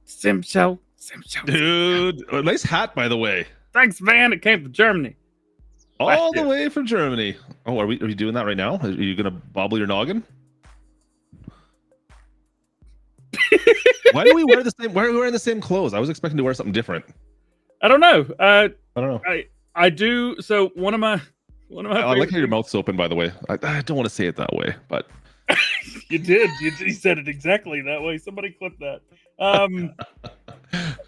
Sim show. Dude, a nice hat, by the way. Thanks, man. It came from Germany. All the way from Germany. Oh, are we doing that right now? Are you gonna bobble your noggin? Why do we wear the same? Why are we wearing the same clothes? I was expecting to wear something different. I don't know. I don't know. I do. So one of my. I like how your mouth's open. By the way, I don't want to say it that way, but you did. You said it exactly that way. Somebody clip that.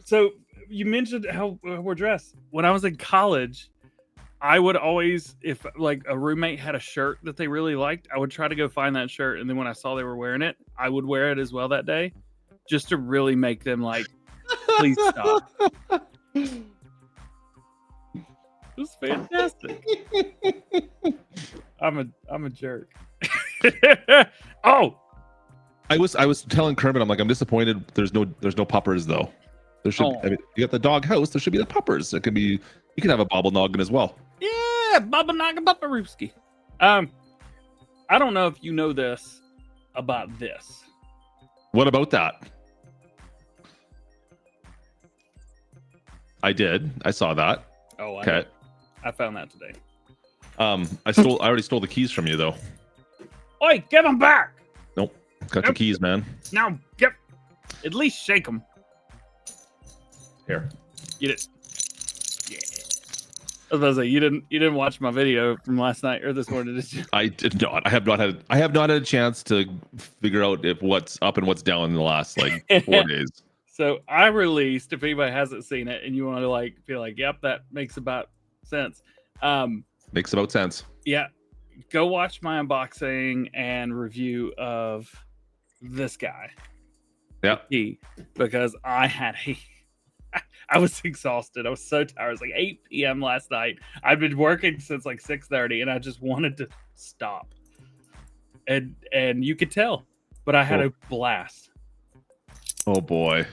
So you mentioned how we're dressed. When I was in college, I would always, if like a roommate had a shirt that they really liked, I would try to go find that shirt, and then when I saw they were wearing it, I would wear it as well that day, just to really make them like, please stop. It was fantastic. I'm a jerk. Oh, I was telling Kermit, I'm like, I'm disappointed. There's no puppers though. There should. I mean, you got the dog house. There should be the puppers. It could be. You can have a bobble noggin as well. Yeah, bobble noggin, bobberooski. I don't know if you know this about this. What about that? I did. I saw that. Oh, okay. I found that today. I already stole the keys from you though. Oi, give them back. Nope. Got your keys, man. Now, at least shake them. Here. Get it. Yeah. I was about to say, you didn't watch my video from last night or this morning, did you? I did not. I have not had a chance to figure out if what's up and what's down in the last like 4 days. So I released, if anybody hasn't seen it and you want to like feel like, yep, that makes about sense. Makes about sense. Yeah. Go watch my unboxing and review of this guy. Yeah. Because I was exhausted. I was so tired. It was like 8 p.m. last night. I've been working since like 6:30 and I just wanted to stop. And you could tell, but I had a blast. Oh boy.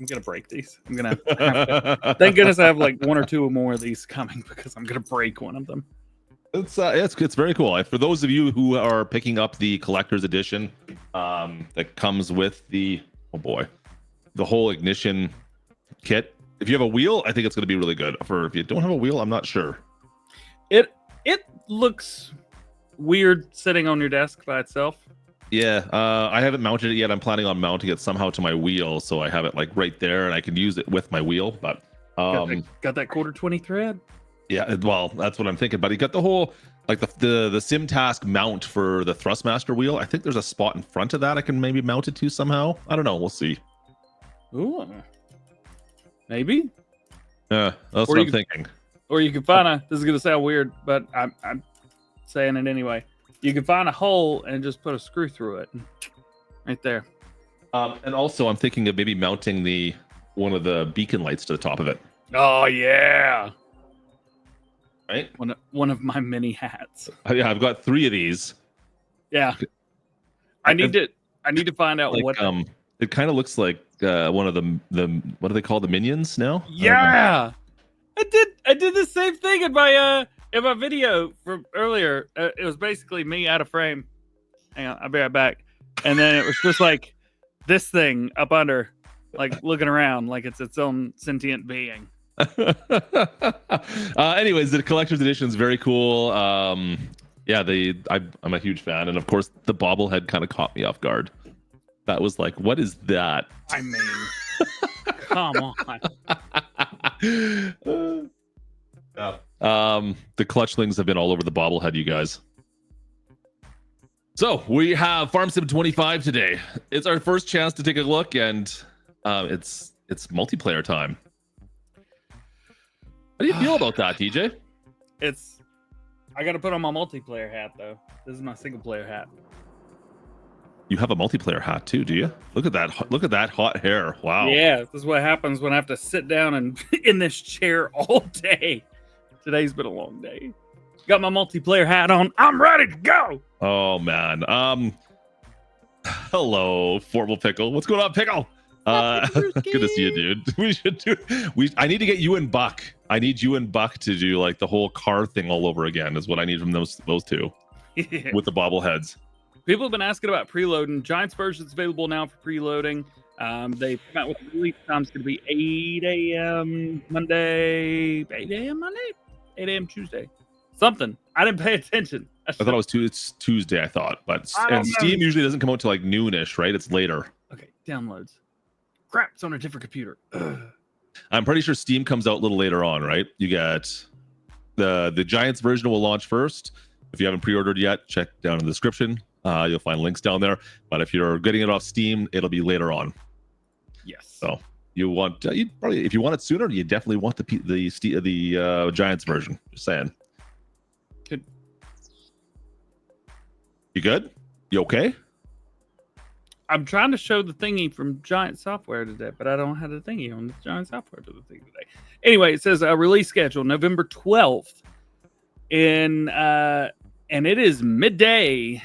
I'm going to break these. I'm going to thank goodness I have like one or two more of these coming because I'm going to break one of them. It's very cool. For those of you who are picking up the collector's edition, that comes with the whole ignition kit. If you have a wheel, I think it's going to be really good. If you don't have a wheel, I'm not sure. It looks weird sitting on your desk by itself. Yeah, I haven't mounted it yet. I'm planning on mounting it somehow to my wheel, so I have it like right there, and I can use it with my wheel. But got that 1/4-20 thread. Yeah, well, that's what I'm thinking. But you got the whole like the SimTask mount for the Thrustmaster wheel. I think there's a spot in front of that I can maybe mount it to somehow. I don't know. We'll see. Ooh, maybe. Yeah, that's what I'm thinking. Or you can find this is gonna sound weird, but I'm saying it anyway. You can find a hole and just put a screw through it, right there. And also, I'm thinking of maybe mounting one of the beacon lights to the top of it. Oh yeah, right. One of my mini hats. Yeah, I've got 3 of these. Yeah, I need to find out like, what. It kind of looks like one of the what do they call the minions now? Yeah, I did the same thing in my video from earlier. It was basically me out of frame. Hang on, I'll be right back. And then it was just like this thing up under, like looking around like it's its own sentient being. Anyways, the collector's edition is very cool. Yeah, I'm a huge fan, and of course the bobblehead kind of caught me off guard. That was like, what is that? I mean, come on. The clutchlings have been all over the bobblehead, you guys. So we have Farm Sim 25 today. It's our first chance to take a look, and it's multiplayer time. How do you feel about that, DJ? I got to put on my multiplayer hat though. This is my single player hat. You have a multiplayer hat too, do you? Look at that! Look at that hot hair! Wow. Yeah, this is what happens when I have to sit down and in this chair all day. Today's been a long day. Got my multiplayer hat on. I'm ready to go. Oh man. Hello, Formal Pickle. What's going on, Pickle? Good to see you, dude. We should do. I need to get you and Buck. I need you and Buck to do like the whole car thing all over again. Is what I need from those two with the bobbleheads. People have been asking about preloading. Giants version is available now for preloading. They come out with the release time. It's going to be 8 a.m. Monday, 8 a.m. Monday, 8 a.m. Tuesday. Something. I didn't pay attention. I thought it was it's Tuesday. I thought, but and Steam usually doesn't come out till like noonish, right? It's later. Okay, downloads. Crap, it's on a different computer. Ugh. I'm pretty sure Steam comes out a little later on, right? You get the Giants version will launch first. If you haven't pre-ordered yet, check down in the description. You'll find links down there. But if you're getting it off Steam, it'll be later on. Yes. So you want you probably if you want it sooner, you definitely want the Giants version. Just saying. Good. You good? You okay? I'm trying to show the thingy from Giant Software today, but I don't have the thingy on the Giant Software to the thing today. Anyway, it says release schedule November 12th, and it is midday,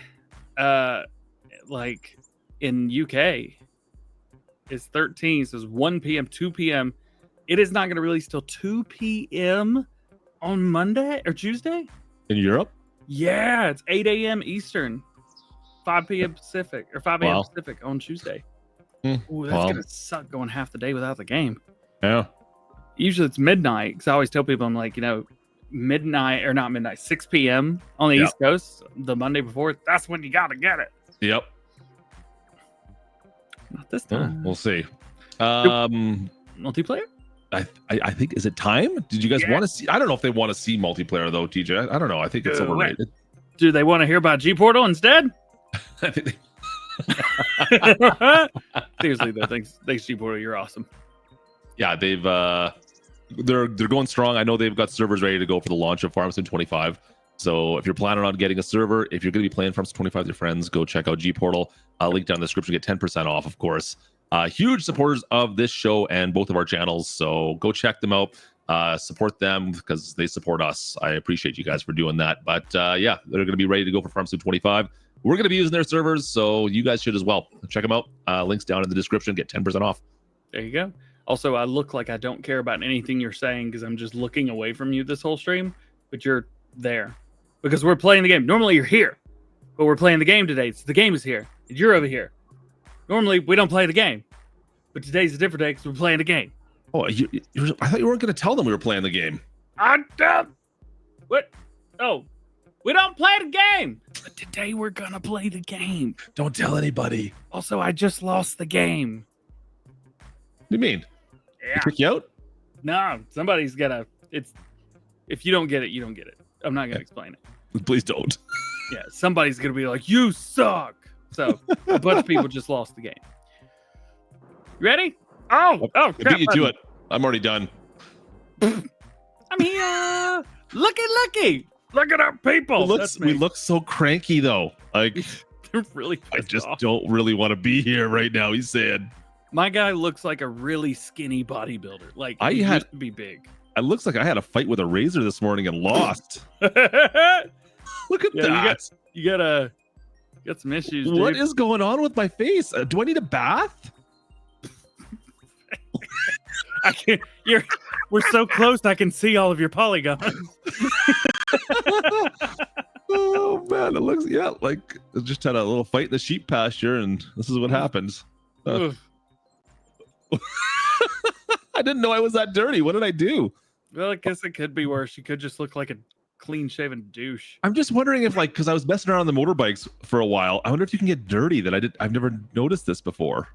like in UK. It's 13. So it's 1 p.m., 2 p.m. It is not going to release till 2 p.m. on Monday or Tuesday. In Europe? Yeah, it's 8 a.m. Eastern. 5 p.m. Pacific or 5 a.m. Pacific on Tuesday. Ooh, that's gonna suck going half the day without the game. Yeah. Usually it's midnight because I always tell people I'm like, midnight or not midnight, 6 p.m. on the East Coast, the Monday before. That's when you gotta get it. Yep. Not this time. We'll see. Multiplayer? I think is it time? Did you guys want to see? I don't know if they want to see multiplayer though, TJ. I don't know. I think it's overrated. Do they want to hear about G Portal instead? I think seriously though, thanks G Portal, you're awesome. Yeah, they're going strong. I know they've got servers ready to go for the launch of Farmstead 25. So if you're planning on getting a server, if you're going to be playing Farmstead 25 with your friends, go check out G Portal. Link down in the description. Get 10% off, of course. Huge supporters of this show and both of our channels. So go check them out. Support them because they support us. I appreciate you guys for doing that. But yeah, they're going to be ready to go for Farmstead 25. We're going to be using their servers, so you guys should as well. Check them out. Links down in the description. Get 10% off. There you go. Also, I look like I don't care about anything you're saying because I'm just looking away from you this whole stream, but you're there because we're playing the game. Normally you're here, but we're playing the game today. So the game is here, and you're over here. Normally we don't play the game, but today's a different day because we're playing the game. Oh, I thought you weren't going to tell them we were playing the game. What? Oh, we don't play the game. But today we're going to play the game. Don't tell anybody. Also, I just lost the game. What do you mean? Yeah. They kick you out? No, somebody's got to. If you don't get it, you don't get it. I'm not going to explain it. Please don't. Yeah, somebody's going to be like, you suck. So a bunch of people just lost the game. You ready? Oh, I beat you to it. I'm already done. I'm here. Looky. Look at our people. We look so cranky though. Like they're really. I just don't really want to be here right now. He's saying. My guy looks like a really skinny bodybuilder. Like he used to be big. It looks like I had a fight with a razor this morning and lost. Look at that. You got some issues. Dude. What is going on with my face? Do I need a bath? I can't. We're so close. I can see all of your polygons. Oh man, it looks like I just had a little fight in the sheep pasture, and this is what happens. I didn't know I was that dirty. What did I do? Well, I guess it could be worse. You could just look like a clean-shaven douche. I'm just wondering if, because I was messing around on the motorbikes for a while. I wonder if you can get dirty. I've never noticed this before.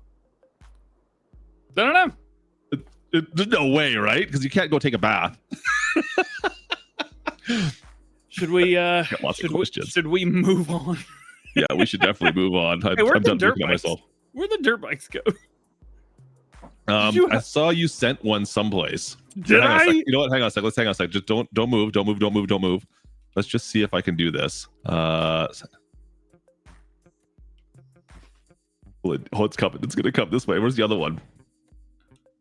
I don't know. There's no way, right? Because you can't go take a bath. Should we? Questions. Should we move on? Yeah, we should definitely move on. I'm done looking at myself. Where'd the dirt bikes go? I saw you sent one someplace. Did I? You know what? Hang on a sec. Let's hang on a sec. Just don't move. Let's just see if I can do this. Oh, it's coming. It's gonna come this way. Where's the other one?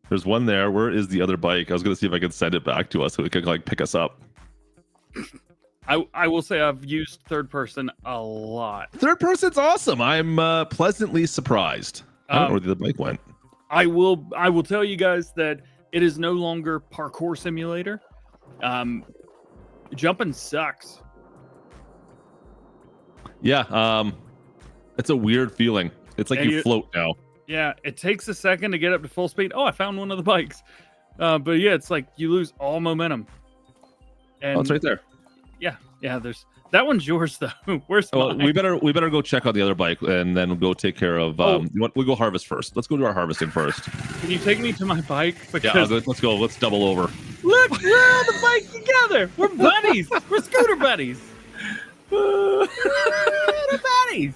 There's one there. Where is the other bike? I was gonna see if I could send it back to us so we could pick us up. I will say I've used third person a lot. Third person's awesome. I'm pleasantly surprised. I don't know where the bike went. I will tell you guys that it is no longer parkour simulator. Jumping sucks. Yeah, it's a weird feeling. It's like you float now. Yeah, it takes a second to get up to full speed. Oh, I found one of the bikes. But yeah, it's like you lose all momentum. And it's right there. Yeah. There's that one's yours though. Where's mine? We better go check out the other bike and then we'll go take care of. We'll go harvest first. Let's go do our harvesting first. Can you take me to my bike? Because let's go. Let's double over. Look, we're on the bike together. We're buddies. We're scooter buddies. We're buddies.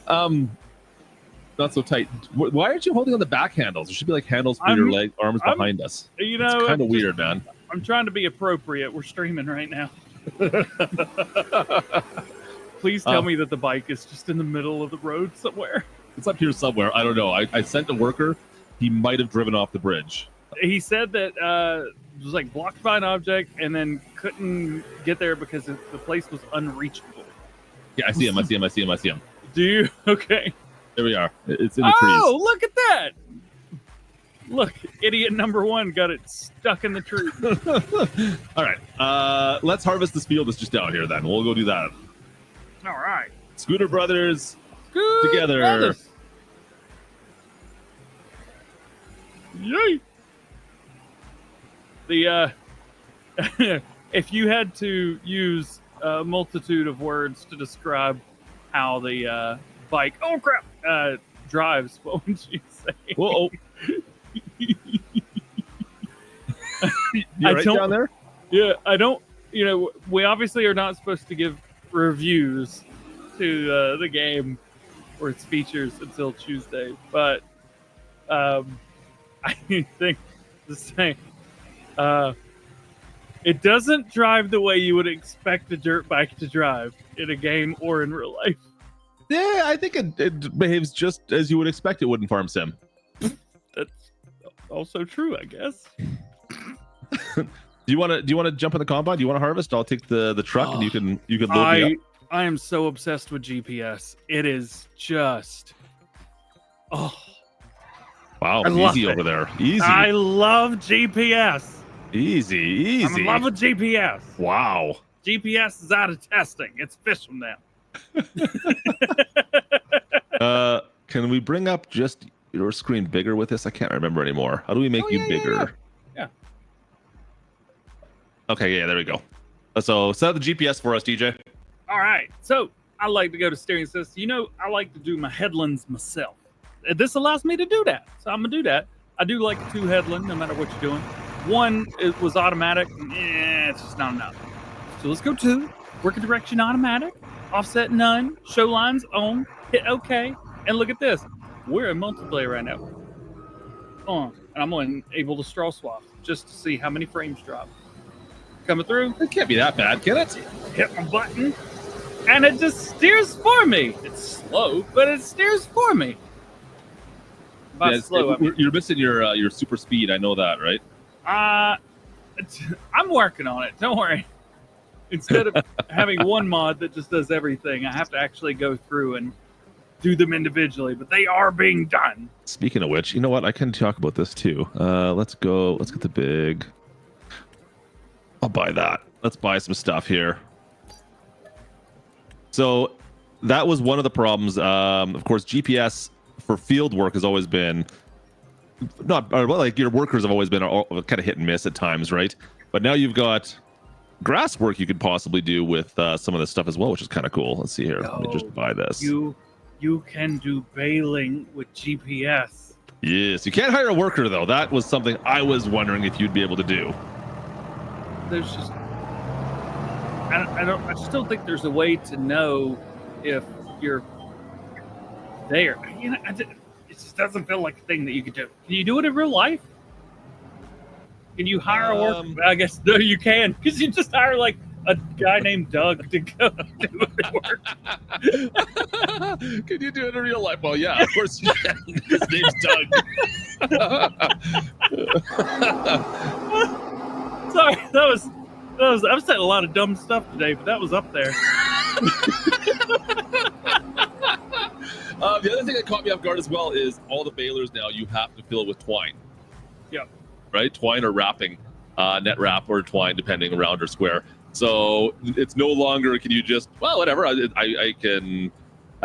Not so tight. Why aren't you holding on the back handles? There should be like handles for your arms behind us. You know, it's kind of weird, man. I'm trying to be appropriate. We're streaming right now. Please tell me that the bike is just in the middle of the road somewhere. It's up here somewhere. I don't know. I sent a worker. He might have driven off the bridge. He said that it was like blocked by an object and then couldn't get there because the place was unreachable. Yeah, I see him. Do you? Okay. There we are. It's in the trees. Oh, look at that. Look, idiot number one got it stuck in the tree. All right. Let's harvest this field that's just down here then. We'll go do that. All right. Scooter Brothers together. Brothers. Yay. If you had to use a multitude of words to describe how the bike, oh crap, drives, what would you say? Whoa. You're right down there? Yeah, I don't, we obviously are not supposed to give reviews to the game or its features until Tuesday, but I think the same. It doesn't drive the way you would expect a dirt bike to drive in a game or in real life. Yeah, I think it behaves just as you would expect it would in Farm Sim. That's also true, I guess. Do you want to jump in the combine? Do you want to harvest? I'll take the truck and you can load me up. I am so obsessed with GPS. It is just wow, easy over there. Easy. I love GPS. Easy. I'm in love with GPS. Wow. GPS is out of testing. It's official now. Can we bring up just your screen bigger with this? I can't remember anymore. How do we make you bigger? Yeah. Okay, yeah, there we go. So set up the GPS for us, DJ. All right. So I like to go to steering system. I like to do my headlands myself. This allows me to do that. So I'm going to do that. I do like a 2 headland, no matter what you're doing. 1, it was automatic. It's just not enough. So let's go 2. Working direction automatic. Offset none. Show lines on. Hit OK. And look at this. We're in multiplayer right now. And I'm going to enable the straw swap just to see how many frames drop. Coming through. It can't be that bad, can it? Hit my button. And it just steers for me. It's slow, but it steers for me. Slow. You're missing your super speed. I know that, right? I'm working on it. Don't worry. Instead of having one mod that just does everything, I have to actually go through and do them individually, but they are being done. Speaking of which, you know what? I can talk about this too. Let's go. Let's get the big. I'll buy that. Let's buy some stuff here. So that was one of the problems. Of course, GPS for field work has always been like your workers have always been kind of hit and miss at times, right? But now you've got grass work you could possibly do with some of this stuff as well, which is kind of cool. Let's see here. Let me just buy this. You can do baling with GPS. Yes, you can't hire a worker though. That was something I was wondering if you'd be able to do. There's just I just don't think there's a way to know if you're there. It just doesn't feel like a thing that you could do. Can you do it in real life? Can you hire a worker? I guess no, you can, because you just hire like a guy named Doug to go do the work. Can you do it in real life? Well, yeah, of course you can. His name's Doug. Sorry, that I've said a lot of dumb stuff today, but that was up there. The other thing that caught me off guard as well is all the balers now you have to fill with twine. Yep. Right? Twine or wrapping, net wrap or twine, depending round or square. So it's no longer can you just, well, whatever. I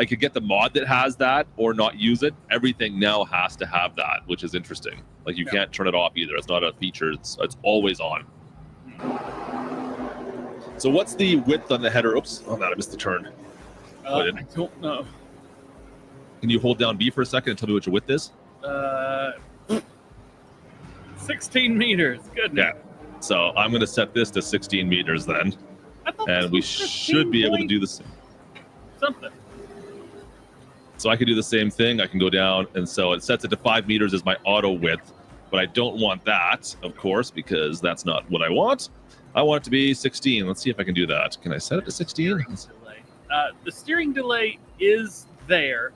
could get the mod that has that or not use it. Everything now has to have that, which is interesting. Like you can't turn it off either. It's not a feature. It's always on. So what's the width on the header? Oops, oh man, I missed the turn. I don't know. Can you hold down B for a second and tell me what your width is? 16 meters. Good. Yeah. So I'm going to set this to 16 meters then. And we should be able to do the same. Something. So I can do the same thing. I can go down. And so it sets it to 5 meters as my auto width. But I don't want that, of course, because that's not what I want. I want it to be 16. Let's see if I can do that. Can I set it to 16? The steering delay is there,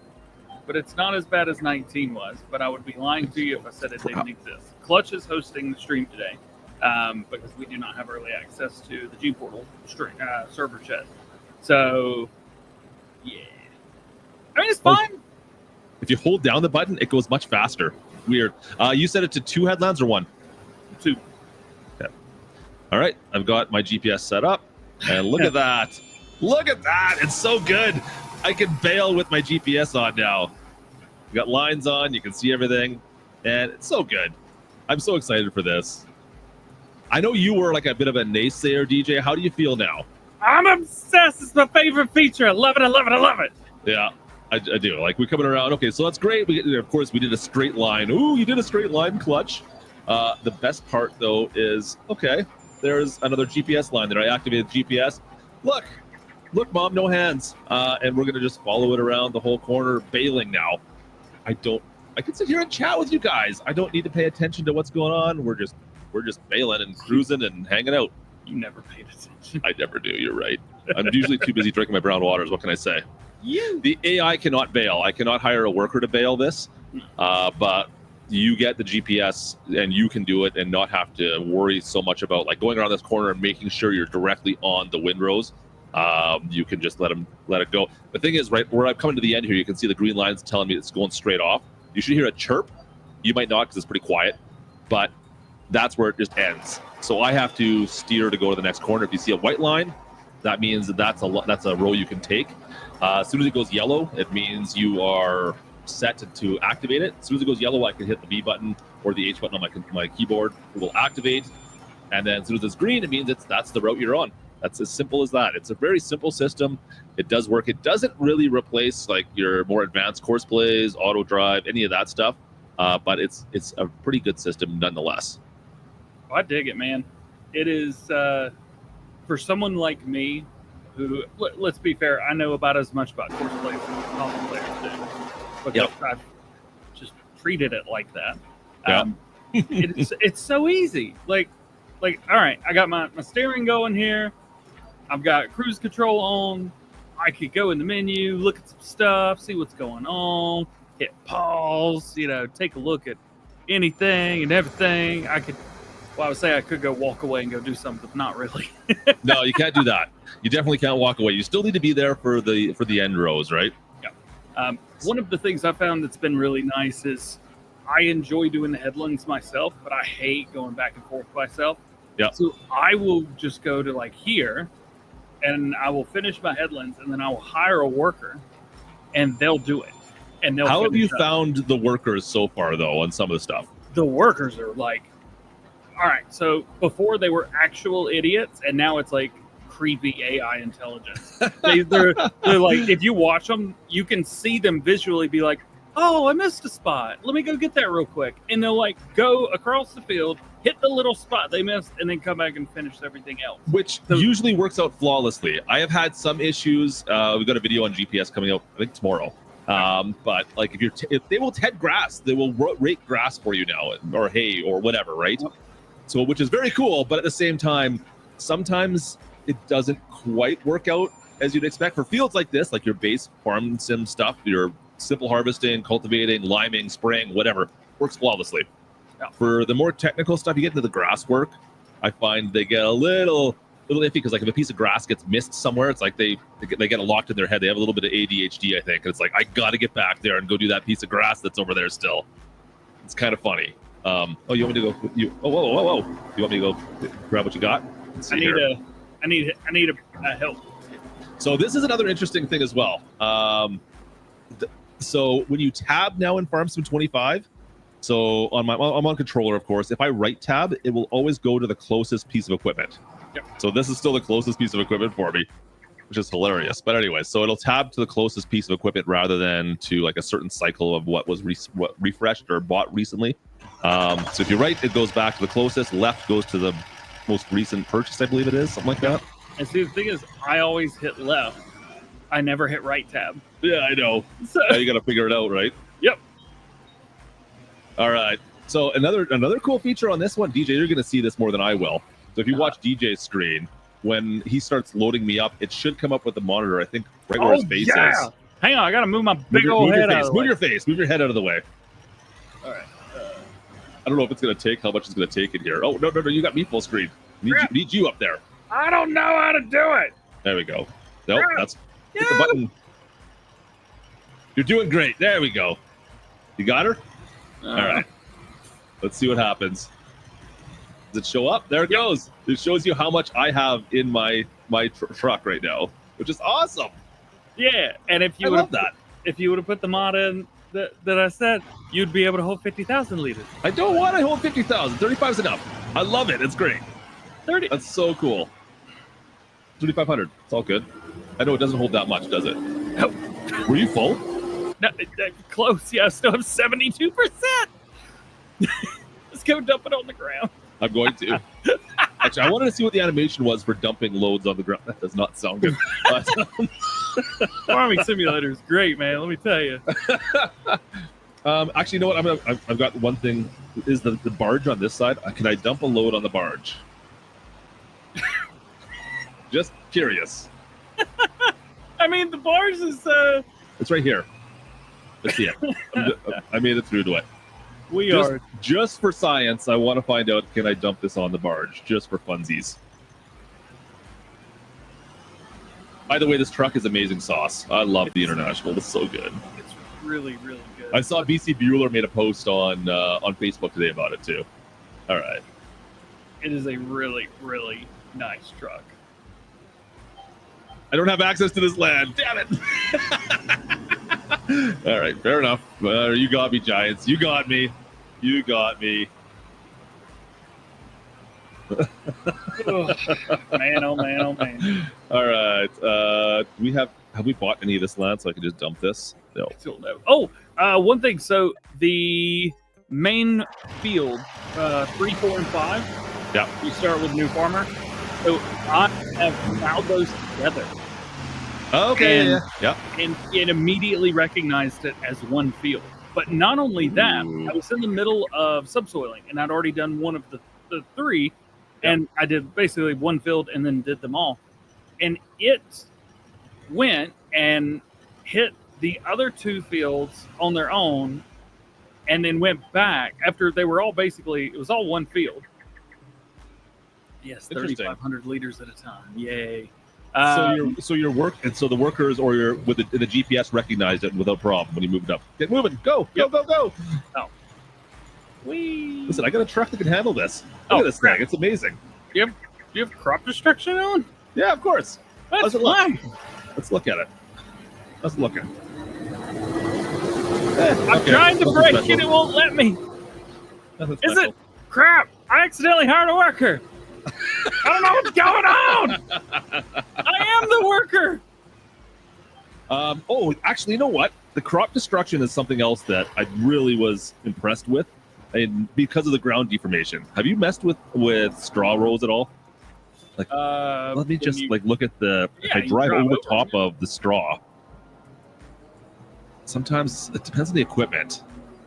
but it's not as bad as 19 was. But I would be lying to you if I said it didn't exist. Clutch is hosting the stream today because we do not have early access to the G Portal server chat. So, yeah. I mean, it's fine. If you hold down the button, it goes much faster. Weird. You set it to 2 headlamps or 1? 2. Okay. All right. I've got my GPS set up. And look at that. Look at that. It's so good. I can bail with my GPS on now. You got lines on. You can see everything. And it's so good. I'm so excited for this. I know you were like a bit of a naysayer, DJ. How do you feel now? I'm obsessed. It's my favorite feature. I love it. I love it. I love it. Yeah. I do. Like, we're coming around. Okay, so that's great. Of course, we did a straight line. Ooh, you did a straight line clutch. The best part, though, is, okay, there's another GPS line there. I activated GPS. Look, Mom, no hands. And we're going to just follow it around the whole corner, bailing now. I can sit here and chat with you guys. I don't need to pay attention to what's going on. We're just bailing and cruising and hanging out. You never paid attention. I never do. You're right. I'm usually too busy drinking my brown waters. What can I say? The AI cannot bail. I cannot hire a worker to bail this, but you get the GPS and you can do it and not have to worry so much about like going around this corner and making sure you're directly on the windrows. You can just let it go. The thing is, right where I'm coming to the end here, you can see the green lines telling me it's going straight off. You should hear a chirp. You might not because it's pretty quiet, but that's where it just ends. So I have to steer to go to the next corner. If you see a white line, that means that's a row you can take. As soon as it goes yellow, it means you are set to activate it. As soon as it goes yellow, I can hit the B button or the H button on my keyboard. It will activate. And then as soon as it's green, it means that's the route you're on. That's as simple as that. It's a very simple system. It does work. It doesn't really replace like your more advanced course plays, auto drive, any of that stuff. But it's a pretty good system nonetheless. Oh, I dig it, man. It is for someone like me who, let's be fair, I know about as much about course plays as common players do. Because I've just treated it like that. It's so easy. Like, all right, I got my steering going here. I've got cruise control on. I could go in the menu, look at some stuff, see what's going on, hit pause, take a look at anything and everything. I would say I could go walk away and go do something, but not really. No, you can't do that. You definitely can't walk away. You still need to be there for the end rows, right? Yeah. One of the things I found that's been really nice is I enjoy doing the headlands myself, but I hate going back and forth myself. Yeah. So I will just go to like here, and I will finish my headlands, and then I will hire a worker, and they'll do it. And they'll. How have you found the workers so far, though, on some of the stuff? The workers are like, all right. So before they were actual idiots, and now it's like creepy AI intelligence. They're like, if you watch them, you can see them visually be like, oh, I missed a spot. Let me go get that real quick. And they'll like go across the field, hit the little spot they missed, and then come back and finish everything else. Which usually works out flawlessly. I have had some issues. We've got a video on GPS coming out, I think tomorrow. But like if they will head grass, they will rake grass for you now, or hay or whatever, right? Yep. So, which is very cool. But at the same time, sometimes it doesn't quite work out as you'd expect for fields like this, like your base farm sim stuff, your simple harvesting, cultivating, liming, spraying, whatever, works flawlessly. Yeah. For the more technical stuff, you get into the grass work, I find they get a little iffy because like if a piece of grass gets missed somewhere, it's like they get it locked in their head. They have a little bit of ADHD, I think. And it's like, I got to get back there and go do that piece of grass that's over there still. It's kind of funny. Oh, you want me to go? Whoa! You want me to go grab what you got? I need a help. So this is another interesting thing as well. So when you tab now in Farm Sim 25, so I'm on controller, of course. If I right tab, it will always go to the closest piece of equipment. Yep. So this is still the closest piece of equipment for me, which is hilarious. But anyway, so it'll tab to the closest piece of equipment rather than to like a certain cycle of what was what refreshed or bought recently. So if you right, it goes back to the closest. Left goes to the most recent purchase, I believe it is, something like that. And see, the thing is, I always hit left. I never hit right tab. Yeah, I know. So now you got to figure it out, right? Yep. All right. So another cool feature on this one, DJ, you're going to see this more than I will. So if you watch DJ's screen, when he starts loading me up, it should come up with the monitor, I think, right where his face is. Hang on, I got to move my big old head out of the way. Move your face. Move your head out of the way. All right. I don't know if it's going to take, how much it's going to take in here. Oh, no, you got me full screen. Need you up there. I don't know how to do it. There we go. Nope, that's hit the button. You're doing great. There we go. You got her? All right. Let's see what happens. Does it show up? There it goes. It shows you how much I have in my truck right now, which is awesome. Yeah, and if you would have put the mod in that I said, you'd be able to hold 50,000 liters. I don't want to hold 50,000. 35 is enough. I love it. It's great. 30. That's so cool. 3,500. It's all good. I know it doesn't hold that much, does it? Nope. Were you full? No, close. Yeah, I still have 72%. Let's go dump it on the ground. I'm going to. Actually, I wanted to see what the animation was for dumping loads on the ground. That does not sound good. Farming Simulator is great, man. Let me tell you. Actually, you know what? I've got one thing. Is the barge on this side? Can I dump a load on the barge? Just curious. I mean, the barge is. It's right here. Let's see it. I made it through to it. Just for science, I want to find out, can I dump this on the barge? Just for funsies. By the way, this truck is amazing sauce. I love the International. It's so good. It's really, really good. I saw BC Bueller made a post on Facebook today about it, too. All right. It is a really, really nice truck. I don't have access to this land. Damn it. All right, fair enough. You got me, Giants. You got me. You got me. Oh, man, oh man, oh man. All right. Have we bought any of this land so I can just dump this? No. I still know. Oh, one thing. So the main field, 3, 4, and 5. Yeah. You start with new farmer. So I have plowed those together. Okay. Yeah. And it immediately recognized it as one field. But not only that, I was in the middle of subsoiling, and I'd already done one of the 3, and I did basically one field and then did them all. And it went and hit the other 2 fields on their own, and then went back after they were all basically, it was all one field. Yes, 3,500 liters at a time. Yay. So your work, and so the workers or the GPS recognized it without problem when you moved up. Get moving, go. Oh. Listen, I got a truck that can handle this. Look at this thing; it's amazing. Do you have crop destruction on? Yeah, of course. That's fine. Let's look at it. Let's look at it. I'm trying to break it; it won't let me. Is it crap? I accidentally hired a worker. I don't know what's going on. I am the worker. Actually, you know what? The crop destruction is something else that I really was impressed with, and because of the ground deformation. Have you messed with straw rows at all? Like, let me just look at the. If I drive over top of the straw. Sometimes it depends on the equipment.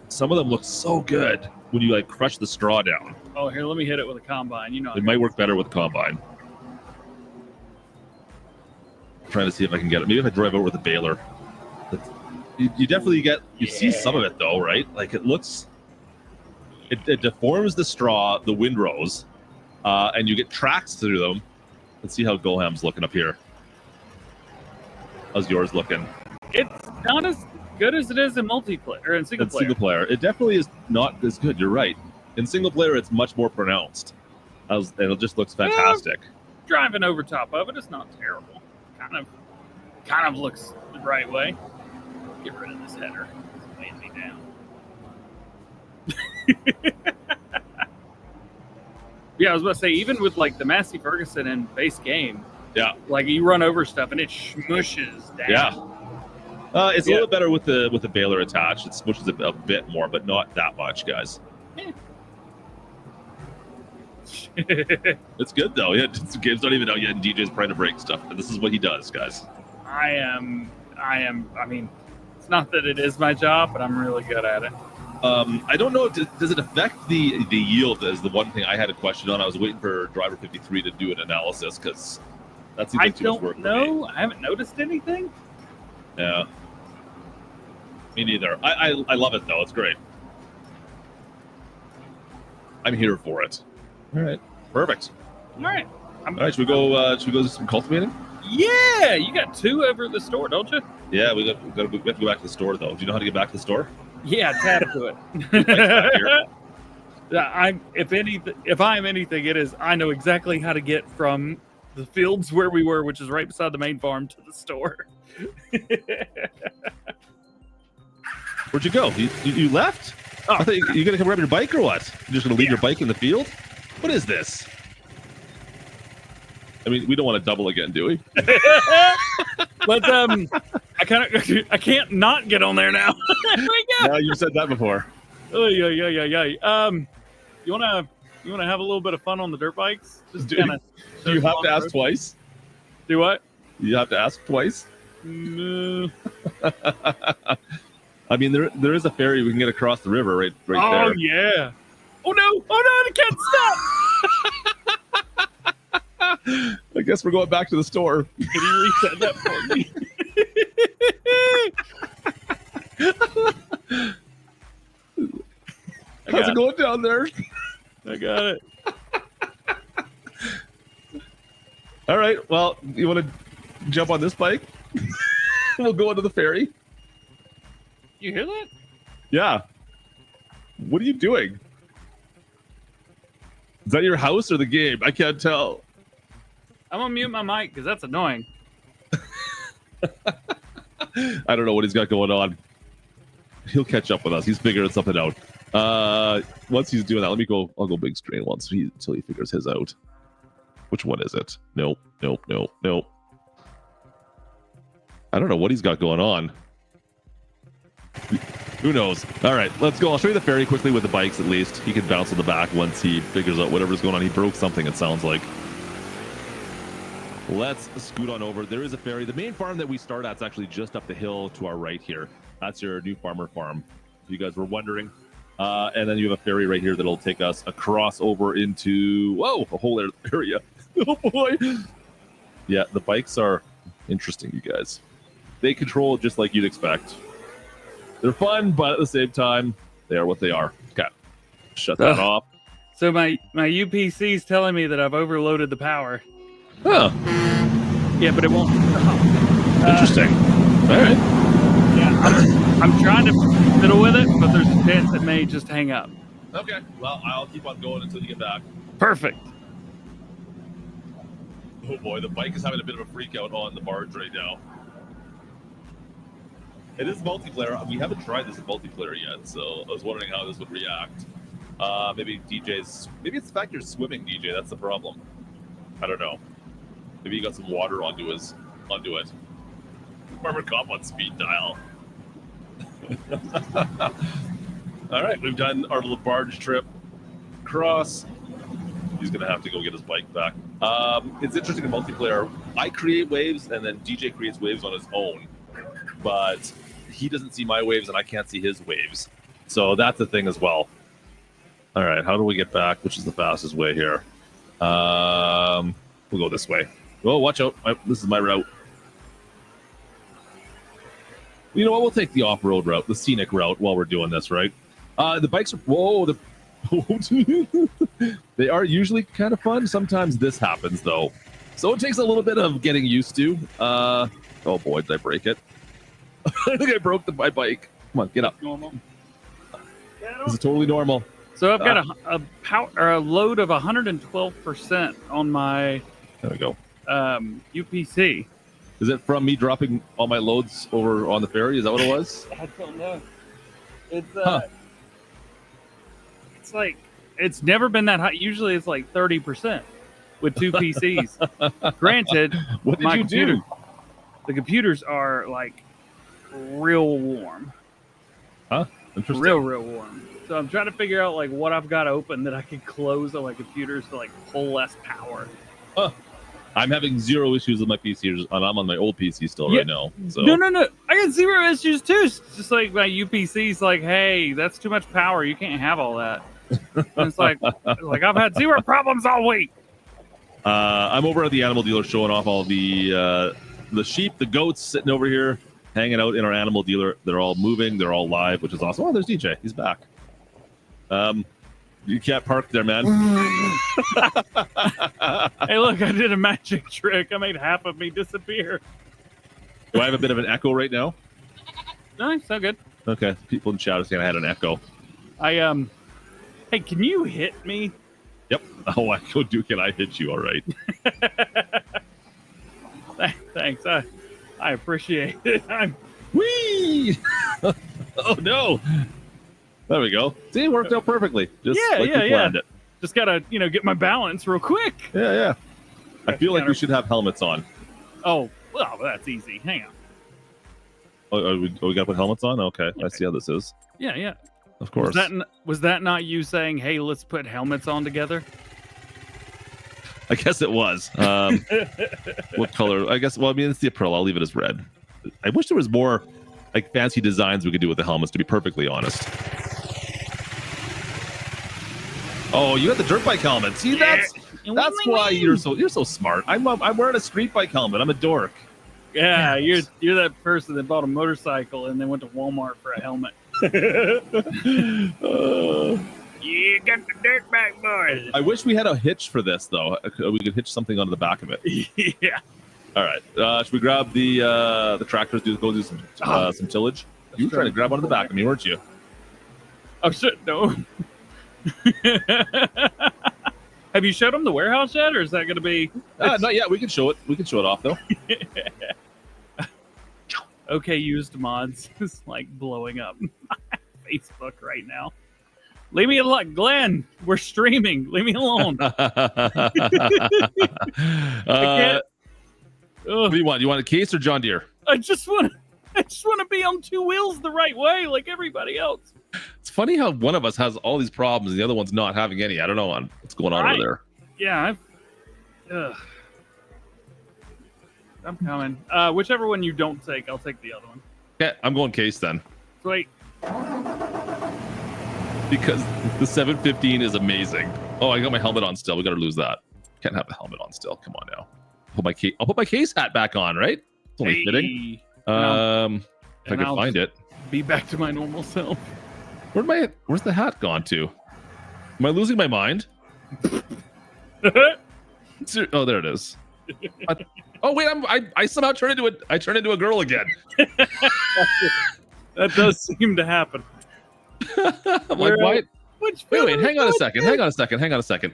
Some of them look so good when you crush the straw down. Oh, here, let me hit it with a combine. It might work better with a combine. I'm trying to see if I can get it. Maybe if I drive over with a baler. You definitely see some of it though, right? Like it looks, it deforms the straw, the windrows, and you get tracks through them. Let's see how GoHam's looking up here. How's yours looking? It's not as good as it is in multiplayer or in single player. Single player, it definitely is not as good. You're right. In single player, it's much more pronounced, and it just looks fantastic. Driving over top of it, it's not terrible. Kind of looks the right way. Get rid of this header. It's weighing me down. Yeah, I was about to say, even with like the Massey Ferguson in base game, yeah, like you run over stuff and it smushes down. Yeah, it's a little better with the baler attached. It smushes a bit more, but not that much, guys. Yeah. It's good though. Yeah, the game's not even out yet, and DJ's trying to break stuff, and this is what he does, guys. I mean, it's not that it is my job, but I'm really good at it. I don't know. Does it affect the yield? Is the one thing I had a question on. I was waiting for driver 53 to do an analysis because that seems like too much work for me. I haven't noticed anything. Yeah, me neither. I love it though. It's great. I'm here for it. All right, perfect. All right. All right, should we go do some cultivating? Yeah, you got 2 over at the store, don't you? Yeah, we have to go back to the store though. Do you know how to get back to the store? Yeah, tap to it. If I am anything, it is. I know exactly how to get from the fields where we were, which is right beside the main farm, to the store. Where'd you go? You left? Oh. I thought you gonna come grab your bike or what? You're just gonna leave your bike in the field? What is this? I mean, we don't want to double again, do we? But I can't not get on there now. There we go. No, you said that before. Oh yeah. You wanna have a little bit of fun on the dirt bikes? Just do you have to ask twice? Do what? You have to ask twice? No. I mean, there is a ferry we can get across the river right there. Oh yeah. Oh no! I can't stop. I guess we're going back to the store. Can you reset that for me? How's it going down there? I got it. All right. Well, you want to jump on this bike? We'll go into the ferry. You hear that? Yeah. What are you doing? Is that your house or the game? I can't tell. I'm gonna mute my mic because that's annoying. I don't know what he's got going on. He'll catch up with us. He's figuring something out. Once he's doing that, I'll go big screen until he figures his out. Which one is it? Nope. I don't know what he's got going on. Who knows? All right, let's go. I'll show you the ferry quickly with the bikes at least. He can bounce on the back once he figures out whatever's going on. He broke something, it sounds like. Let's scoot on over. There is a ferry. The main farm that we start at is actually just up the hill to our right here. That's your new farmer farm, if you guys were wondering. And then you have a ferry right here that'll take us across over into, a whole area. Oh boy. Yeah, the bikes are interesting, you guys. They control just like you'd expect. They're fun, but at the same time, they are what they are. Okay, shut that off. So my UPC is telling me that I've overloaded the power. Huh. Yeah, but it won't. Interesting. All right. Yeah, I'm trying to fiddle with it, but there's a chance it may just hang up. Okay. Well, I'll keep on going until you get back. Perfect. Oh boy, the bike is having a bit of a freak out on the barge right now. It is multiplayer. We haven't tried this in multiplayer yet, so I was wondering how this would react. Maybe it's the fact you're swimming, DJ. That's the problem. I don't know. Maybe he got some water onto it. Farmer cop on speed dial. All right, we've done our little barge trip across. He's gonna have to go get his bike back. It's interesting in multiplayer. I create waves, and then DJ creates waves on his own, but he doesn't see my waves, and I can't see his waves. So that's the thing as well. All right, how do we get back? Which is the fastest way here? We'll go this way. Oh, watch out. This is my route. You know what? We'll take the off-road route, the scenic route while we're doing this, right? The bikes are... Whoa! They are usually kind of fun. Sometimes this happens though, so it takes a little bit of getting used to. Oh boy, did I break it? I think I broke my bike. Come on, get up. Normal. This is totally normal. So I've got a load of 112% on my There we go. UPC. Is it from me dropping all my loads over on the ferry? Is that what it was? I don't know. It's it's like it's never been that high. Usually it's like 30% with two PCs. Granted, What did you do? The computers are like real warm. Huh? Interesting. Real warm. So I'm trying to figure out like what I've got open that I can close on my computers to like pull less power. Huh. I'm having zero issues with my PC, and I'm on my old PC still right now. So. No. I got zero issues too. It's just like my UPC's like, hey, that's too much power. You can't have all that. And it's like I've had zero problems all week. I'm over at the animal dealer showing off all the sheep, the goats sitting over here, hanging out in our animal dealer. They're all moving. They're all live, which is awesome. Oh, there's DJ. He's back. You can't park there, man. Hey, look, I did a magic trick. I made half of me disappear. Do I have a bit of an echo right now? No, it's so good. Okay, people in chat are saying I had an echo. Hey, can you hit me? Yep. Oh, I go do. Can I hit you? All right. Thanks. I appreciate it. Whee! Oh no! There we go. See, it worked out perfectly. Just we planned it. Just gotta, get my balance real quick. Yeah. I feel like we should have helmets on. Oh, well, that's easy. Hang on. Oh, we gotta put helmets on? Okay, I see how this is. Yeah. Of course. Was that not you saying, hey, let's put helmets on together? I guess it was. What color? I guess, well, I mean, it's the April. I'll leave it as red. I wish there was more like fancy designs we could do with the helmets, to be perfectly honest. Oh, you got the dirt bike helmet. See, that's why you're so smart. I'm wearing a street bike helmet. I'm a dork. Yeah, you're that person that bought a motorcycle and then went to Walmart for a helmet. You got the dirt bike, boys. I wish we had a hitch for this, though. We could hitch something onto the back of it. Yeah. All right. Should we grab the tractors? Go do some tillage. You were trying to grab onto the back of me, weren't you? Oh shit! No. Have you showed them the warehouse yet, or is that going to be? Not yet. We can show it. We can show it off though. Okay, used mods is like blowing up Facebook right now. Leave me alone, Glenn. We're streaming. Leave me alone. What do you want? You want a case or John Deere? I just want to be on two wheels the right way, like everybody else. It's funny how one of us has all these problems and the other one's not having any. I don't know what's going on over there. Yeah, I'm coming. Whichever one you don't take, I'll take the other one. Yeah, I'm going case then. Sweet. Because the 715 is amazing. Oh, I got my helmet on still. We got to lose that. Can't have the helmet on still. Come on now. I'll put my case hat back on, right? It's only fitting. If I can find it. Be back to my normal self. Where's the hat gone to? Am I losing my mind? Oh, there it is. Oh wait, I somehow turned into a girl again. That does seem to happen. I'm like, why? Wait, hang on a second.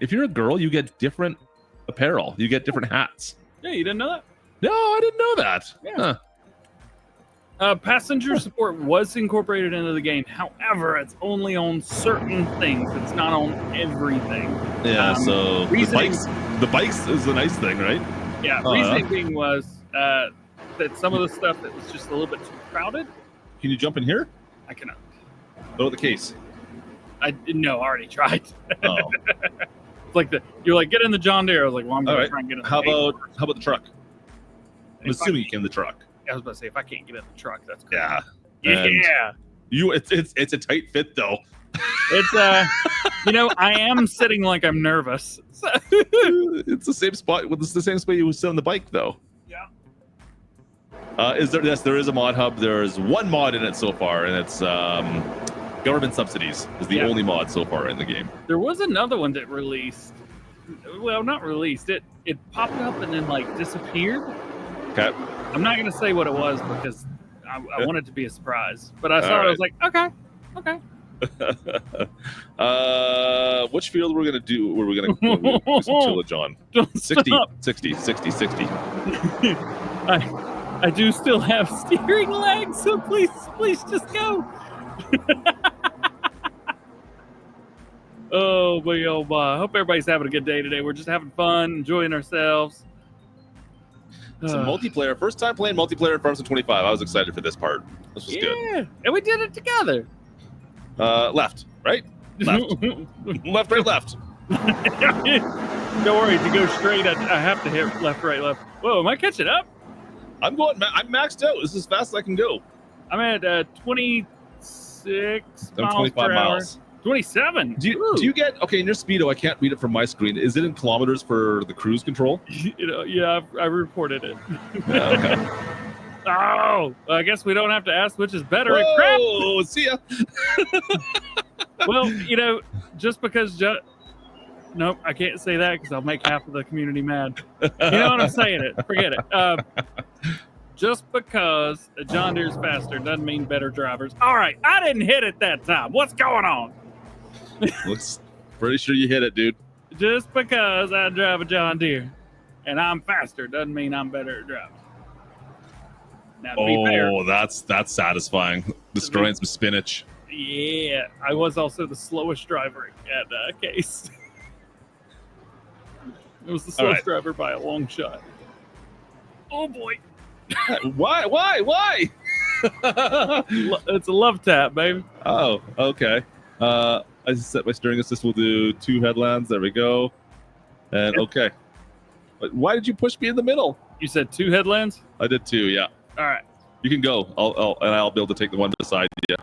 If you're a girl, you get different apparel. You get different hats. Yeah, you didn't know that? No, I didn't know that. Yeah. Huh. Passenger support was incorporated into the game. However, it's only on certain things. It's not on everything. Yeah, so the bikes is a nice thing, right? Yeah, reasoning being was that some of the stuff that was just a little bit too crowded. Can you jump in here? I cannot. Go to the case. I already tried. Oh. It's like you're like, get in the John Deere. I was like, well, I'm going to try and get in the How about the truck? I'm assuming you can in the truck. I was about to say, if I can't get in the truck, that's crazy. Yeah. It's a tight fit though. It's I am sitting like I'm nervous. It's the same spot. It's the same spot you would sit on the bike though. Yeah. Yes, there is a mod hub. There's one mod in it so far, and it's Government subsidies is the only mod so far in the game. There was another one that released. Well, not released. It popped up and then like disappeared. Okay. I'm not gonna say what it was because I want it to be a surprise. But I saw it. I was like, okay. Which field we're gonna do? Where we're gonna do some tillage on? 60. I do still have steering legs, so please just go. Oh boy, oh boy. I hope everybody's having a good day today. We're just having fun, enjoying ourselves. Some multiplayer. First time playing multiplayer in Farmers 25. I was excited for this part. This was good. Yeah, and we did it together. Left, right? Left. Left, right, left. Don't worry, to go straight, I have to hit left, right, left. Whoa, am I catching up? I'm maxed out. This is as fast as I can go. I'm at 26 I'm miles 25 per hour. miles. 27. Do you get, okay, in your speedo, I can't read it from my screen. Is it in kilometers for the cruise control? Yeah, I reported it. Yeah, okay. Oh, I guess we don't have to ask which is better. Whoa, crap. See ya. Well, just because nope, I can't say that because I'll make half of the community mad. You know what I'm saying? It. Forget it. Just because a John Deere's faster doesn't mean better drivers. All right, I didn't hit it that time. What's going on? Looks pretty sure you hit it, dude. Just because I drive a John Deere and I'm faster doesn't mean I'm better at driving. Now, to be fair, that's satisfying. Destroying some spinach. Yeah, I was also the slowest driver at Case. It was the slowest driver by a long shot. Oh boy. Why? It's a love tap, baby. Oh, okay. I just set my steering assist. We'll do 2 headlands. There we go. And okay. But why did you push me in the middle? You said 2 headlands? I did 2, yeah. All right. You can go. I'll be able to take the one beside you.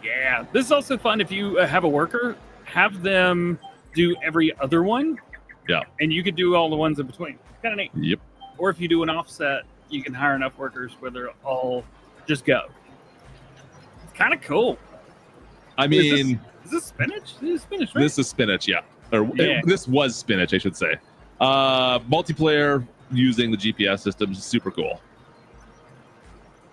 Yeah. This is also fun if you have a worker, have them do every other one. Yeah. And you could do all the ones in between. Kind of neat. Yep. Or if you do an offset, you can hire enough workers where they're all just go. It's kind of cool. I mean, is this spinach? This is spinach, right? This is spinach, yeah. This was spinach, I should say. Multiplayer using the GPS system is super cool.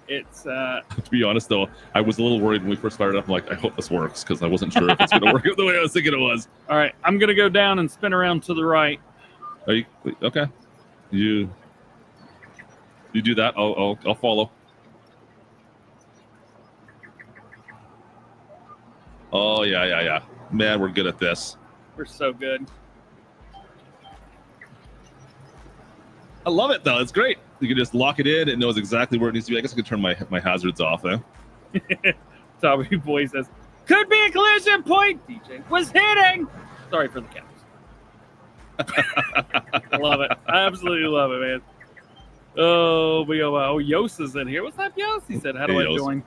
It's to be honest though, I was a little worried when we first started up. I'm like, I hope this works because I wasn't sure if it's going to work the way I was thinking it was. All right, I'm going to go down and spin around to the right. Are you okay? You do that. I'll follow. Oh yeah. Man, we're good at this. We're so good. I love it though. It's great. You can just lock it in. It knows exactly where it needs to be. I guess I could turn my hazards off there. Tommy Boy says, could be a collision point. DJ was hitting. Sorry for the cows. I love it. I absolutely love it, man. Oh, Yos is in here. What's up, Yos? He said, how do I join?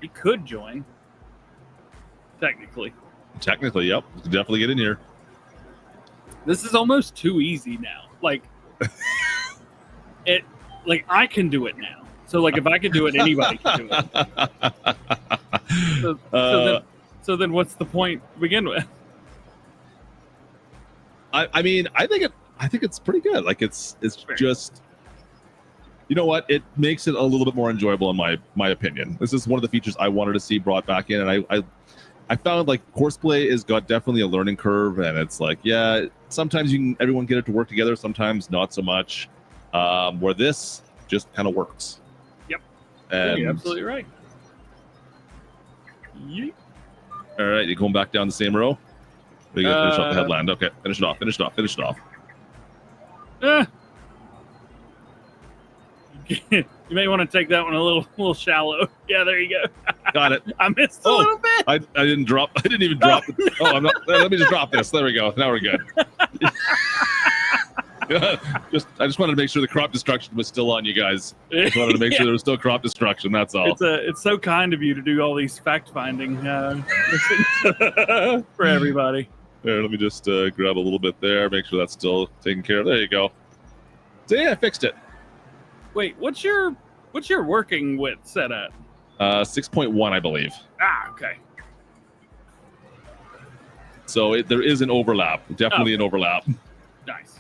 He could join. Technically, yep. You can definitely get in here. This is almost too easy now. Like, I can do it now. So, like, if I can do it, anybody can do it. So then what's the point to begin with? I mean, I think it's pretty good. Like, it's just, you know what? It makes it a little bit more enjoyable in my opinion. This is one of the features I wanted to see brought back in, and I found like horseplay has got definitely a learning curve, and it's like, yeah, sometimes everyone get it to work together, sometimes not so much. Where this just kind of works. Yep. And you're absolutely right. Yeet. All right, you're going back down the same row? You gotta finish off the headland. Okay, finish it off. You may want to take that one a little shallow. Yeah, there you go. Got it. I missed a little bit. I didn't even drop it. Oh, I'm not. Let me just drop this. There we go. Now we're good. I just wanted to make sure the crop destruction was still on you guys. I just wanted to make sure there was still crop destruction. That's all. It's so kind of you to do all these fact finding for everybody. There, let me just grab a little bit there. Make sure that's still taken care of. There you go. So yeah, I fixed it. Wait, what's your working width set at? 6.1, I believe. Ah, okay. So there is an overlap, definitely an overlap. Nice.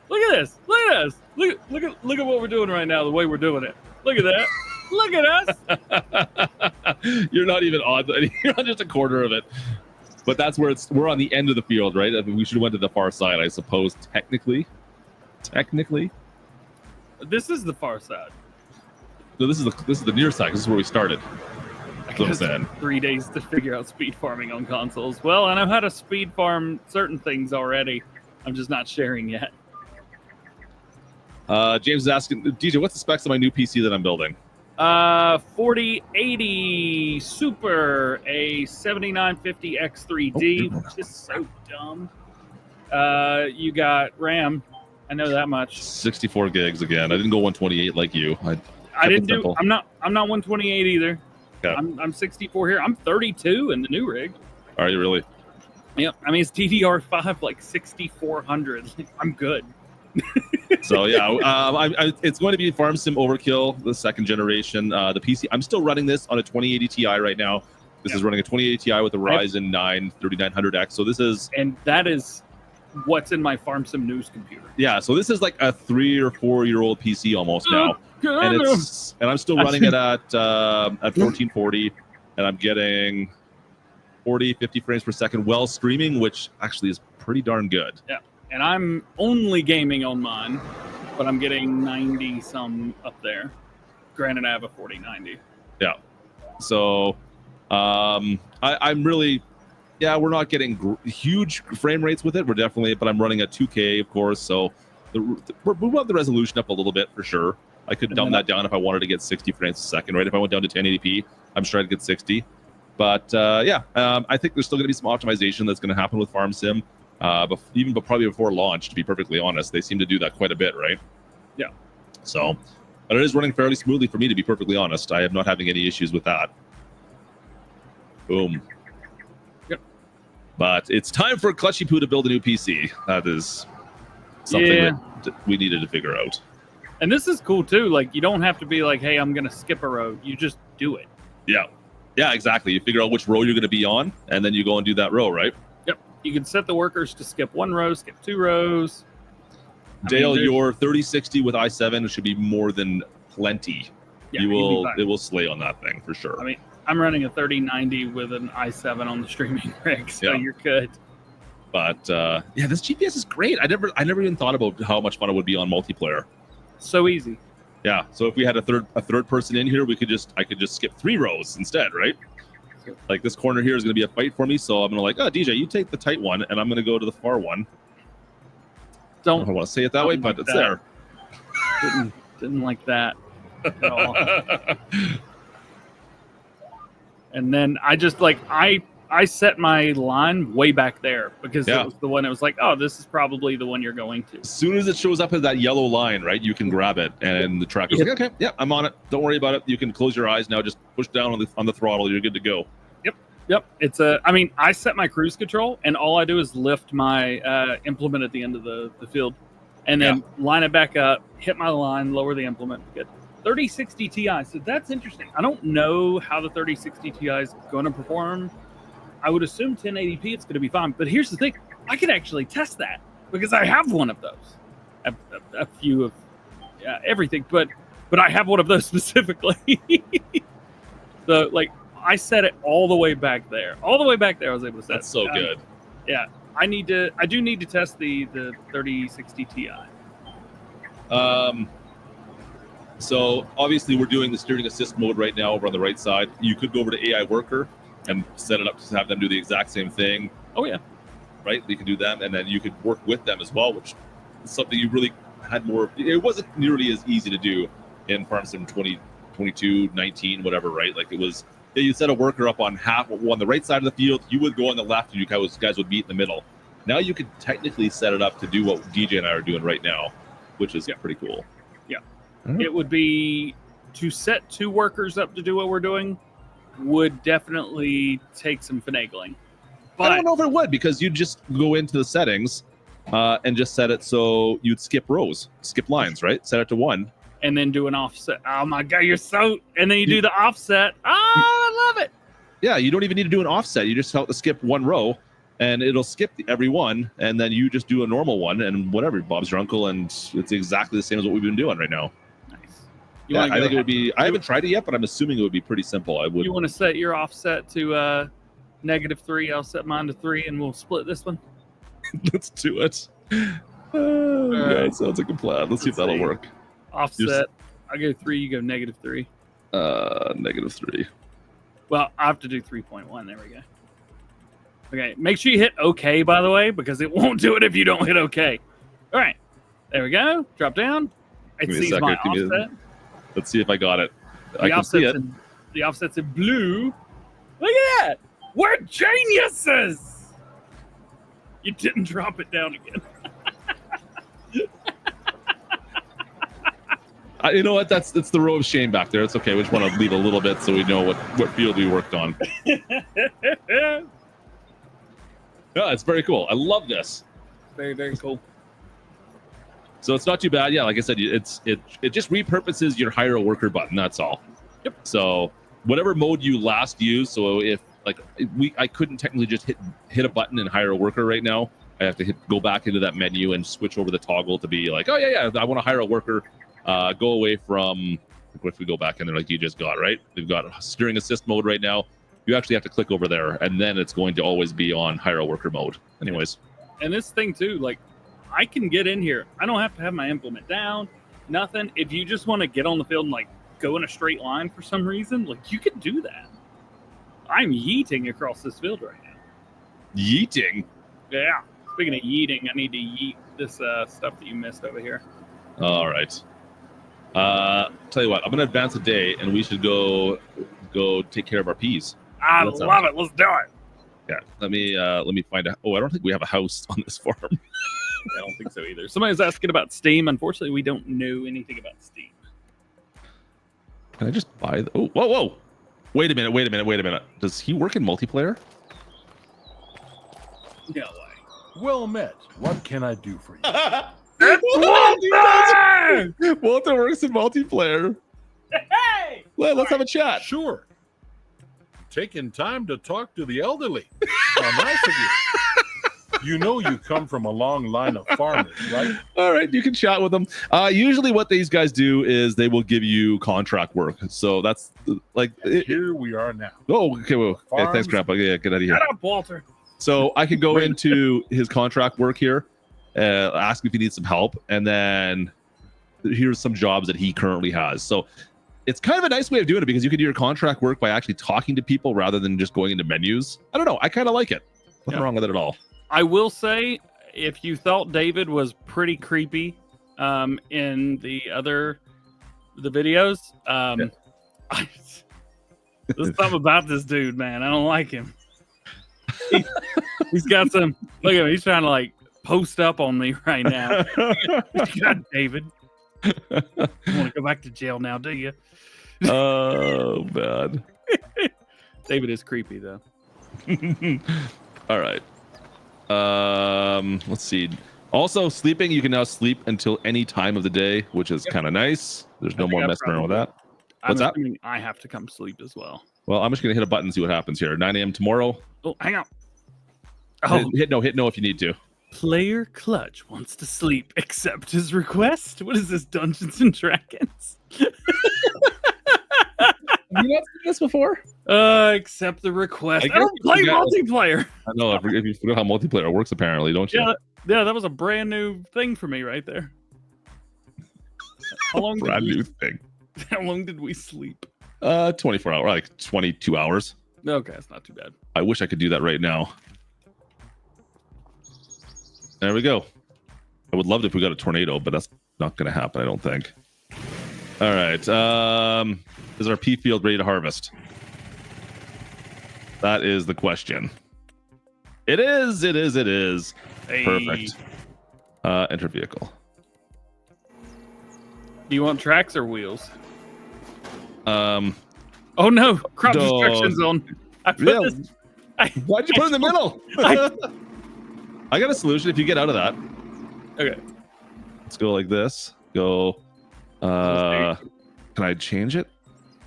Look at this. Look at us. Look at what we're doing right now. The way we're doing it. Look at that. Look at us. You're not even on. You're on just a quarter of it. But that's where we're on the end of the field, right? I mean, we should have went to the far side, I suppose. Technically. This is the far side. No, this is the near side. This is where we started. That's what I'm saying. 3 days to figure out speed farming on consoles. Well, I know how to speed farm certain things already. I'm just not sharing yet. James is asking, DJ, what's the specs of my new PC that I'm building? 4080 Super, a 7950 X3D, which is so dumb. You got RAM. I know that much. 64 gigs again. I didn't go 128 like you. I didn't do. I'm not 128 either. Okay. I'm 64 here. I'm 32 in the new rig. Are you really? Yep. I mean, it's DDR5 like 6400. I'm good. So yeah, it's going to be Farm Sim Overkill, the second generation. The PC, I'm still running this on a 2080 Ti right now. This is running a 2080 Ti with a Ryzen 9 3900X. So this is, and that is what's in my Farm Sim News computer. Yeah, so this is like a 3 or 4 year old PC almost now, and I'm still running it at 1440, and I'm getting 40-50 frames per second while streaming, which actually is pretty darn good. Yeah. And I'm only gaming on mine, but I'm getting 90 some up there. Granted, I have a 4090. Yeah. So I'm really, we're not getting huge frame rates with it. We're definitely, but I'm running at 2K, of course. So we want the resolution up a little bit for sure. I could dumb that down if I wanted to get 60 frames a second, right? If I went down to 1080p, I'm sure I'd get 60. But I think there's still going to be some optimization that's going to happen with Farm Sim. But probably before launch, to be perfectly honest. They seem to do that quite a bit, right? Yeah. So, but it is running fairly smoothly for me, to be perfectly honest. I am not having any issues with that. Boom. Yep. But it's time for Clutchy Poo to build a new PC. That is something that we needed to figure out. And this is cool too. Like, you don't have to be like, hey, I'm going to skip a row. You just do it. Yeah. Yeah, exactly. You figure out which row you're going to be on, and then you go and do that row, right? You can set the workers to skip 1 row, skip 2 rows. Dale, your 3060 with i7 should be more than plenty. Yeah, it will slay on that thing for sure. I mean, I'm running a 3090 with an i7 on the streaming rig, so you're good. But this GPS is great. I never even thought about how much fun it would be on multiplayer. So easy. Yeah. So if we had a third person in here, I could just skip 3 rows instead, right? Like this corner here is going to be a fight for me, so I'm going to DJ, you take the tight one, and I'm going to go to the far one. I don't want to say it that way, but it's there. Didn't like that at all. And then I just I set my line way back there because it was the one that was like, oh, this is probably the one you're going to. As soon as it shows up as that yellow line, right, you can grab it, and the tracker's like, okay, yeah, I'm on it. Don't worry about it. You can close your eyes now. Just push down on the throttle. You're good to go. Yep. It's I set my cruise control, and all I do is lift my implement at the end of the field, and then line it back up, hit my line, lower the implement. Good. 3060 Ti. So that's interesting. I don't know how the 3060 Ti is going to perform. I would assume 1080p it's going to be fine. But here's the thing. I can actually test that because I have one of those. A few of everything. But I have one of those specifically. So, I set it all the way back there. All the way back there I was able to set. That's so good. Yeah. I do need to test the 3060 Ti. So obviously we're doing the steering assist mode right now over on the right side. You could go over to AI Worker and set it up to have them do the exact same thing. Oh yeah. Right? You can do them, and then you could work with them as well, which is something you really had more. It wasn't nearly as easy to do in Farm Sim 2022, 19, whatever, right? Like it was, you set a worker up on the right side of the field, you would go on the left, and you guys would meet in the middle. Now you could technically set it up to do what DJ and I are doing right now, which is pretty cool. Yeah. It would be to set 2 workers up to do what we're doing would definitely take some finagling. But I don't know if it would, because you'd just go into the settings and just set it so you'd skip rows, skip lines, right? Set it to 1. And then do an offset. Oh my God, you're so... And then you do the offset. Oh, I love it. Yeah, you don't even need to do an offset. You just have to skip 1 row, and it'll skip every one, and then you just do a normal one, and whatever, Bob's your uncle, and it's exactly the same as what we've been doing right now. Nice. I think it would be. I haven't tried it yet, but I'm assuming it would be pretty simple. I would. You want to set your offset to -3? I'll set mine to 3, and we'll split this one. Let's do it. Yeah, it sounds like a plan. Let's see if that'll work. Offset. I'll go 3. You go -3. -3. Well, I have to do 3.1. There we go. Okay, make sure you hit OK, by the way, because it won't do it if you don't hit OK. All right, there we go. Drop down. It sees my offset. Let's see if I got it. I can see it. The offset's in blue. Look at that. We're geniuses. You didn't drop it down again. You know what? That's the row of shame back there. It's okay. We just want to leave a little bit so we know what field we worked on. Yeah, it's very cool. I love this. Very, very cool. So it's not too bad. Yeah, like I said, it just repurposes your hire a worker button. That's all. Yep. So whatever mode you last used. So if like I couldn't technically just hit a button and hire a worker right now. I have to go back into that menu and switch over the toggle to be like, oh yeah, I want to hire a worker. Go away from. If we go back in there like you just got, right? We've got steering assist mode right now. You actually have to click over there, and then it's going to always be on hire a worker mode. Anyways. And this thing too, like I can get in here. I don't have to have my implement down, nothing. If you just want to get on the field and like go in a straight line for some reason, like you can do that. I'm yeeting across this field right now. Yeeting? Yeah. Speaking of yeeting, I need to yeet this stuff that you missed over here. All right. Tell you what, I'm gonna advance a day, and we should go take care of our peas. I love it. Let's do it. Yeah. Let me find out. Oh, I don't think we have a house on this farm. I don't think so either. Somebody's asking about Steam. Unfortunately, we don't know anything about Steam. Can I just buy the... Oh, whoa. Wait a minute. Does he work in multiplayer? No way. Well met. What can I do for you? Walter works in multiplayer. Hey! Let's have a chat. Sure. Taking time to talk to the elderly. How nice of you. You know you come from a long line of farmers, right? All right, you can chat with them. Usually what these guys do is they will give you contract work. So that's like... Here we are now. Oh, okay. Well, okay, thanks, Grandpa. Yeah, get out of here. Shut up, Walter. So I can go into his contract work here, ask if he needs some help, and then here's some jobs that he currently has. So it's kind of a nice way of doing it because you can do your contract work by actually talking to people rather than just going into menus. I don't know. I kind of like it. Nothing wrong with it at all. I will say, if you thought David was pretty creepy in the videos, there's something about this dude, man. I don't like him. He's got some. Look at him. He's trying to like post up on me right now. God, David. You want to go back to jail now, do you? Oh, bad. David is creepy though. All right. Let's see. Also, sleeping, you can now sleep until any time of the day, which is kind of nice. There's no more messing around with that. What's that? I have to come sleep as well. Well, I'm just gonna hit a button and see what happens here. 9 a.m. tomorrow. Oh, hang on. Oh, hit no if you need to. Player Clutch wants to sleep. Accept his request. What is this, Dungeons and Dragons? Have you not seen this before? Accept the request. I don't play multiplayer. I know. If you forget how multiplayer works, apparently, don't you? Yeah, that was a brand new thing for me right there. How long? New thing. How long did we sleep? 24 hours, like 22 hours. Okay, that's not too bad. I wish I could do that right now. There we go. I would love it if we got a tornado, but that's not going to happen, I don't think. All right. Is our pea field ready to harvest? That is the question. It is. Hey. Perfect. Enter vehicle. Do you want tracks or wheels? Oh no! Crop destruction zone. I put this. Why'd you put it in the middle? I got a solution. If you get out of that. Okay. Let's go like this. Go. Can I change it?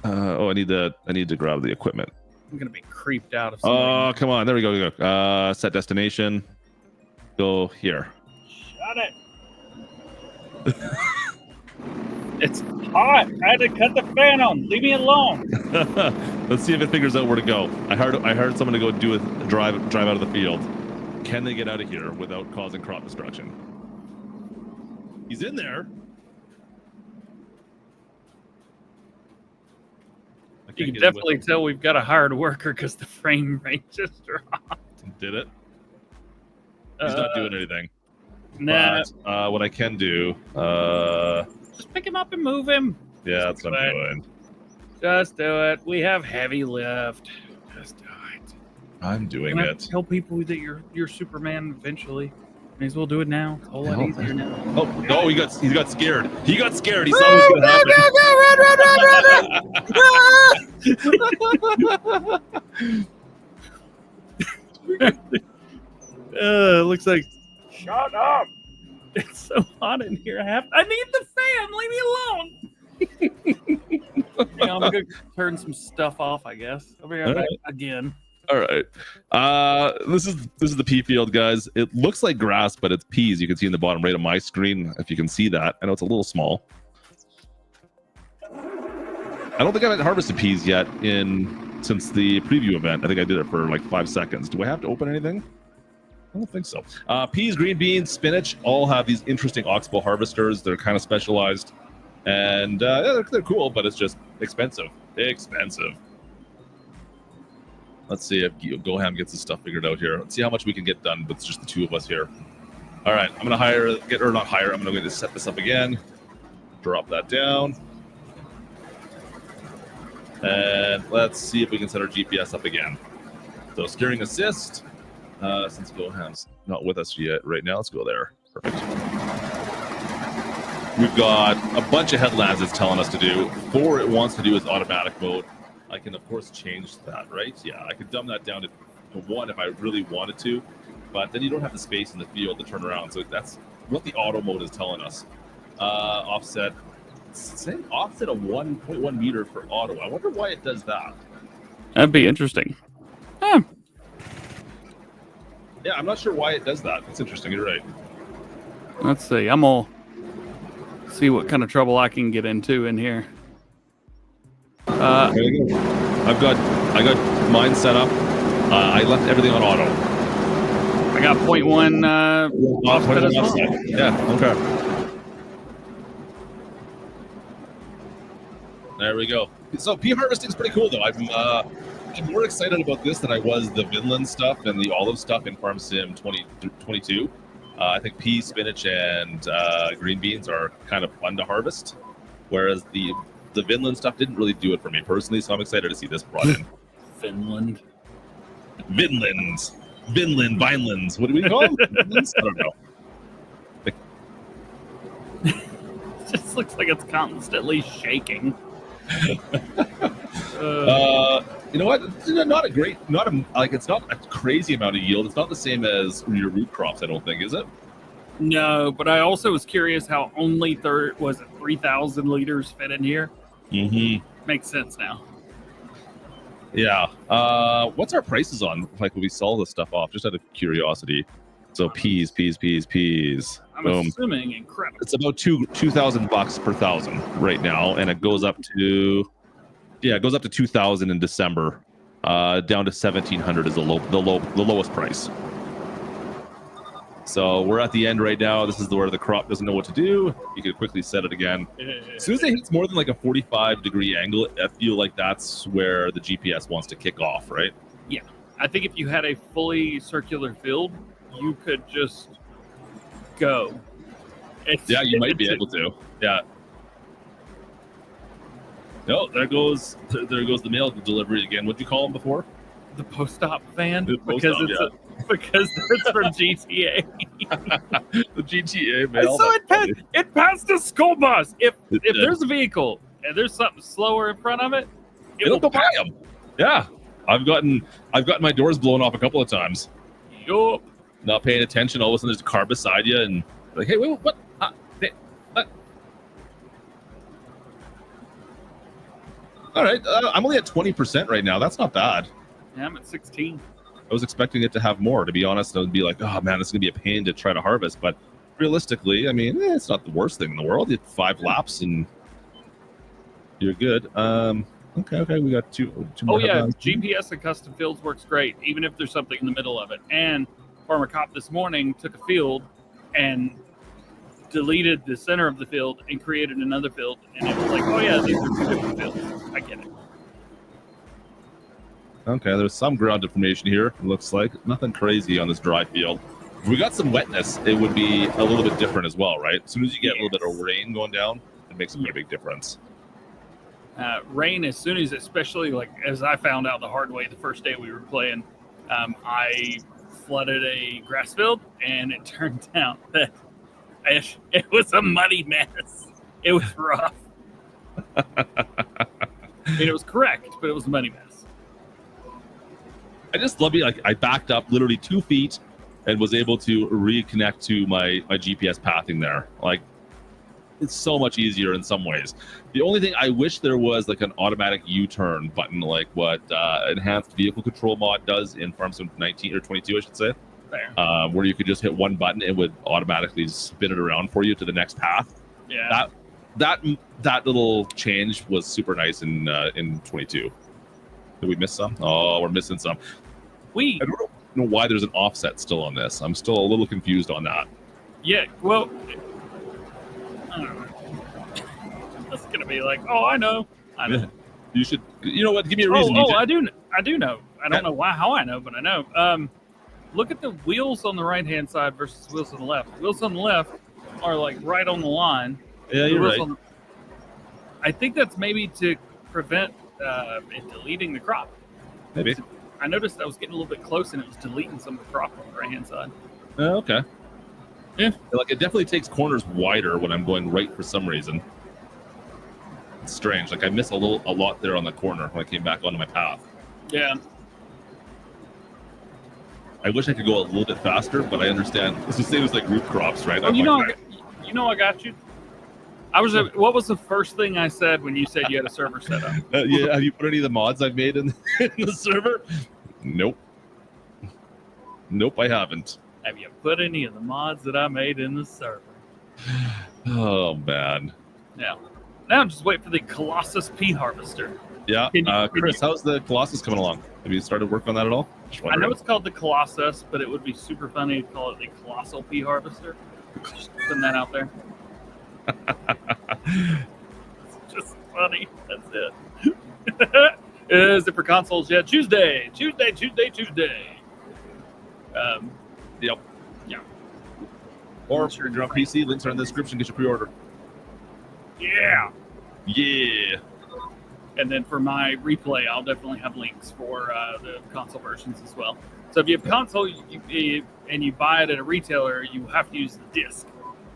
I need to grab the equipment. I'm gonna be creeped out if somebody. Oh, come on. There we go. Set destination. Go here. Shut it. It's hot. I had to cut the fan on. Leave me alone. Let's see if it figures out where to go. I heard someone to go do a drive out of the field. Can they get out of here without causing crop destruction? He's in there. You can definitely tell we've got a hired worker because the frame rate just dropped. Did it? He's not doing anything. Nah. But, what I can do, just pick him up and move him. yeah, that's what I'm doing. Just do it. We have heavy lift. Just do it. I'm doing it. Tell people that you're Superman eventually. May as well do it now. It's a whole lot easier now. Oh no, he got scared. He got scared. He saw what was gonna happen. Looks like. Shut up! It's so hot in here. I need the fan. Leave me alone. Yeah, I'm gonna turn some stuff off. I guess I'll be right back again. All right. This is the pea field, guys. It looks like grass, but it's peas. You can see in the bottom right of my screen, if you can see that. I know it's a little small. I don't think I've harvested peas yet since the preview event. I think I did it for like 5 seconds. Do I have to open anything? I don't think so. Peas, green beans, spinach all have these interesting oxbow harvesters. They're kind of specialized, and yeah, they're cool, but it's just expensive. Expensive. Let's see if DjGoHam gets his stuff figured out here. Let's see how much we can get done with just the two of us here. All right, I'm gonna I'm gonna set this up again. Drop that down, and let's see if we can set our GPS up again. So steering assist. Since DjGoHam's not with us yet right now, let's go there. Perfect. We've got a bunch of headlands it's telling us to do. 4 it wants to do is automatic mode. I can, of course, change that, right? Yeah, I could dumb that down to 1 if I really wanted to, but then you don't have the space in the field to turn around. So that's what the auto mode is telling us. Offset, saying offset of 1.1 meters for auto. I wonder why it does that. That'd be interesting. Huh. Yeah, I'm not sure why it does that. It's interesting. You're right. Let's see. I'm gonna see what kind of trouble I can get into in here. There you go. I got mine set up. I left everything on auto. I got 0.1 offset as well. Yeah, okay. There we go. So pea harvesting is pretty cool, though. I'm more excited about this than I was the Vinland stuff and the olive stuff in Farm Sim 2022. I think peas, spinach, and green beans are kind of fun to harvest, whereas the Vinland stuff didn't really do it for me personally, so I'm excited to see this brought in. Vinland. Vinlands. Vinelands. What do we call them? Vinlands? I don't know. It just looks like it's constantly shaking. You know what? It's it's not a crazy amount of yield. It's not the same as your root crops, I don't think, is it? No, but I also was curious how only 3,000 liters fit in here. Mm-hmm. Makes sense now. Yeah. What's our prices on? Like, when we sell this stuff off, just out of curiosity. So peas. I'm Boom. assuming incredible. It's about $2,000 per thousand right now, and it goes up to 2,000 in December. Down to 1,700 is the lowest price. So we're at the end right now. This is where the crop doesn't know what to do. You can quickly set it again. As soon as it hits more than like a 45-degree angle, I feel like that's where the GPS wants to kick off, right? Yeah. I think if you had a fully circular field, you could just go. Yeah, you might be able to. Yeah. No, there goes the mail delivery again. What'd you call them before? The post-op van? Because it's from GTA. The GTA mail. So it passed a school bus. If there's a vehicle and there's something slower in front of it, it'll go by them. Yeah, I've gotten my doors blown off a couple of times. Yup. Not paying attention. All of a sudden, there's a car beside you, and like, hey, wait, what? All right, I'm only at 20% right now. That's not bad. Yeah, I'm at 16. I was expecting it to have more, to be honest. I would be like, oh man, this is gonna be a pain to try to harvest. But realistically, I mean, it's not the worst thing in the world. You have 5 laps and you're good. Okay, we got two more. Oh yeah, headlines. GPS and custom fields works great, even if there's something in the middle of it. And Farmer Cop this morning took a field and deleted the center of the field and created another field, and it was like, oh yeah, these are 2 different fields. I get it. Okay, there's some ground information here. It looks like nothing crazy on this dry field. If we got some wetness, it would be a little bit different as well, right? As soon as you get a little bit of rain going down, it makes a pretty big difference. Rain, as soon as, especially like as I found out the hard way the first day we were playing, I flooded a grass field, and it turned out that it was a muddy mess. It was rough. I mean, it was correct, but it was a muddy mess. I just love it. Like, I backed up literally 2 feet and was able to reconnect to my GPS pathing there. Like, it's so much easier in some ways. The only thing I wish there was like an automatic U-turn button, like what enhanced vehicle control mod does in Farm Sim 19 or 22, I should say. Where you could just hit one button, it would automatically spin it around for you to the next path. Yeah. That little change was super nice in 22. Did we miss some? Oh, we're missing some. I don't know why there's an offset still on this. I'm still a little confused on that. Yeah, well, I don't know. That's gonna be like, oh, I know. You should. You know what? Give me a reason. I do know. I don't know how I know, but I know. Look at the wheels on the right-hand side versus the wheels on the left. The wheels on the left are like right on the line. Yeah, you're right. I think that's maybe to prevent it deleting the crop. Maybe. I noticed I was getting a little bit close, and it was deleting some of the crop on the right-hand side. Okay. Yeah. Like, it definitely takes corners wider when I'm going right for some reason. It's strange. Like, I miss a lot there on the corner when I came back onto my path. Yeah. I wish I could go a little bit faster, but I understand. It's the same as like root crops, right? Oh, I got you. What was the first thing I said when you said you had a server set up? Yeah, have you put any of the mods I've made in the server? Nope, I haven't. Have you put any of the mods that I made in the server? Oh man. Yeah. Now just wait for the Colossus Pea Harvester. Yeah. Chris, how's the Colossus coming along? Have you started work on that at all? I know it's called the Colossus, but it would be super funny to call it the Colossal Pea Harvester. Just putting that out there. It's just funny. That's it. Is it for consoles yet? Tuesday. Yep. Yeah. Or if you're on PC, links are in the description. Get your pre-order. Yeah. Yeah. And then for my replay, I'll definitely have links for the console versions as well. So if you have console and you buy it at a retailer, you have to use the disc.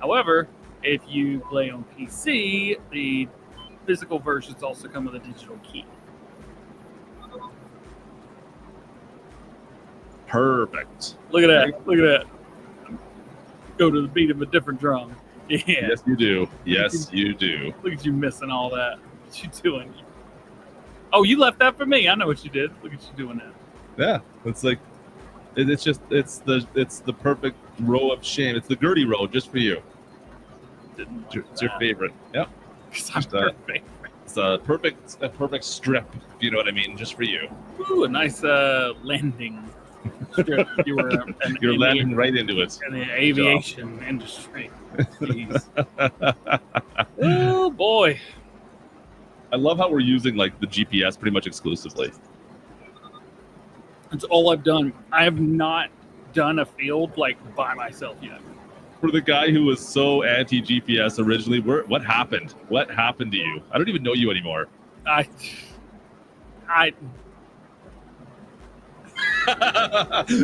However, if you play on PC, the physical versions also come with a digital key. Perfect. Look at that. Go to the beat of a different drum. Yeah. Yes, you do. Yes, you do. Look at you missing all that. What you doing? Oh, you left that for me. I know what you did. Look at you doing that. Yeah, it's like it's the perfect row of shame. It's the Gertie row just for you. It's your favorite. Yep. I'm perfect. It's a perfect strip, if you know what I mean, just for you. Ooh, a nice landing strip. You're landing right into it. In the aviation industry. Oh boy. I love how we're using like the GPS pretty much exclusively. That's all I've done. I have not done a field like by myself yet. For the guy who was so anti-GPS originally, what happened? What happened to you? I don't even know you anymore.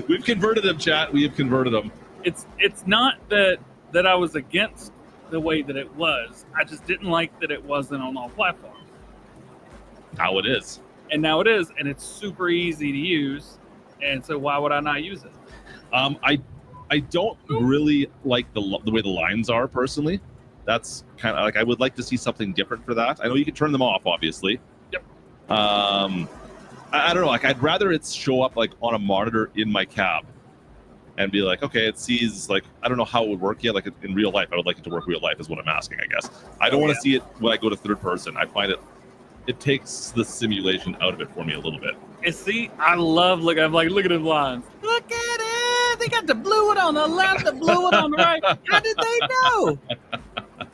We've converted him, chat. We have converted him. It's not that I was against the way that it was. I just didn't like that it wasn't on all platforms. Now it is. And now it is, and it's super easy to use. And so why would I not use it? I don't really like the way the lines are personally. That's kind of like, I would like to see something different for that. I know you can turn them off, obviously. Yep. I don't know. Like, I'd rather it show up like on a monitor in my cab, and be like, okay, it sees like I don't know how it would work yet. Like in real life, I would like it to work real life is what I'm asking. I guess I don't want to see it when I go to third person. I find it takes the simulation out of it for me a little bit. And see, I love look at them lines. Look at it. They got the blue one on the left, the blue one on the right. How did they know?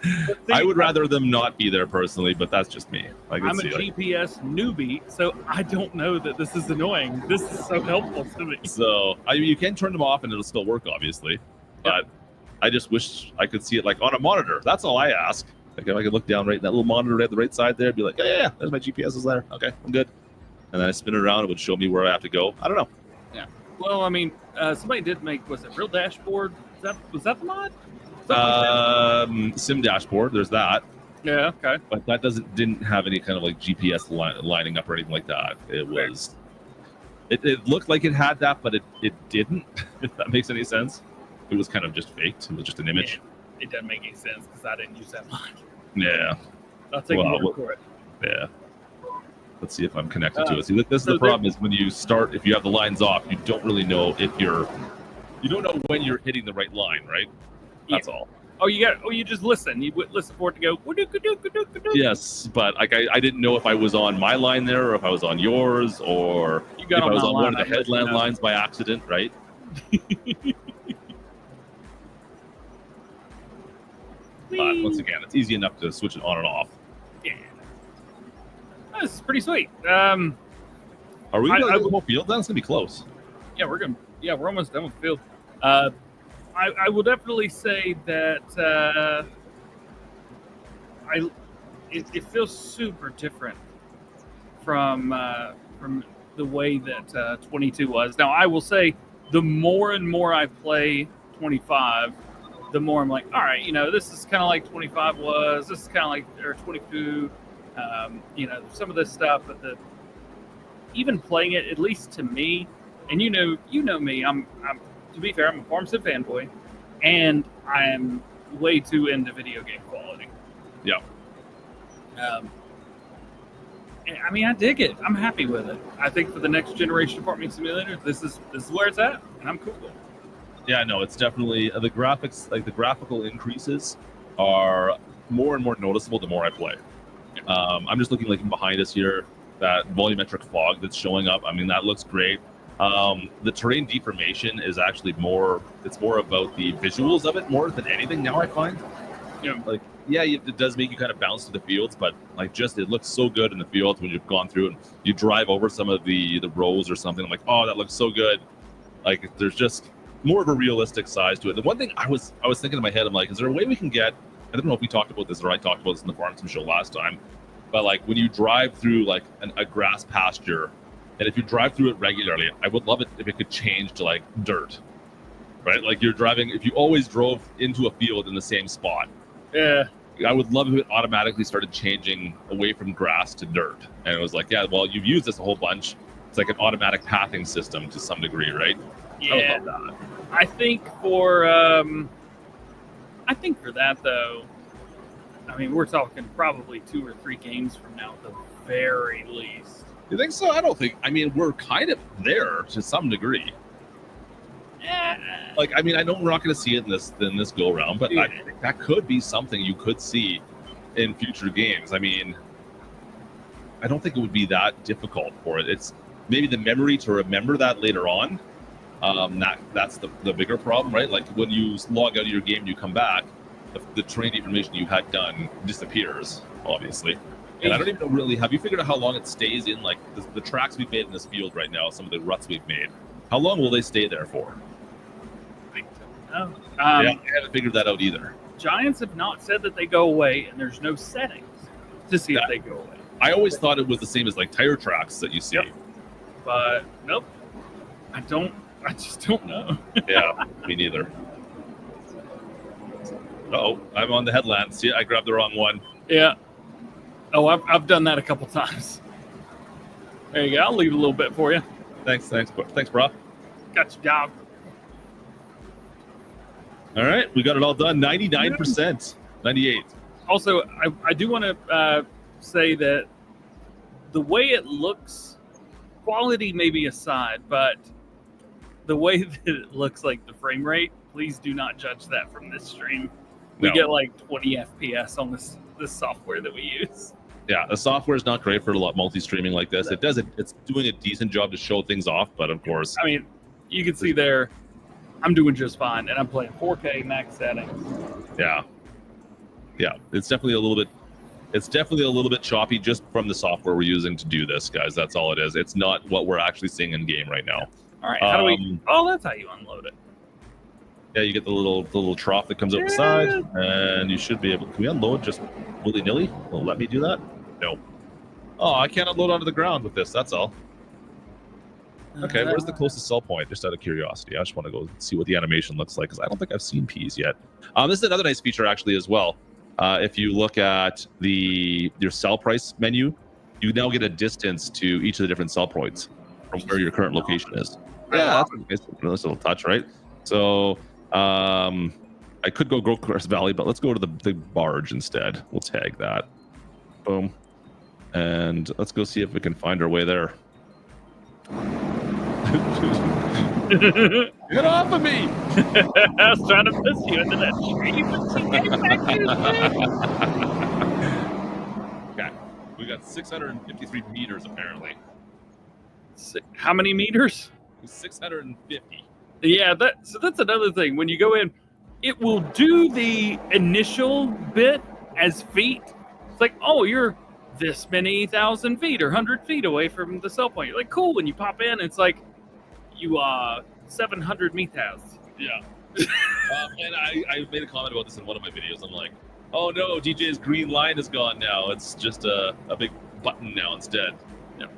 See, I would rather them not be there personally, but that's just me. I'm a GPS newbie, so I don't know that this is annoying. This is so helpful to me. So you can turn them off and it'll still work, obviously. But I just wish I could see it like on a monitor. That's all I ask. Like if I could look down right in that little monitor at the right side there, be like, yeah, there's my GPS is there. Okay, I'm good. And then I spin it around, it would show me where I have to go. I don't know. Yeah. Well, I mean, somebody did make, was it Real Dashboard? Was that the mod? Sim Dashboard, there's that. Yeah, okay. But that didn't have any kind of like GPS lining up or anything like that. It was, it looked like it had that, but it didn't, if that makes any sense. It was kind of just faked. It was just an image. Yeah, it doesn't make any sense because I didn't use that mod. Yeah. I'll take a look for it. Yeah. Let's see if I'm connected to it. See, this is the problem is when you start, if you have the lines off, you don't really know you don't know when you're hitting the right line, right? That's all. Oh, you just listen. You listen for it to go. Yes, but like I didn't know if I was on my line there or if I was on yours or if I was on one of the headland lines by accident, right? But once again, it's easy enough to switch it on and off. Yeah. That's pretty sweet. Are we going to go the whole field? That's going to be close. Yeah, we're almost done with the field. I will definitely say that it feels super different from the way that 22 was. Now, I will say the more and more I play 25, the more I'm like, all right, this is kind of like 25 was. This is kind of like or 22. Some of this stuff, but even playing it, at least to me, and you know me, I'm to be fair, I'm a Farm Sim fanboy, and I am way too into video game quality. Yeah. I mean, I dig it. I'm happy with it. I think for the next generation of farming simulators, this is where it's at, and I'm cool with it. Yeah, no, it's definitely the graphics, like the graphical increases are more and more noticeable the more I play. I'm just looking like behind us here, that volumetric fog that's showing up. I mean, that looks great. The terrain deformation is actually it's more about the visuals of it more than anything now, I find. It does make you kind of bounce to the fields, but like it looks so good in the fields when you've gone through and you drive over some of the rows or something. I'm like, oh, that looks so good. Like there's just more of a realistic size to it. The one thing I was thinking in my head, I'm like, is there a way we can get, I don't know if we talked about this or I talked about this in the Farm Sim show last time, but like when you drive through like a grass pasture, and if you drive through it regularly, I would love it if it could change to like dirt, right? Like you're driving, if you always drove into a field in the same spot. Yeah. I would love if it automatically started changing away from grass to dirt. And it was like, yeah, well, you've used this a whole bunch. It's like an automatic pathing system to some degree, right? Yeah. I would love that. I think for that though, I mean, we're talking probably 2 or 3 games from now at the very least. You think so? I don't think. I mean, we're kind of there to some degree. Like, I mean, I know we're not going to see it in this go round, but I think that could be something you could see in future games. I mean, I don't think it would be that difficult for it. It's maybe the memory to remember that later on. That's the bigger problem, right? Like when you log out of your game and you come back, the terrain information you had done disappears, obviously. And I don't even know really, have you figured out how long it stays in like the tracks we've made in this field right now, some of the ruts we've made? How long will they stay there for? I haven't figured that out either. Giants have not said that they go away, and there's no settings to see if they go away. I always thought it was the same as like tire tracks that you see. Yep. But nope. I just don't know. Yeah, me neither. Uh-oh, I'm on the headland. See, I grabbed the wrong one. Yeah. Oh, I've done that a couple times. There you go. I'll leave a little bit for you. Thanks, bro. Got you, dog. All right, we got it all done. 99%, 98. Also, I do want to say that the way it looks quality maybe aside, but the way that it looks like the frame rate, please do not judge that from this stream. We get like 20 FPS on this software that we use. Yeah, the software is not great for a lot multi-streaming like this. It's doing a decent job to show things off, but of course, I mean, you can see there, I'm doing just fine, and I'm playing 4K max settings. Yeah, it's definitely a little bit choppy just from the software we're using to do this, guys. That's all it is. It's not what we're actually seeing in game right now. All right, how do we? Oh, that's how you unload it. Yeah, you get the little trough that comes out the side, and you should be able. Can we unload just willy-nilly? Will it let me do that? No. Oh, I can't unload onto the ground with this. That's all. Okay, where's the closest sell point? Just out of curiosity, I just want to go see what the animation looks like because I don't think I've seen peas yet. This is another nice feature actually as well. If you look at your sell price menu, you now get a distance to each of the different sell points from where your current location is. Yeah, that's a nice little touch, right? So I could go Crest Valley, but let's go to the big barge instead. We'll tag that. Boom. And let's go see if we can find our way there. Get off of me! I was trying to piss you into that tree, but you came back to Okay, we got 653 meters apparently. How many meters? 650. Yeah, so that's another thing. When you go in, it will do the initial bit as feet. It's like, oh, you're this many thousand feet or 100 feet away from the sell point. You're like, cool. When you pop in, it's like, you 700 meters. Yeah. And I made a comment about this in one of my videos. I'm like, oh no, DJ's green line is gone now. It's just a big button now instead. Yep.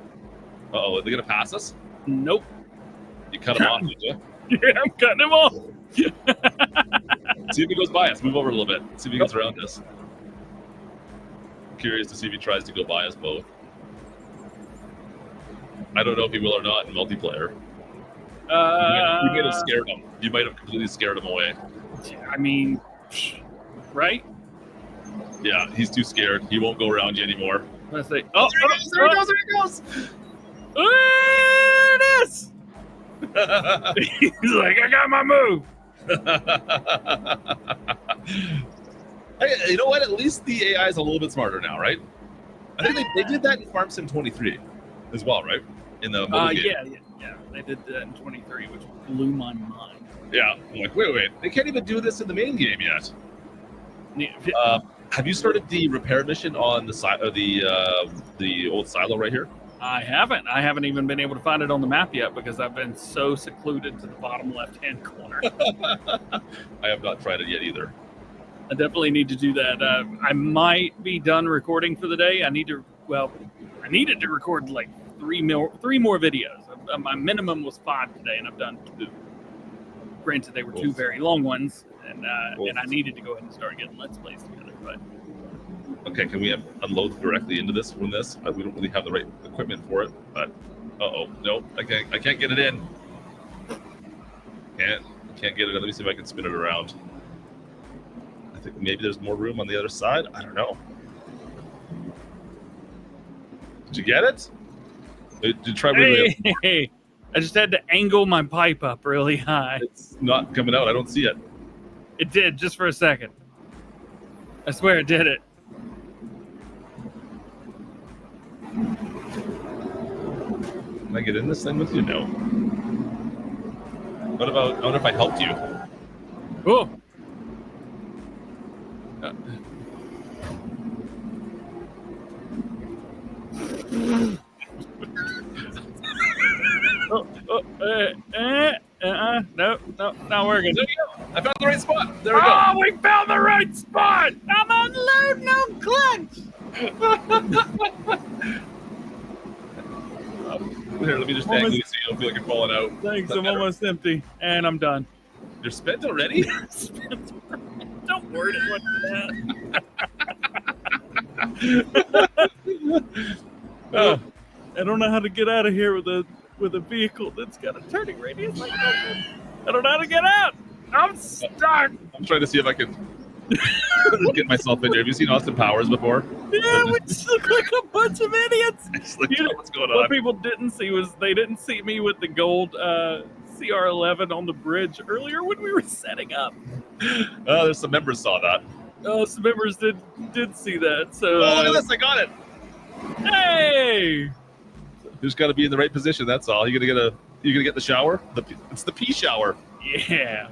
Uh-oh, are they going to pass us? Nope. You cut him off, did you? Yeah, I'm cutting him off. See if he goes by us. Move over a little bit. See if he gets around us. Curious to see if he tries to go by us both. I don't know if he will or not in multiplayer. You might have scared him. You might have completely scared him away. I mean, right? Yeah, he's too scared. He won't go around you anymore. Let's say, there he goes! There it is! He's like, I got my move. Hey, you know what? At least the AI is a little bit smarter now, right? I think they did that in Farm Sim 23 as well, right? In the mobile game. Yeah. They did that in 23, which blew my mind. Yeah, I'm like, wait. They can't even do this in the main game yet. Have you started the repair mission on the old silo right here? I haven't even been able to find it on the map yet because I've been so secluded to the bottom left-hand corner. I have not tried it yet either. I definitely need to do that. I might be done recording for the day. I needed to record like three more videos. My minimum was 5 today, and I've done 2. Granted, they were 2 very long ones, and I needed to go ahead and start getting Let's Plays together. But okay, can we unload directly into this from this? We don't really have the right equipment for it, but no, I can't get it in. Can't get it. Let me see if I can spin it around. I think maybe there's more room on the other side. I don't know. Did you get it? Did you try Hey, I just had to angle my pipe up really high. It's not coming out. I don't see it. It did, just for a second. I swear it did it. Can I get in this thing with you? No. I wonder if I helped you. Oh. No, not working. There you go. I found the right spot. There we go. Oh, we found the right spot. I'm unloading on clutch. Here, let me just angle you so you don't feel like you're falling out. Thanks, I'm almost empty, and I'm done. You're spent already? Don't word it like that. Oh, I don't know how to get out of here with a vehicle that's got a turning radius like that. I don't know how to get out. I'm stuck. I'm trying to see if I can Get myself in there. Have you seen Austin Powers before? Yeah, we just look like a bunch of idiots. It's like, You know, what's going What on? people didn't see was they didn't see me with the gold CR11 on the bridge earlier when we were setting up. There's some members saw that. Some members did see that. So Oh, look at this! I got it. hey, You just got to be in the right position. That's all. You gonna get the shower? It's the pee shower. yeah.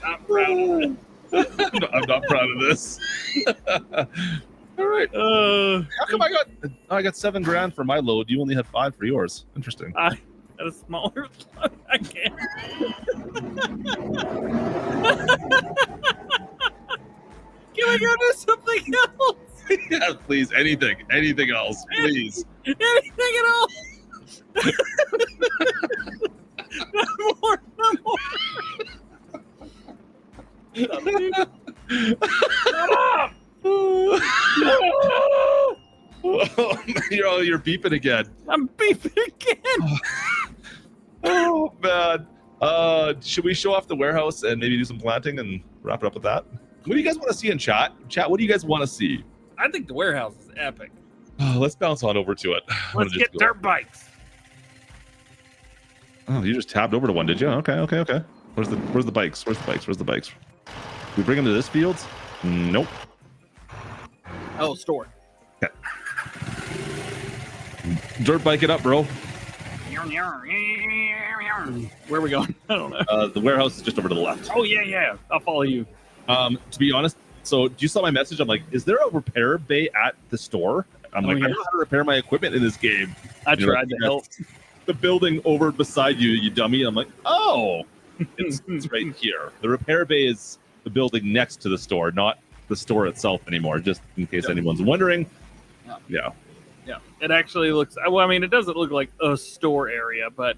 I'm proud of it. I'm not proud of this. All right. How come I got $7,000 for my load? You only had 5 for yours. Interesting. I had a smaller load. I can't. Can we go do something else? Yeah, please. Anything else, please. Anything at all? No more. Stop. You're beeping again. I'm beeping again. Oh man. Should we show off the warehouse and maybe do some planting and wrap it up with that? What do you guys want to see in chat? Chat, what do you guys want to see? I think the warehouse is epic. Let's bounce on over to it. Let's get dirt bikes. Oh, you just tabbed over to one, did you? Okay. Where's the bikes? Where's the bikes? We bring them to this field? Nope. Oh, store. Okay. Dirt bike it up, bro. Where are we going? I don't know. The warehouse is just over to the left. Oh yeah. I'll follow you. To be honest, so you saw my message. I'm like, is there a repair bay at the store? I'm like, yeah. I don't know how to repair my equipment in this game. I You're tried to help. The building over beside you, you dummy. I'm like, oh, it's right here. The repair bay is the building next to the store, not the store itself anymore, just in case anyone's wondering. Yeah. It actually looks, well, I mean, it doesn't look like a store area, but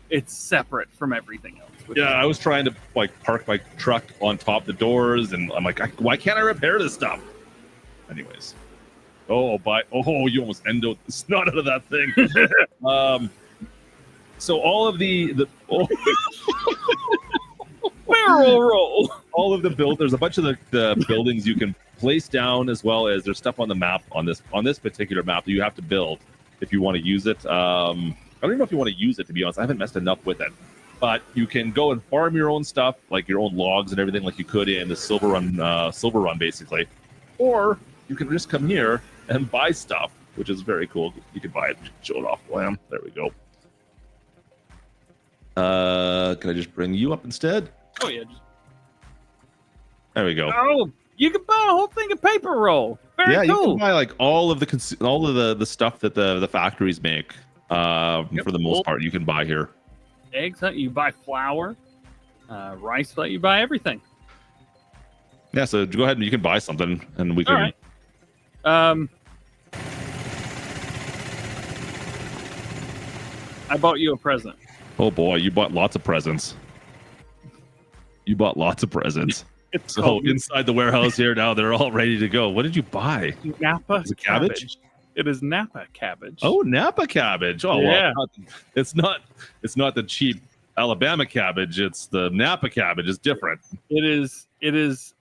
it's separate from everything else. Yeah, I was trying to like park my truck on top of the doors, and I'm like, why can't I repair this stuff? Anyways. You almost endoed the snot out of that thing. So all of barrel roll. All of the there's a bunch of the buildings you can place down, as well as there's stuff on the map on this particular map that you have to build if you want to use it. I don't even know if you want to use it, to be honest. I haven't messed enough with it, but you can go and farm your own stuff, like your own logs and everything, like you could in the Silver Run, basically. Or you can just come here and buy stuff, which is very cool. You can buy it, show it off. Wham! There we go. Can I just bring you up instead? Oh yeah. There we go. Oh, you can buy a whole thing of paper roll. Very Yeah, cool. you can buy like all of the stuff that the factories make. For the most part, you can buy here. Eggs, you buy flour, rice, you buy everything. Yeah, so go ahead and you can buy something, and we can. All right. I bought you a present. Oh boy, you bought lots of presents. It's So called inside the warehouse here now, they're all ready to go. What did you buy? Napa Is it cabbage? cabbage. It is Napa cabbage. Oh, Napa cabbage. Oh, Yeah. well, it's not the cheap Alabama cabbage. It's the Napa cabbage. It's different. It is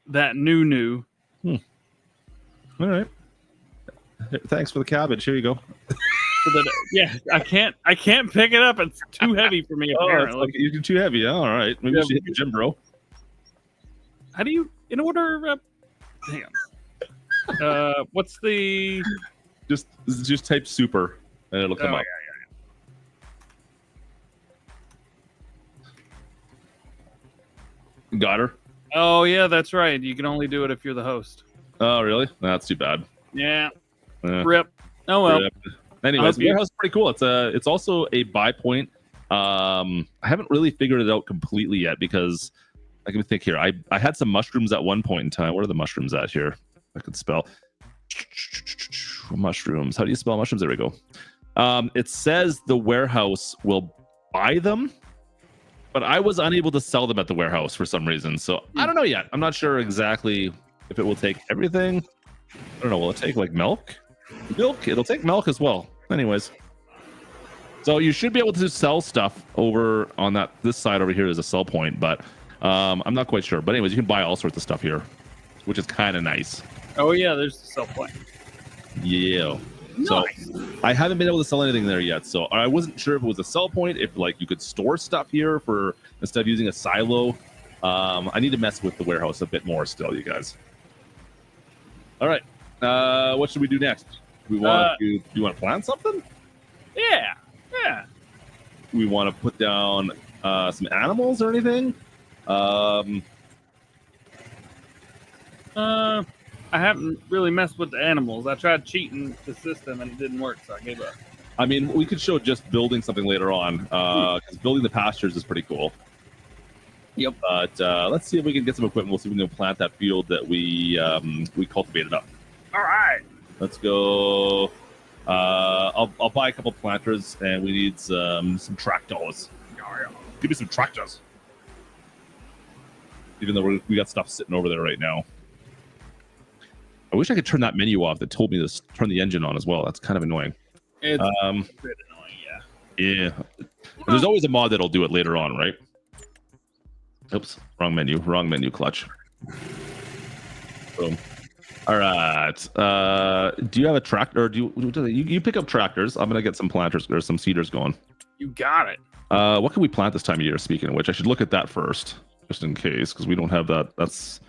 that new. All right. Thanks for the cabbage. Here you go. Yeah, I can't pick it up. It's too heavy for me. Apparently, You're too heavy. All right. Maybe you should hit the gym, bro. how do you in order? Hang on. What's the? Just type super and it'll come Oh, up. Got her. Oh yeah, that's right. You can only do it if you're the host. Oh, really? That's too bad. Yeah. Rip. Oh well. Anyways, the warehouse is pretty cool. It's also a buy point. I haven't really figured it out completely yet because I can think here. I had some mushrooms at one point in time. What are the mushrooms at here? I could spell mushrooms. How do you spell mushrooms? There we go. It says the warehouse will buy them, but I was unable to sell them at the warehouse for some reason. So I don't know yet. I'm not sure exactly if it will take everything. I don't know. Will it take like milk? It'll take milk as well. Anyways. So you should be able to sell stuff over on this side over here is a sell point, but I'm not quite sure. But anyways, you can buy all sorts of stuff here, which is kind of nice. Oh yeah, there's the sell point. Yeah. Nice. So I haven't been able to sell anything there yet. So I wasn't sure if it was a sell point, if like you could store stuff here for instead of using a silo. I need to mess with the warehouse a bit more still, you guys. All right. What should we do next? We want to. Do you want to plant something? Yeah. Yeah. We want to put down some animals or anything. I haven't really messed with the animals. I tried cheating the system and it didn't work, so I gave up. I mean, we could show just building something later on, because building the pastures is pretty cool. Yep. But let's see if we can get some equipment. We'll see if we can plant that field that we cultivated up. All right. Let's go. I'll buy a couple planters, and we need some tractors. Give me some tractors. Even though we got stuff sitting over there right now. I wish I could turn that menu off that told me to turn the engine on as well. That's kind of annoying. It's a bit annoying, yeah. Yeah. And there's always a mod that'll do it later on, right? Oops, wrong menu, clutch. Boom. All right. Do you have a tractor? Or do you pick up tractors? I'm gonna get some planters or some seeders going. You got it. What can we plant this time of year? Speaking of which, I should look at that first, just in case, because we don't have that. That's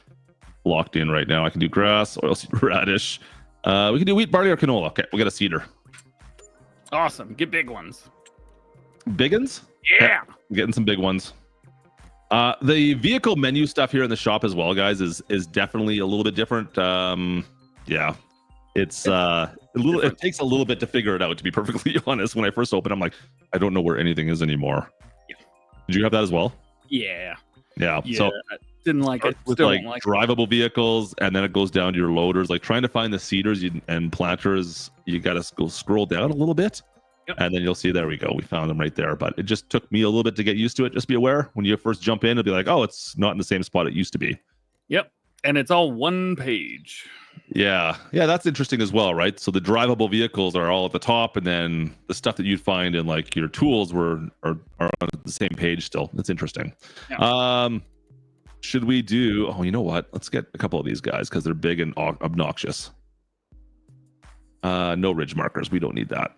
locked in right now. I can do grass, oilseed radish. We can do wheat, barley, or canola. Okay, we'll get a seeder. Awesome. Get big ones. Big ones? Yeah. I'm getting some big ones. The vehicle menu stuff here in the shop as well, guys, is definitely a little bit different. Yeah, it's a little. It takes a little bit to figure it out. To be perfectly honest, when I first opened, I'm like, I don't know where anything is anymore. Yeah. Did you have that as well? Yeah. Yeah. So I didn't like it. With Still like don't like drivable vehicles, and then it goes down to your loaders. Like trying to find the seeders and planters, you got to go scroll down a little bit. Yep. And then you'll see, there we go. We found them right there. But it just took me a little bit to get used to it. Just be aware when you first jump in, it'll be like, oh, it's not in the same spot it used to be. Yep. And it's all one page. Yeah. Yeah, that's interesting as well, right? So the drivable vehicles are all at the top, and then the stuff that you'd find in like your tools are on the same page still. That's interesting. Yeah. Should we do, oh, you know what? Let's get a couple of these guys because they're big and obnoxious. No ridge markers. We don't need that.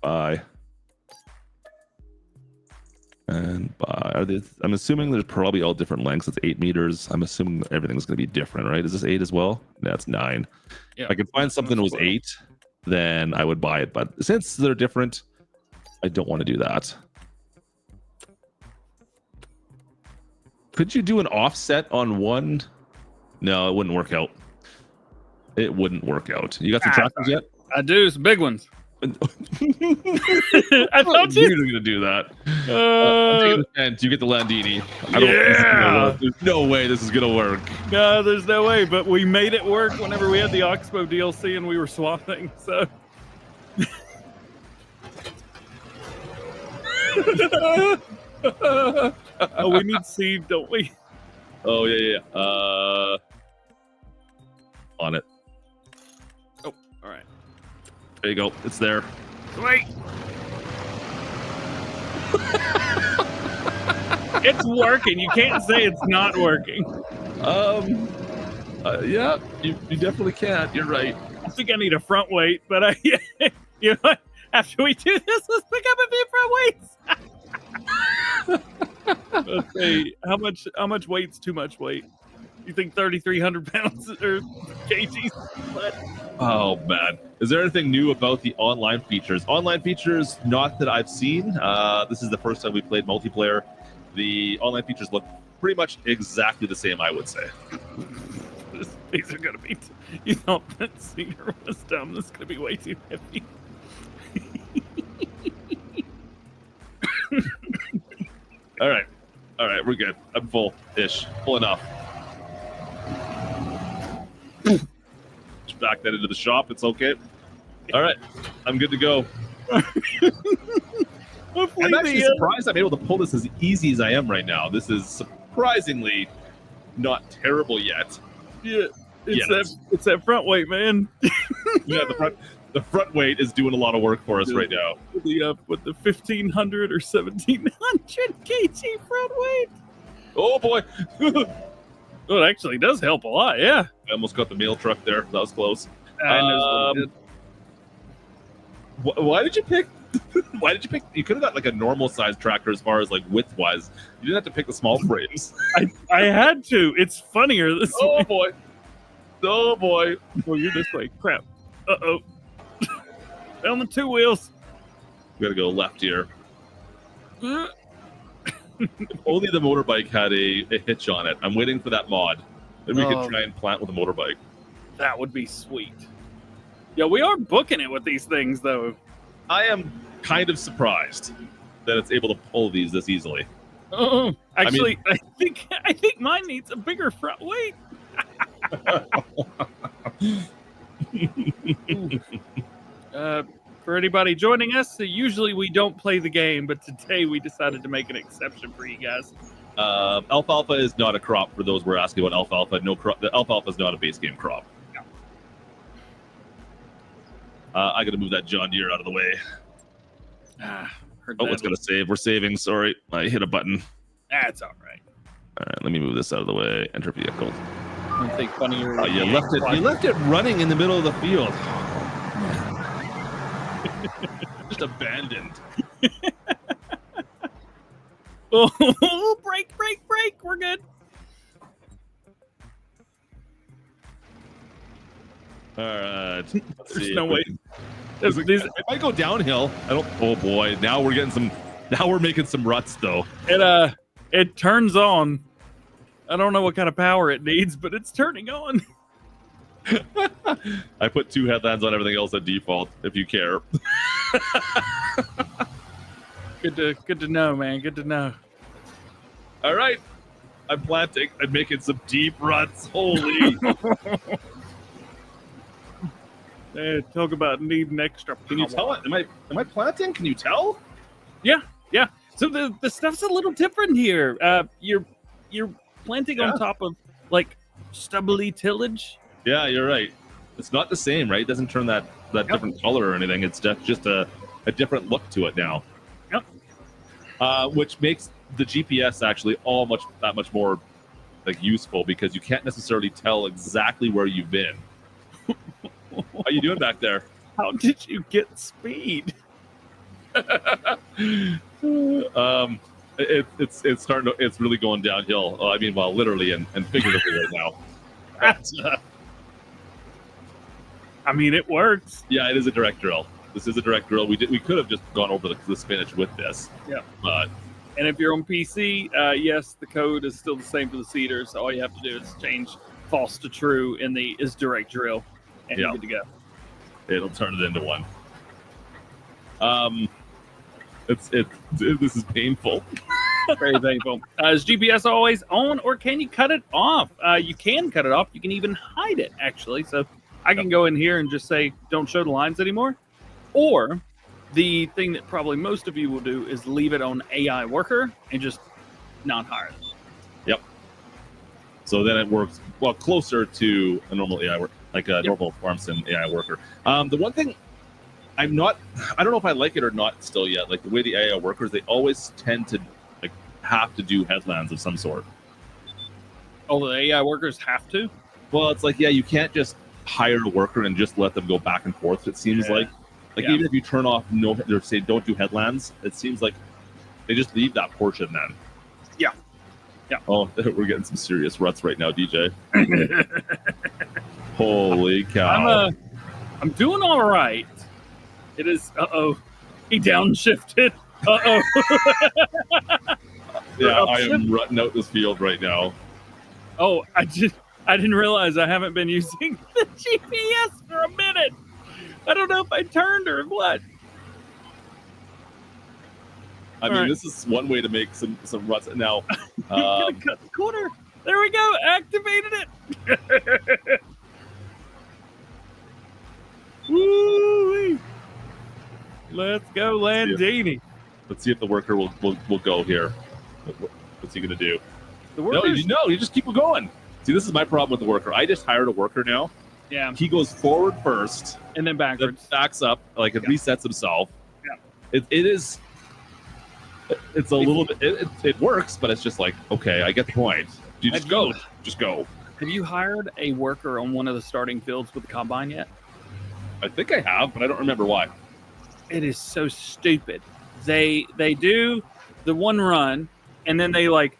Buy and buy. I'm assuming there's probably all different lengths. It's 8 meters. I'm assuming everything's going to be different, right? Is this 8 as well? That's 9. Yeah. If I could find something that was 8, then I would buy it. But since they're different, I don't want to do that. Could you do an offset on one? No, it wouldn't work out. It wouldn't work out. You got some tractors yet? I do. Some big ones. I thought you were gonna do that. I'm taking the chance. You get the Landini. There's no way this is gonna work. No, there's no way. But we made it work whenever we had the Oxbow DLC and we were swapping. So. Oh, we need seed, don't we? Oh yeah. On it. Oh, all right. There you go. It's there. Wait. It's working. You can't say it's not working. Yeah, you definitely can. You're right. I think I need a front weight, but you know what? After we do this, let's pick up a few front weights. Let's see. How much weight's too much weight? You think 3,300 pounds or kgs? What? Oh man, is there anything new about the online features? Online features, not that I've seen. This is the first time we played multiplayer. The online features look pretty much exactly the same, I would say. These are gonna be. You thought that cedar was dumb. This is gonna be way too heavy. All right, we're good. I'm full-ish, full enough. Just back that into the shop. It's okay. All right, I'm good to go. I'm actually surprised I'm able to pull this as easy as I am right now. This is surprisingly not terrible yet. Yeah, it's that front weight, man. Yeah, the front. The front weight is doing a lot of work for us right now. With the 1,500 or 1,700 kg front weight. Oh boy! Oh, it actually does help a lot. Yeah. I almost got the mail truck there. That was close. I know. Why did you pick? Why did you pick? You could have got like a normal size tractor as far as like width wise. You didn't have to pick the small frames. I had to. It's funnier this Oh way. boy! Oh boy! Well, you're this way. Crap. Uh-oh. On the two wheels. We gotta go left here. If only the motorbike had a hitch on it. I'm waiting for that mod. Then we could try and plant with a motorbike. That would be sweet. Yeah, we are booking it with these things, though. I am kind of surprised that it's able to pull these this easily. Actually, I think mine needs a bigger front weight. For anybody joining us, usually we don't play the game, but today we decided to make an exception for you guys. Alfalfa is not a crop. For those we're asking about alfalfa, no crop. The alfalfa is not a base game crop. No. I gotta move that John Deere out of the way. Heard It's gonna save. We're saving. Sorry, I hit a button. That's all right. All right, let me move this out of the way. Enter vehicle. I think funnier. Oh, you left it. You left it running in the middle of the field. Just abandoned. Oh, break. We're good. All right. There's no way. It might go downhill. I don't. Oh boy! Now we're getting some. Now we're making some ruts though. It turns on. I don't know what kind of power it needs, but it's turning on. I put 2 headlands on everything else at default. If you care. Good to know, man. Good to know. All right. I'm planting. I'm making some deep ruts. Holy. Talk about needing extra power. Can you tell it? Am I planting? Can you tell? Yeah. So the stuff's a little different here. You're planting on top of like stubbly tillage. Yeah, you're right. It's not the same, right? It doesn't turn that different color or anything. It's just a different look to it now. Yep. Which makes the GPS actually that much more like useful because you can't necessarily tell exactly where you've been. How you doing back there? How did you get speed? It's starting to. It's really going downhill. I mean, well, literally and figuratively right now. I mean, it works. Yeah, it is a direct drill. This is a direct drill. We could have just gone over the spinach with this. Yeah. But and if you're on PC, yes, the code is still the same for the seeders. So all you have to do is change false to true in the is direct drill, and you're good to go. It'll turn it into one. This is painful. Very painful. Is GPS always on, or can you cut it off? You can cut it off. You can even hide it, actually. So I can go in here and just say, don't show the lines anymore. Or the thing that probably most of you will do is leave it on AI worker and just not hire them. Yep. So then it works closer to a normal AI worker, like a normal farm sim AI worker. The one thing I don't know if I like it or not still yet. Like the way the AI workers, they always tend to like have to do headlands of some sort. Oh, the AI workers have to? Well, it's like, you can't just hire a worker and just let them go back and forth. It seems like even if you turn off or say don't do headlands, it seems like they just leave that portion then. Yeah. Oh, we're getting some serious ruts right now, DJ. Holy cow! I'm doing all right. It is. He downshifted. Yeah, I am rutting out this field right now. Oh, I didn't realize I haven't been using the GPS for a minute. I don't know if I turned or what. I mean, this is one way to make some ruts. Now, I'm gonna cut the corner. There we go. Activated it. Woo! Let's go, Landini. Let's see if the worker will go here. What's he gonna do? The worker. No, you just keep going. See, this is my problem with the worker. I just hired a worker now, Yeah. He goes forward first, And then then backwards. backs up, like it resets himself. Yeah. It is. It's a little bit. It works, but it's just like, okay, I get the point. You just go. Just go. Have you hired a worker on one of the starting fields with the combine yet? I think I have, but I don't remember why. It is so stupid. They do the one run, and then they like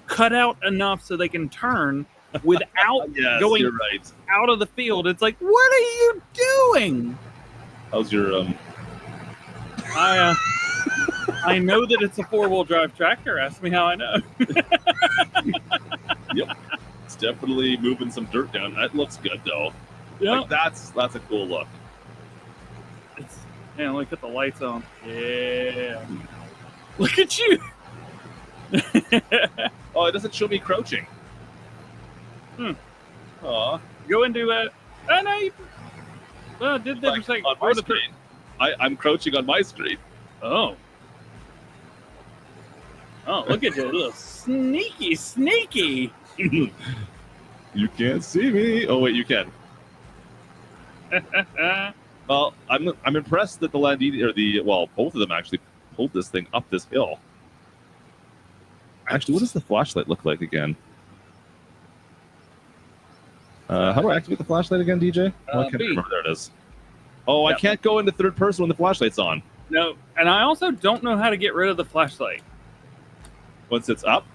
cut out enough so they can turn without Yes, going you're right. out of the field. It's like, what are you doing? How's your I know that it's a 4-wheel drive tractor. Ask me how I know. Yep, it's definitely moving some dirt down. That looks good though. Yeah. Like, that's a cool look. Man, look at the lights on. Yeah. Look at you. Oh, it doesn't show me crouching. Aw. Go into it. Oh, no. Did they Like, say on my screen. I'm crouching on my screen. Oh. Oh, look at you. Little sneaky. You can't see me. Oh wait, you can. Well, I'm impressed that the both of them actually pulled this thing up this hill. Actually, what does the flashlight look like again? How do I activate the flashlight again, DJ? Oh, I can't B. remember. There it is. Oh, Yep. I can't go into third person when the flashlight's on. No, and I also don't know how to get rid of the flashlight. Once it's up,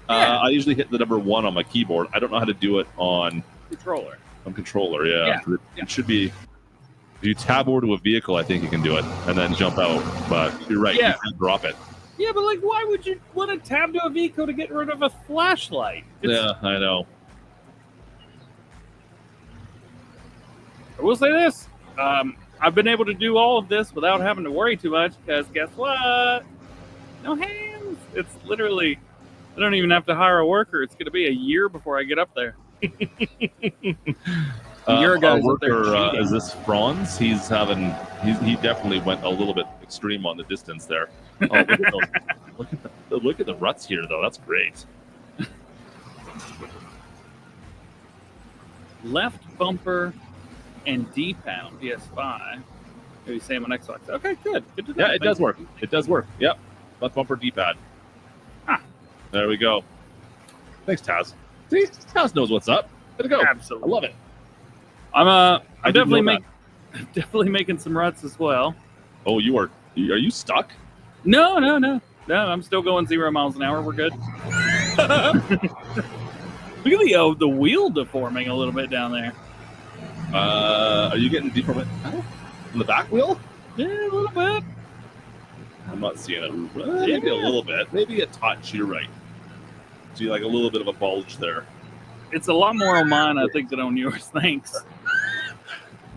Yeah. I usually hit the number 1 on my keyboard. I don't know how to do it on Controller. controller. Yeah. Yeah. It should be. If you tab over to a vehicle, I think you can do it, and then jump out. But you're right. Yeah. You can't drop it. Yeah, but like, why would you want to tab to a vehicle to get rid of a flashlight? Yeah, I know. I will say this. I've been able to do all of this without having to worry too much because guess what? No hands. It's literally, I don't even have to hire a worker. It's going to be a year before I get up there. Your guy's up there cheating. Is this Franz? He definitely went a little bit extreme on the distance there. Oh, look at those. Look at the ruts here, though. That's great. Left bumper and D-pad on PS5. Maybe same on Xbox. Okay, good. Good to know. Yeah, it does work. It does work. Yep. Left bumper D-pad. Ah. There we go. Thanks, Taz. See, Taz knows what's up. Way to go. Absolutely. I love it. I'm didn't know definitely making some ruts as well. Oh, are you stuck? No, I'm still going 0 miles an hour. We're good. Look at the wheel deforming a little bit down there. Are you getting deformation in the back wheel? Yeah, a little bit. I'm not seeing it. Maybe a little bit. Maybe a touch. You're right. See, like a little bit of a bulge there. It's a lot more on mine, I think, than on yours. Thanks.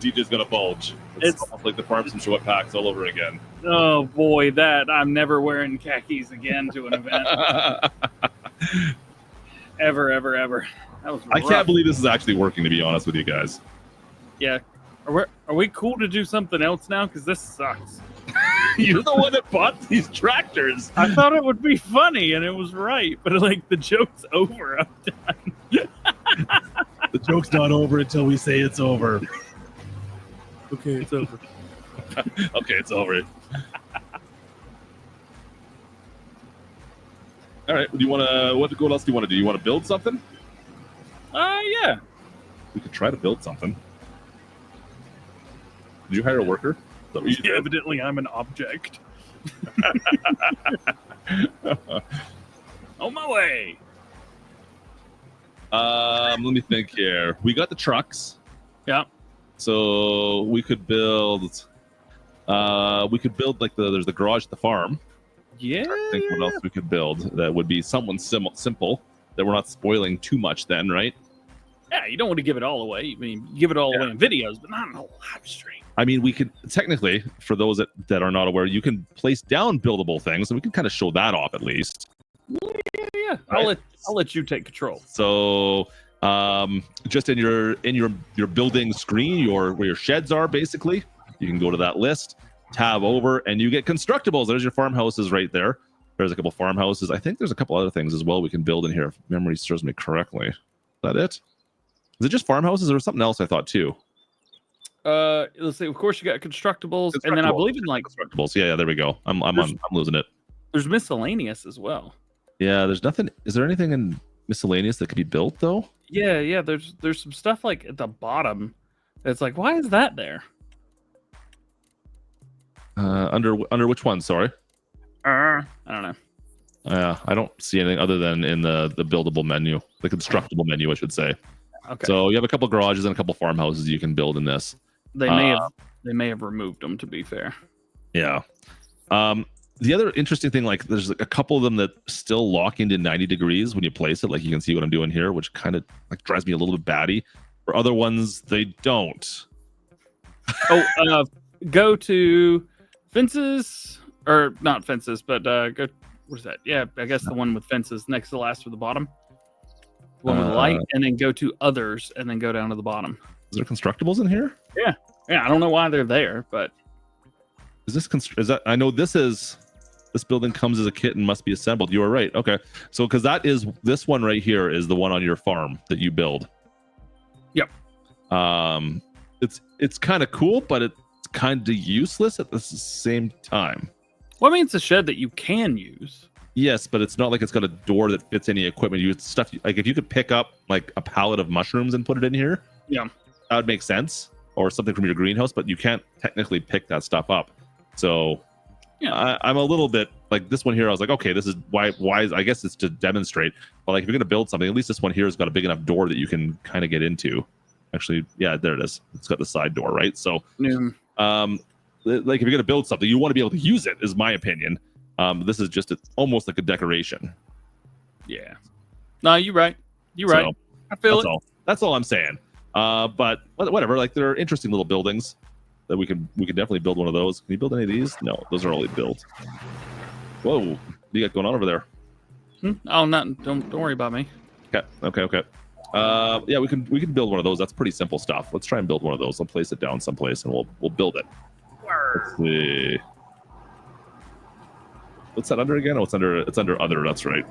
DJ's gonna bulge. It's almost like the farms and sweat packs all over again. Oh boy, I'm never wearing khakis again to an event. ever. That was I rough. can't believe this is actually working, to be honest with you guys. Yeah. Are we cool to do something else now? Because this sucks. You're the one that bought these tractors. I thought it would be funny, and it was right, but like the joke's over. I'm done. The joke's not over until we say it's over. Okay, it's over. Okay, it's over. All right. Do you want to? What else do you want to do? You want to build something? Yeah. We could try to build something. Did you hire a worker? Is that what you did? Evidently, I'm an object. On my way. Let me think here. We got the trucks. Yeah. So we could build. Like there's the garage at the farm. Yeah. I think what else we could build that would be somewhat simple that we're not spoiling too much. Then, right? Yeah, you don't want to give it all away. I mean, give it all away in videos, but not in a live stream. I mean, we could technically, for those that are not aware, you can place down buildable things, and we can kind of show that off at least. Yeah. Right. I'll let you take control. So, just in your building screen, where your sheds are, basically, you can go to that list, tab over, and you get Constructibles. There's your farmhouses right there. There's a couple farmhouses. I think there's a couple other things as well we can build in here, if memory serves me correctly. Is that it? Is it just farmhouses or something else? I thought too. Let's see. Of course, you got constructibles, and then I believe in like Constructibles. Yeah, there we go. I'm losing it. There's miscellaneous as well. Yeah, there's nothing. Is there anything in miscellaneous that could be built though? Yeah. There's some stuff like at the bottom. It's like, why is that there? Under which one? Sorry. I don't know. I don't see anything other than in the buildable menu, the constructible menu, I should say. Okay. So you have a couple garages and a couple farmhouses you can build in this. They may have removed them, to be fair. Yeah. The other interesting thing, like there's a couple of them that still lock into 90 degrees when you place it. Like you can see what I'm doing here, which kind of like drives me a little bit batty. For other ones, they don't. Go to fences, or not fences, but go. What is that? Yeah, I guess the one with fences next to the last to the bottom. One with light, and then go to others, and then go down to the bottom. Is there constructibles in here? Yeah. I don't know why they're there, but is that? I know this building comes as a kit and must be assembled. You are right. Okay, so because this one right here is the one on your farm that you build. Yep. It's kind of cool, but it's kind of useless at the same time. Well, I mean, it's a shed that you can use. Yes, but it's not like it's got a door that fits any equipment. Like if you could pick up like a pallet of mushrooms and put it in here, yeah, that would make sense, or something from your greenhouse. But you can't technically pick that stuff up. So yeah, I'm a little bit like this one here. I was like, okay, this is why I guess it's to demonstrate. But like if you're gonna build something, at least this one here has got a big enough door that you can kind of get into. Actually, yeah, there it is. It's got the side door, right? So, like if you're gonna build something, you want to be able to use it, is my opinion. This is just almost like a decoration. Yeah. No, you're right. You're right. I feel it. That's all I'm saying. But whatever. Like there are interesting little buildings that we can definitely build one of those. Can you build any of these? No, those are already built. Whoa, what do you got going on over there? Oh, nothing. Don't worry about me. Okay. Yeah, we can build one of those. That's pretty simple stuff. Let's try and build one of those. I'll place it down someplace and we'll build it. Let's see. What's that under again? Oh, it's under other. That's right.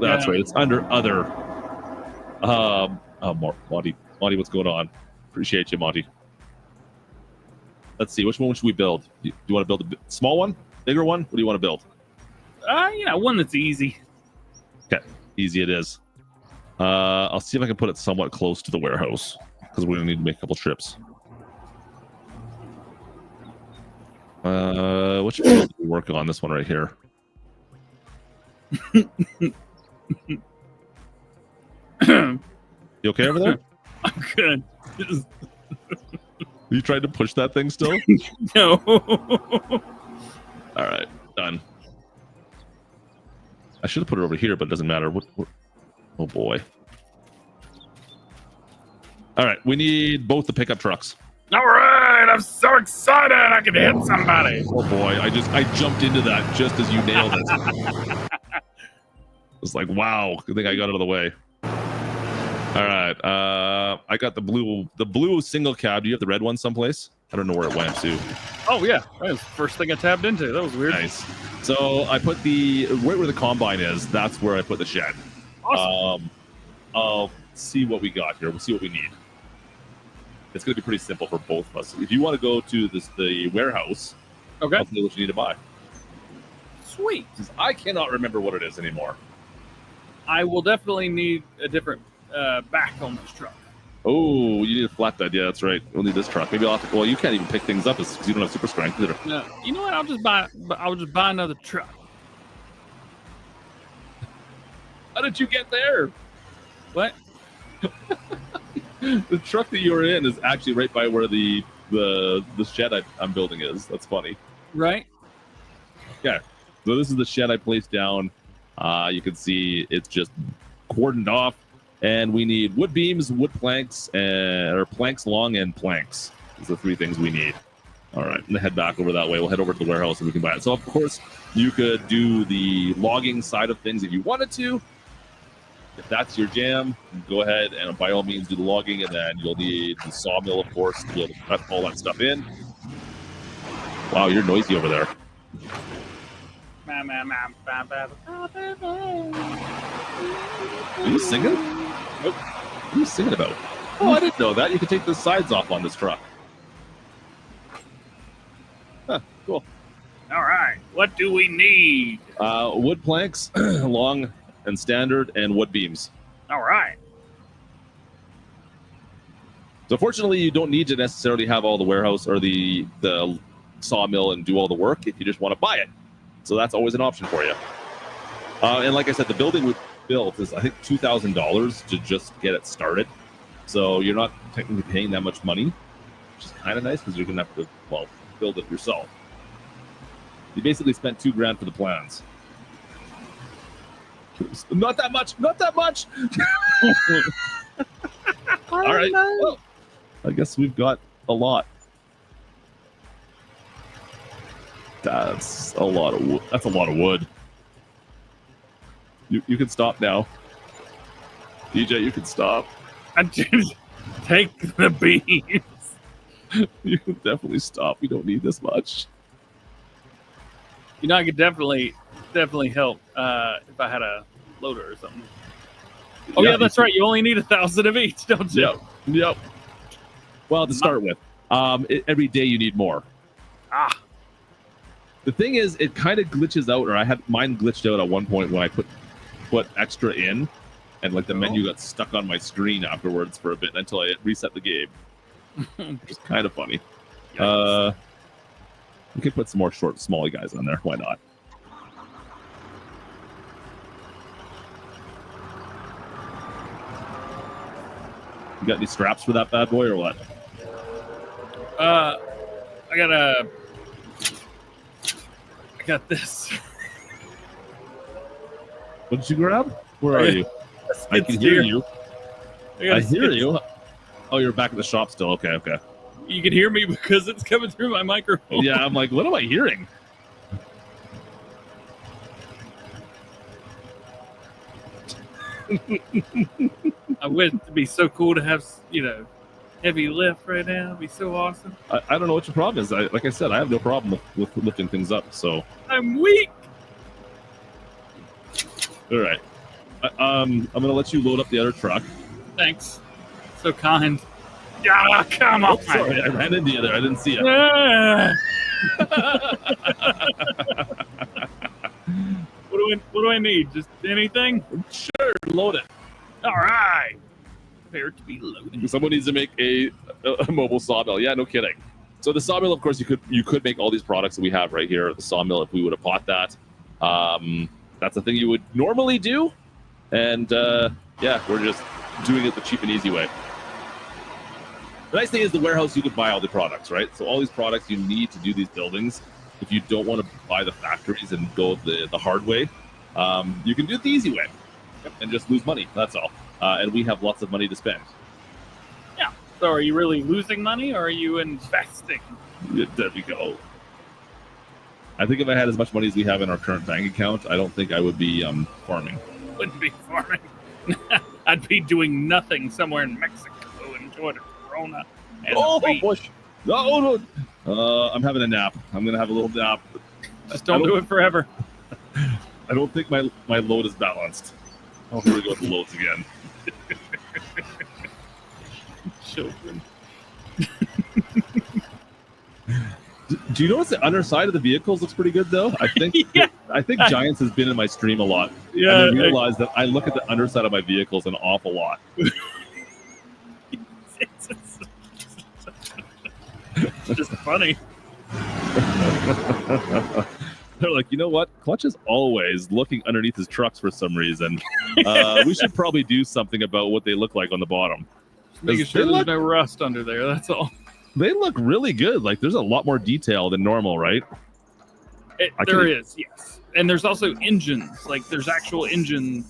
That's right. It's under other. Monty, what's going on? Appreciate you, Monty. Let's see. Which one should we build? Do you want to build a small one, bigger one? What do you want to build? One that's easy. Okay, easy it is. I'll see if I can put it somewhat close to the warehouse because we're gonna need to make a couple trips. What should we work on? This one right here. You okay over there? I'm good. You tried to push that thing still? No. All right, done. I should have put it over here, but it doesn't matter. What? Oh boy. All right, we need both the pickup trucks. All right, I'm so excited I can hit somebody. Oh boy, I jumped into that just as you nailed it. It's like, wow, good thing I got out of the way. All right, I got the blue single cab. Do you have the red one someplace? I don't know where it went to. Oh yeah, that was the first thing I tabbed into. That was weird. Nice. So I put where the combine is. That's where I put the shed. Awesome. I'll see what we got here. We'll see what we need. It's going to be pretty simple for both of us. If you want to go to the warehouse, okay, I'll tell you what you need to buy. Sweet. I cannot remember what it is anymore. I will definitely need a different back on this truck. Oh, you need a flatbed. Yeah, that's right. We'll need this truck. Maybe I'll have to. Well, you can't even pick things up because you don't have super strength either. No, you know what? I'll just buy another truck. How did you get there? What? The truck that you were in is actually right by where the shed I'm building is. That's funny. Right? Yeah. So this is the shed I placed down. You can see it's just cordoned off, and we need wood beams, wood planks, or planks long and planks. Those are the three things we need. All right, I'm gonna head back over that way. We'll head over to the warehouse and we can buy it. So of course you could do the logging side of things if you wanted to. If that's your jam, go ahead and by all means do the logging, and then you'll need the sawmill, of course, to be able to cut all that stuff in. Wow, you're noisy over there. Are you singing? Nope. What are you singing about? Oh, I didn't know that. You can take the sides off on this truck. Huh, cool. All right. What do we need? Wood planks, long and standard, and wood beams. All right. So fortunately, you don't need to necessarily have all the warehouse or the sawmill and do all the work if you just want to buy it. So that's always an option for you. And like I said, the building we built is, I think, $2,000 to just get it started. So you're not technically paying that much money, which is kind of nice because you're going to have to, well, build it yourself. You basically spent $2,000 for the plans. Not that much. Not that much. All right. Well, I guess we've got a lot. That's a lot of wood. That's a lot of wood. You can stop now. DJ, you can stop. I just take the beams. You can definitely stop. We don't need this much. You know, I could definitely help if I had a loader or something. Oh yeah, that's right. You only need 1,000 of each, don't you? Yep. Well, to start with, every day you need more. Ah. The thing is, it kind of glitches out, or I had mine glitched out at one point when I put extra in, and like the menu got stuck on my screen afterwards for a bit until I reset the game, which is kind of funny. We could put some more short, smaller guys on there. Why not? You got any straps for that bad boy or what? I got this. What did you grab? Where are you? I can hear you. I hear you. Oh, you're back at the shop still. Okay. You can hear me because it's coming through my microphone. Yeah, I'm like, what am I hearing? I would it'd be so cool to have, heavy lift right now. It'd be so awesome. I don't know what your problem is. Like I said, I have no problem with lifting things up. So I'm weak. All right. I'm gonna let you load up the other truck. Thanks. So kind. Ah, come on. Oh, sorry, I ran into you there. I didn't see it. Ah. What do I need? Just anything? Sure, load it. All right. Prepare to be loaded. Someone needs to make a mobile sawmill. Yeah, no kidding. So the sawmill, of course, you could make all these products that we have right here at the sawmill if we would have bought that. That's the thing you would normally do, and yeah, we're just doing it the cheap and easy way. The nice thing is the warehouse, you could buy all the products, right? So all these products you need to do these buildings. If you don't want to buy the factories and go the hard way, you can do it the easy way and just lose money. That's all. And we have lots of money to spend. Yeah. So are you really losing money or are you investing? Yeah, there we go. I think if I had as much money as we have in our current bank account, I don't think I would be farming. Wouldn't be farming. I'd be doing nothing somewhere in Mexico enjoying Corona. And bush. No. I'm having a nap. I'm going to have a little nap. Just don't do it forever. I don't think my load is balanced. Oh, here we go with the loads again. Children. Do you notice the underside of the vehicles looks pretty good though? I think Yeah. I think Giants has been in my stream a lot. Yeah. And I realized that I look at the underside of my vehicles an awful lot. It's just funny. They're like, you know what? Clutch is always looking underneath his trucks for some reason. We should probably do something about what they look like on the bottom. Making sure there's no rust under there, that's all. They look really good. Like there's a lot more detail than normal, right? There is, yes. And there's also engines. Like there's actual engine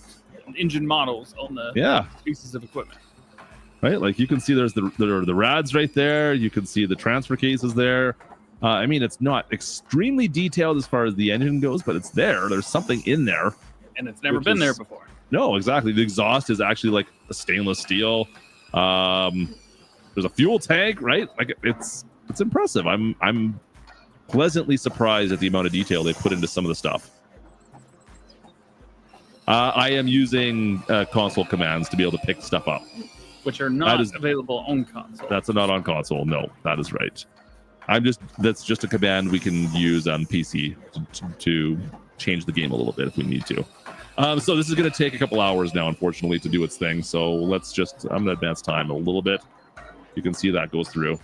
models on the pieces of equipment. Right? Like you can see there's the rads right there. You can see the transfer cases there. I mean, it's not extremely detailed as far as the engine goes, but it's there. There's something in there. And it's never been there before. No, exactly. The exhaust is actually like a stainless steel. There's a fuel tank, right? Like it's impressive. I'm pleasantly surprised at the amount of detail they put into some of the stuff. I am using console commands to be able to pick stuff up. which are not is- available on console. That's not on console. No, that is right. That's just a command we can use on PC to change the game a little bit if we need to. So this is going to take a couple hours now, unfortunately, to do its thing. So I'm going to advance time a little bit. You can see that goes through.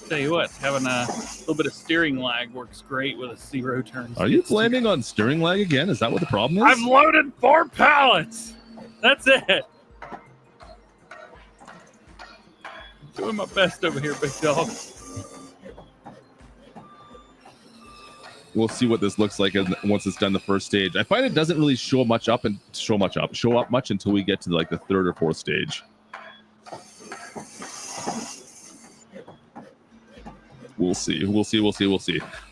Tell you what, having a little bit of steering lag works great with a 0 turn. Are you blaming on steering lag again? Is that what the problem is? I've loaded 4 pallets. That's it. Doing my best over here, big dog. We'll see what this looks like once it's done the first stage. I find it doesn't really show up much until we get to like the 3rd or 4th stage. We'll see.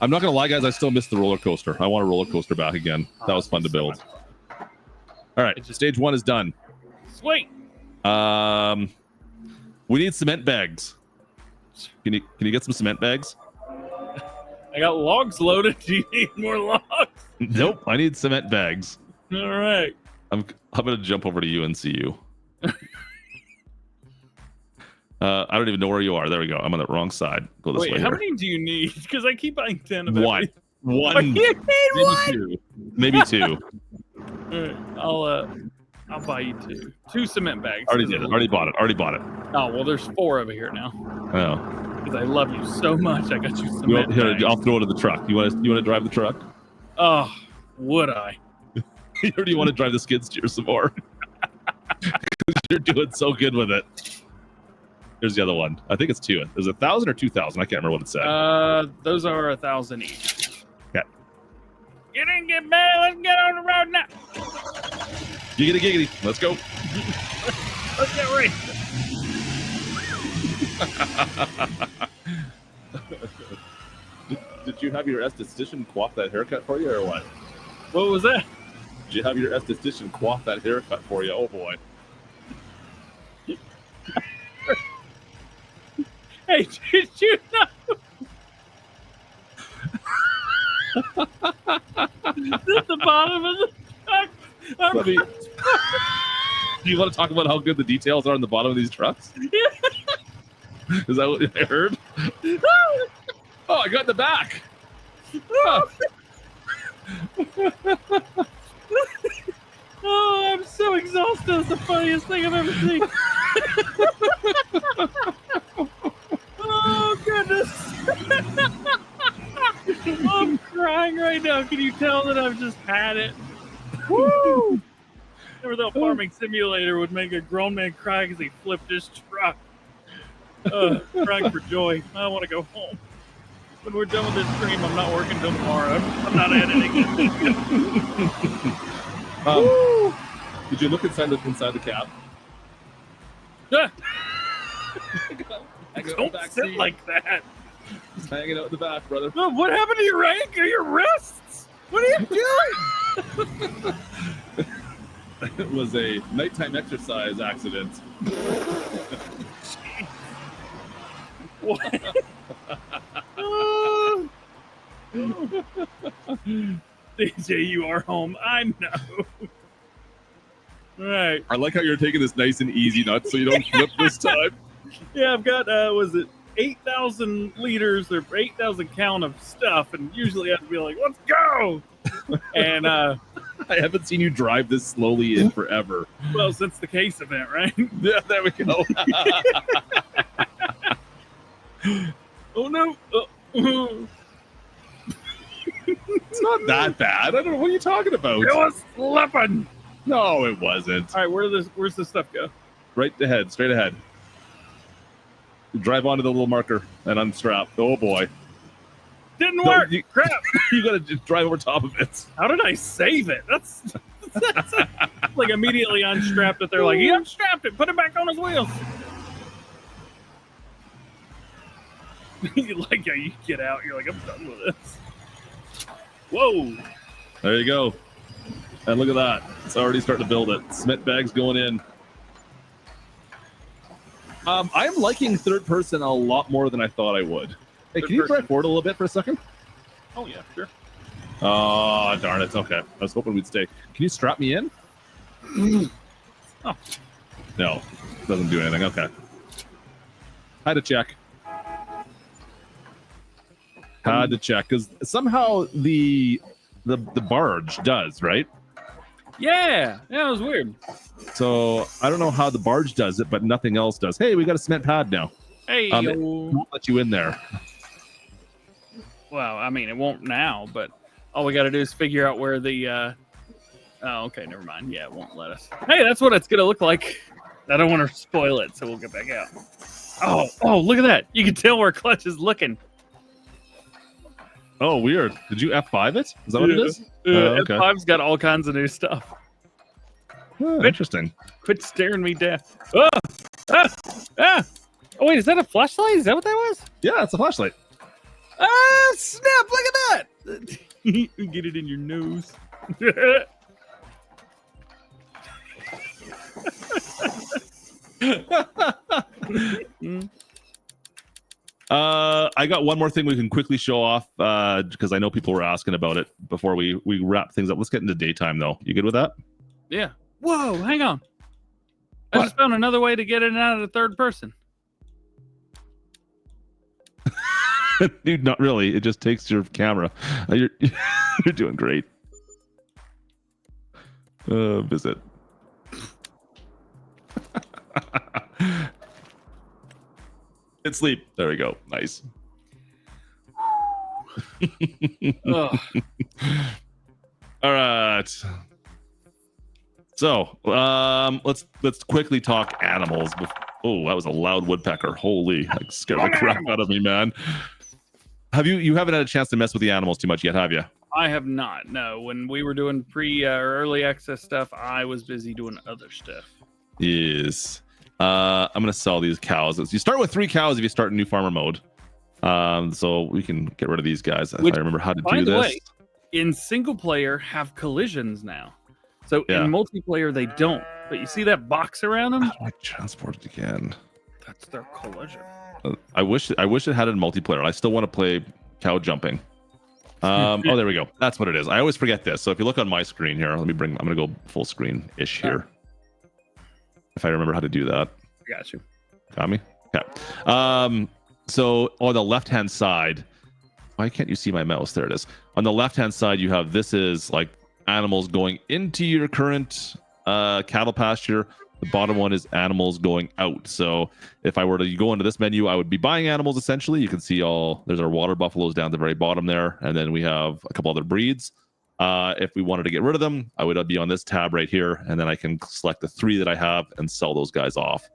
I'm not gonna lie, guys. I still miss the roller coaster. I want a roller coaster back again. That was fun to build. All right, stage 1 is done. Sweet. We need cement bags. Can you get some cement bags? I got logs loaded. Do you need more logs? Nope. I need cement bags. All right. I'm gonna jump over to you and see you. I don't even know where you are. There we go. I'm on the wrong side. Go this way. Wait, how here. many do you need? Because I keep buying 10 of One. everything. One. You need Maybe one? 2. Maybe 2. All right. I'll buy you 2. 2 cement bags. Already did it. Already bought it. Oh, well, there's 4 over here now. Oh. Because I love you so much. I got you cement Here, bags. I'll throw it in the truck. You want to drive the truck? Oh, would I? Or do you want to drive the skid steer some more? Because you're doing so good with it. Here's the other one. I think it's 2. Is it 1,000 or 2,000? I can't remember what it said. Those are 1,000 each. Okay. You didn't get mad. Let's get on the road now. Giggity. Let's go. Let's get ready. Did you have your esthetician quaff that haircut for you, or what? What was that? Did you have your esthetician quaff that haircut for you? Oh boy. Hey, did you know? At the bottom of the truck. Do you want to talk about how good the details are on the bottom of these trucks? Is that what I heard? Oh, I got in the back. Oh, I'm so exhausted. It's the funniest thing I've ever seen. Oh, goodness. I'm crying right now. Can you tell that I've just had it? Woo! Remember that farming simulator would make a grown man cry because he flipped his truck. Crying for joy. I want to go home. When we're done with this stream, I'm not working till tomorrow. I'm not editing it. Did you look inside the cab? Don't sit like that. Just hanging out in the back, brother. Oh, what happened to your ankle, your wrists? What are you doing? It was a nighttime exercise accident. What? DJ, you are home. I know. All right. I like how you're taking this nice and easy, nuts, so you don't flip this time. Yeah, I've got, was it 8,000 liters or 8,000 count of stuff, and usually I'd be like, let's go. And, I haven't seen you drive this slowly in forever. well, since the case event, right? Yeah, there we go. Oh, no. It's not that bad. I don't know what you're talking about. It was slipping. No, it wasn't. All right, where's this stuff go? Right ahead, straight ahead. Drive onto the little marker and unstrap. Oh boy. Didn't No, work. Crap. You gotta just drive over top of it. How did I save it? That's like immediately unstrapped it. They're like, he unstrapped it. Put it back on his wheels. You like how you get out. You're like, I'm done with this. Whoa. There you go. And look at that. It's already starting to build it. Cement bags going in. I'm liking third person a lot more than I thought I would. Hey, can you drive forward a little bit for a second? Oh, yeah, sure. Oh, darn it. Okay. I was hoping we'd stay. Can you strap me in? Oh. No. Doesn't do anything. Okay. Had to check. Had to check because somehow the barge does, right? Yeah, it was weird. So I don't know how the barge does it, but nothing else does. Hey, we got a cement pad now. Hey, It won't let you in there. well, I mean, it won't now, but all we got to do is figure out where the. Oh, okay, never mind. Yeah, it won't let us. Hey, that's what it's gonna look like. I don't want to spoil it, so we'll get back out. Oh, look at that! You can tell where Clutch is looking. Oh, weird. Did you F5 it? Is that what it is? Okay. F5's got all kinds of new stuff. Oh, interesting. Quit staring me down. Oh, oh, wait, is that a flashlight? Is that what that was? Yeah, it's a flashlight. Ah, snap! Look at that! Get it in your nose. I got one more thing we can quickly show off because I know people were asking about it before we wrap things up. Let's get into daytime though. You good with that? Yeah. Whoa, hang on. I just found another way to get in and out of the third person. Dude, not really. It just takes your camera. You're doing great. Visit. It's sleep. There we go. Nice. Ugh. All right. So let's quickly talk animals. Oh, that was a loud woodpecker. Holy, like scared the crap out of me, man. You haven't had a chance to mess with the animals too much yet, have you? I have not. No, when we were doing pre or early access stuff, I was busy doing other stuff. Yes. I'm gonna sell these cows. You start with 3 cows if you start in new farmer mode. So we can get rid of these guys if I remember how to do this. Way, in single player, have collisions now. So Yeah. in multiplayer, they don't. But you see that box around them? How do I transport it again? That's their collision. I wish it had it in multiplayer. I still want to play cow jumping. Oh, there we go. That's what it is. I always forget this. So if you look on my screen here, I'm gonna go full screen ish here. If I remember how to do that. I got you. Got me? Okay. So on the left-hand side, why can't you see my mouse? There it is. On the left-hand side, you have this is like animals going into your current cattle pasture. The bottom one is animals going out. So if I were to go into this menu, I would be buying animals essentially. You can see there's our water buffaloes down at the very bottom there. And then we have a couple other breeds. If we wanted to get rid of them, I would be on this tab right here. And then I can select the 3 that I have and sell those guys off.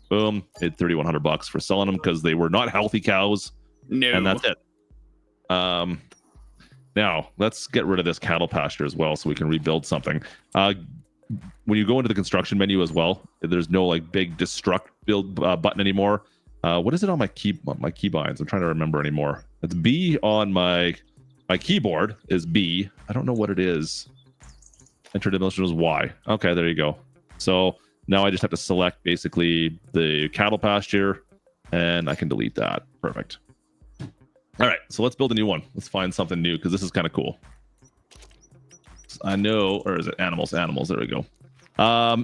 Boom. Paid $3,100 for selling them because they were not healthy cows. No. And that's it. Now let's get rid of this cattle pasture as well so we can rebuild something. When you go into the construction menu as well, there's no like big destruct build button anymore. What is it on my keybinds? I'm trying to remember anymore. It's B on my keyboard is B. I don't know what it is. Enter dimension is Y. Okay, there you go. So now I just have to select basically the cattle pasture and I can delete that. Perfect. All right, so let's build a new one. Let's find something new because this is kind of cool. I know, or is it animals? Animals. There we go.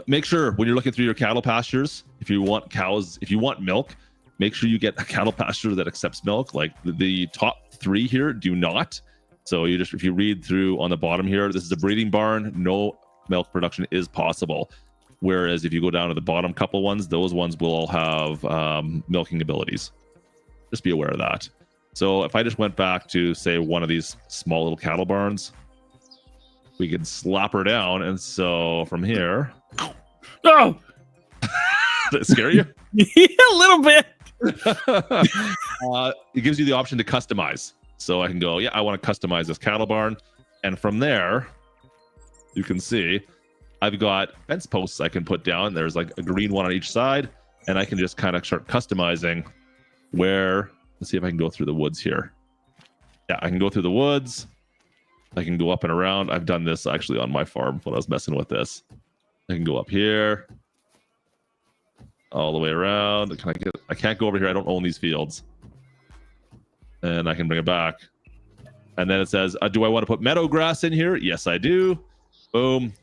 Make sure when you're looking through your cattle pastures, if you want milk, make sure you get a cattle pasture that accepts milk. Like the top 3 here do not. So if you read through on the bottom here, this is a breeding barn. No milk production is possible. Whereas if you go down to the bottom couple ones, those ones will all have milking abilities. Just be aware of that. So if I just went back to say one of these small little cattle barns, we could slap her down. And so from here, Oh, did it scare you? yeah, a little bit. It gives you the option to customize. So I can go, yeah, I want to customize this cattle barn. And from there, you can see I've got fence posts I can put down. There's like a green one on each side. And I can just kind of start customizing where, let's see if I can go through the woods here. Yeah, I can go through the woods. I can go up and around. I've done this actually on my farm when I was messing with this. I can go up here, all the way around. I can't go over here. I don't own these fields. And I can bring it back. And then it says, do I want to put meadow grass in here? Yes, I do. Boom.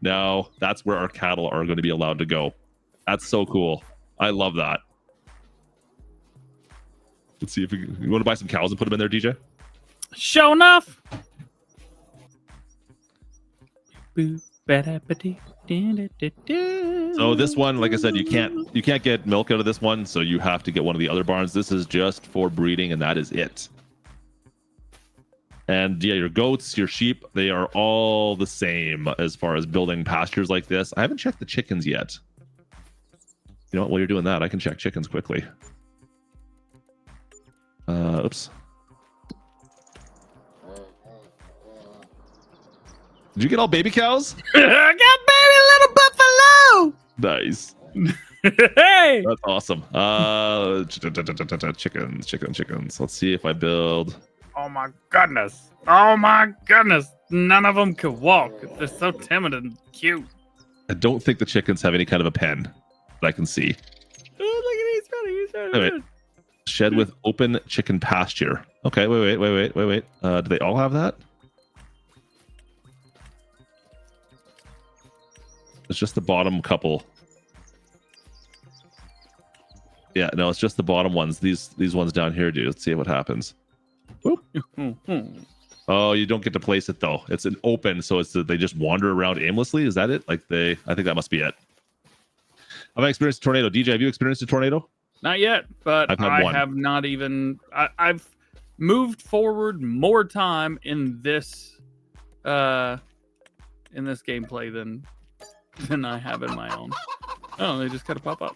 Now that's where our cattle are going to be allowed to go. That's so cool. I love that. Let's see if you want to buy some cows and put them in there, DJ. Show enough. So this one, like I said, you can't get milk out of this one, so you have to get one of the other barns. This is just for breeding, and that is it. And yeah, your goats, your sheep, they are all the same as far as building pastures like this. I haven't checked the chickens yet. You know what? While you're doing that, I can check chickens quickly. Oops. Did you get all baby cows? I got baby little buffalo. Nice. Hey. That's awesome. Chickens. Let's see if I build. Oh my goodness. Oh my goodness. None of them can walk. They're so timid and cute. I don't think the chickens have any kind of a pen that I can see. Oh, look at he's running. He's running. Wait. Shed with open chicken pasture. Okay, wait. Do they all have that? It's just the bottom couple. Yeah, no, it's just the bottom ones. These ones down here, dude. Let's see what happens. Oh, you don't get to place it though. It's an open, so it's they just wander around aimlessly. Is that it? I think that must be it. Have I experienced a tornado? DJ, have you experienced a tornado? Not yet, but I have not even. I've moved forward more time in this gameplay than I have in my own. Oh, they just gotta pop up.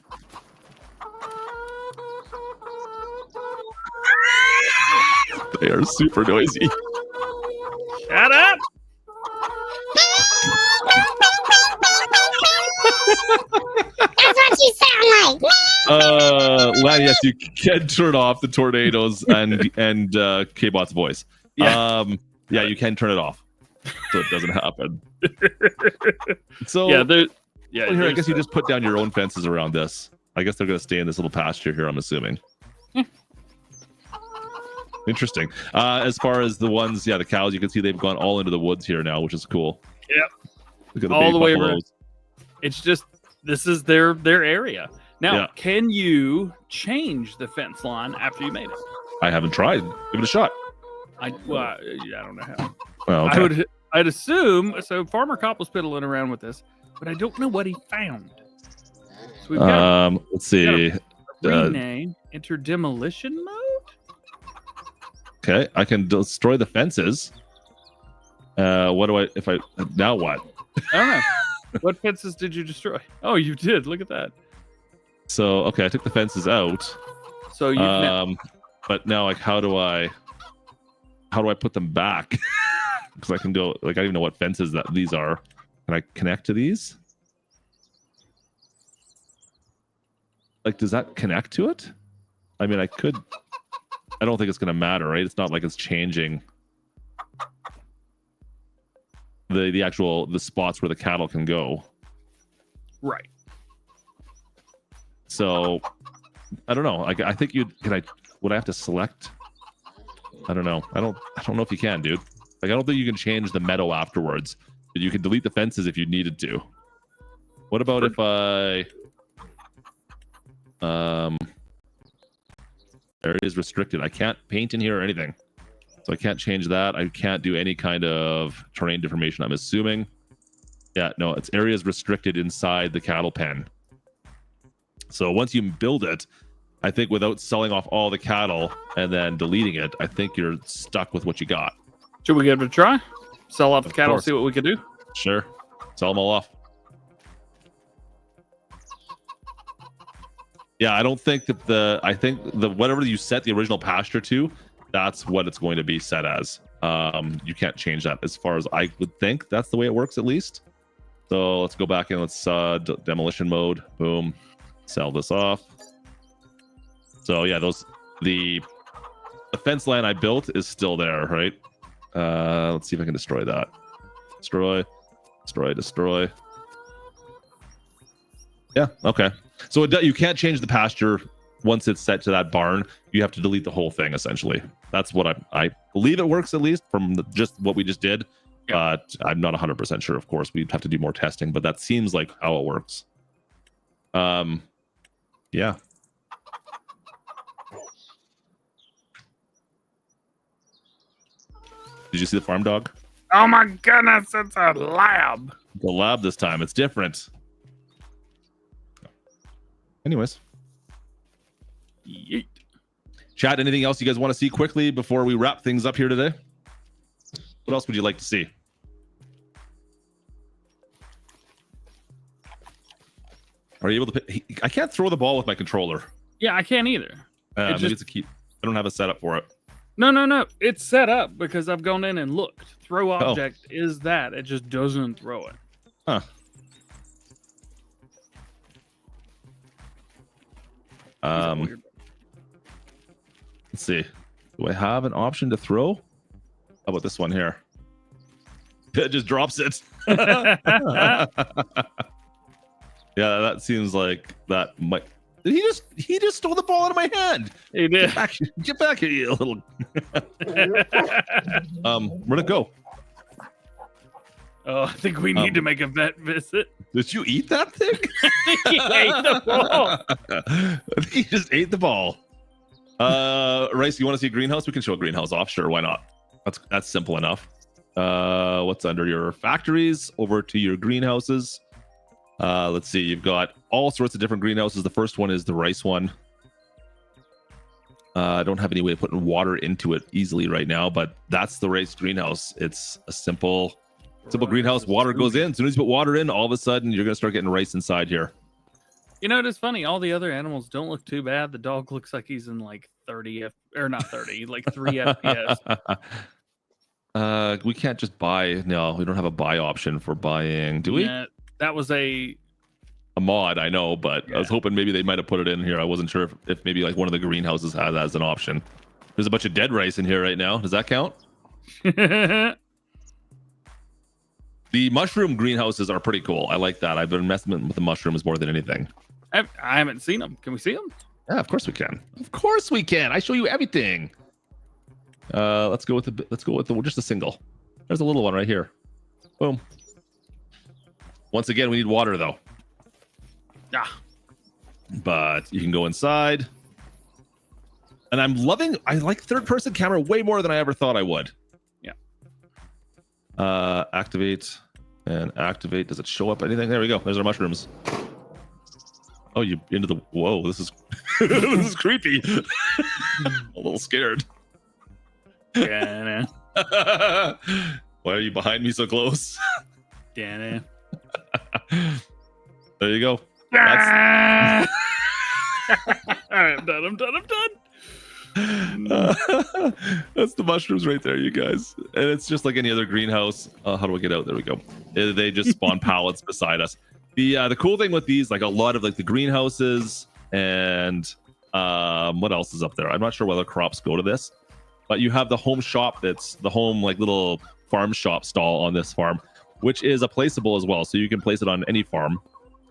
They are super noisy. Shut up! That's what you sound like. Well, yes, you can turn off the tornadoes and K-Bot's voice. Yeah. Yeah, you can turn it off so it doesn't happen. So well, here, I guess you just put down your own fences around this. I guess they're going to stay in this little pasture here, I'm assuming. Interesting. As far as the ones, the cows, you can see they've gone all into the woods here now, which is cool. Yep. Look at the all big the way buffaloes. around. It's just this is their area. Now, Can you change the fence line after you made it? I haven't tried. Give it a shot. I don't know how. Well, okay. I'd assume so. Farmer Cop was fiddling around with this, but I don't know what he found. So we've got let's see. Rename. Enter demolition mode. Okay, I can destroy the fences. What do I? Now what? I don't know. What fences did you destroy? Oh, you did. Look at that. So okay, I took the fences out. So you. But now, like, how do I put them back? Because I can do I don't even know what fences that these are. Can I connect to these? Like, does that connect to it? I mean, I could. I don't think it's going to matter, right? It's not like it's changing the spots where the cattle can go. Right. So, I don't know. I think would I have to select? I don't know. I don't know if you can, dude. Like, I don't think you can change the meadow afterwards. But you can delete the fences if you needed to. What about if I area is restricted? I can't paint in here or anything. So I can't change that. I can't do any kind of terrain deformation, I'm assuming. Yeah, no, it's areas restricted inside the cattle pen. So once you build it, I think without selling off all the cattle and then deleting it, I think you're stuck with what you got. Should we give it a try? Sell off the cattle, see what we can do? Sure. Sell them all off. Yeah, I don't think that I think whatever you set the original pasture to, that's what it's going to be set as. You can't change that as far as I would think. That's the way it works, at least. So let's go back and let's demolition mode. Boom. Sell this off. So yeah, the fence line I built is still there, right? Let's see if I can destroy that. Destroy. Yeah, okay. So you can't change the pasture once it's set to that barn. You have to delete the whole thing, essentially. That's what I believe it works, at least from just what we just did. But I'm not 100% sure, of course. We'd have to do more testing, but that seems like how it works. Yeah. Did you see the farm dog? Oh my goodness, it's a lab. The lab this time. It's different. Anyways. Yeet. Chat, anything else you guys want to see quickly before we wrap things up here today? What else would you like to see? Are you able to I can't throw the ball with my controller. Yeah, I can't either. Maybe it's a key. I don't have a setup for it. No. It's set up because I've gone in and looked. Throw object is that. It just doesn't throw it. Huh. Let's see. Do I have an option to throw? How about this one here? It just drops it. Yeah, that seems like that might. He just stole the ball out of my hand. He did. Get back here, you little. Where'd it go? Oh, I think we need to make a vet visit. Did you eat that thing? He ate the ball. I think he just ate the ball. Rice, you want to see a greenhouse? We can show a greenhouse off. Sure, why not? That's simple enough. What's under your factories? Over to your greenhouses. Let's see. You've got all sorts of different greenhouses. The first one is the rice one. I don't have any way of putting water into it easily right now, but that's the rice greenhouse. It's a simple greenhouse. Water goes in. As soon as you put water in, all of a sudden you're gonna start getting rice inside here. You know, it's funny. All the other animals don't look too bad. The dog looks like he's in like 30 or not 30, like 3 FPS. We can't just buy. No, we don't have a buy option for buying. Do we? Yeah, that was a mod, I know, but yeah. I was hoping maybe they might have put it in here. I wasn't sure if maybe like one of the greenhouses had that as an option. There's a bunch of dead rice in here right now. Does that count? The mushroom greenhouses are pretty cool. I like that. I've been messing with the mushrooms more than anything. I haven't seen them. Can we see them? Yeah, of course we can. Of course we can. I show you everything. Let's go with just a single. There's a little one right here. Boom. Once again, we need water though. Yeah. But you can go inside. And I like third-person camera way more than I ever thought I would. Yeah. Activate and activate. Does it show up anything? There we go. There's our mushrooms. Oh, you into the whoa, this is this is creepy. A little scared. Yeah. Why are you behind me so close? Yeah. There you go. I'm done. That's the mushrooms right there, you guys. And it's just like any other greenhouse. How do I get out? There we go. They just spawn pallets beside us. The cool thing with these, like a lot of like the greenhouses and what else is up there? I'm not sure whether crops go to this, but you have the home shop. That's the home like little farm shop stall on this farm, which is a placeable as well. So you can place it on any farm.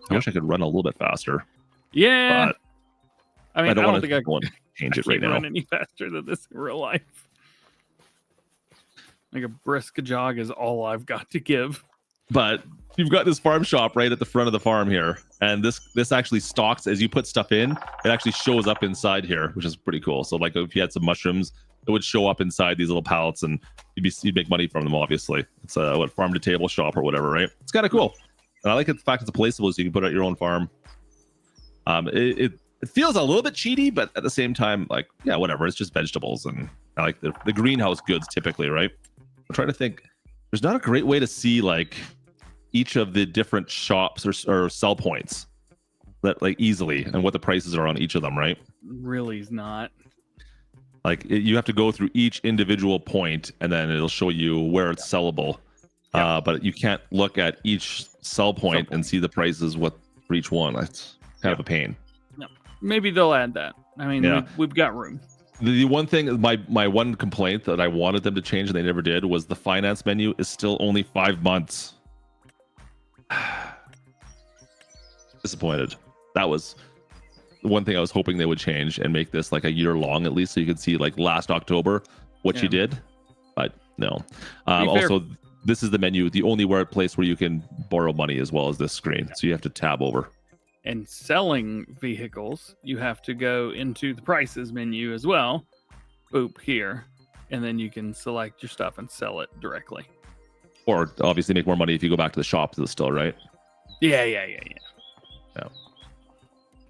I wish I could run a little bit faster. Yeah. But I mean, I don't think I want to change it right can't now. run any faster than this in real life. Like a brisk jog is all I've got to give. But you've got this farm shop right at the front of the farm here, and this actually stocks as you put stuff in. It actually shows up inside here, which is pretty cool. So like if you had some mushrooms, it would show up inside these little pallets, and you'd make money from them. Obviously, it's a farm to table shop or whatever, right? It's kind of cool, and I like the fact it's a placeable, so you can put it at your own farm. It feels a little bit cheaty, but at the same time, like yeah, whatever. It's just vegetables, and I like the greenhouse goods typically, right? I'm trying to think. There's not a great way to see like each of the different shops or sell points that like easily and what the prices are on each of them, right? Really is not. Like you have to go through each individual point and then it'll show you where it's sellable. Yeah. But you can't look at each sell point and see the prices for each one. That's kind of a pain. No. Maybe they'll add that. I mean, we've got room. The one thing, my one complaint that I wanted them to change and they never did was the finance menu is still only 5 months. Disappointed. That was the one thing I was hoping they would change and make this like a year long at least, so you could see like last October what you did. But no. Also, this is the menu, the only place where you can borrow money as well as this screen. So you have to tab over. and selling vehicles, you have to go into the prices menu as well. Boop here, and then you can select your stuff and sell it directly. Or obviously make more money if you go back to the shop still, right? Yeah. Yeah.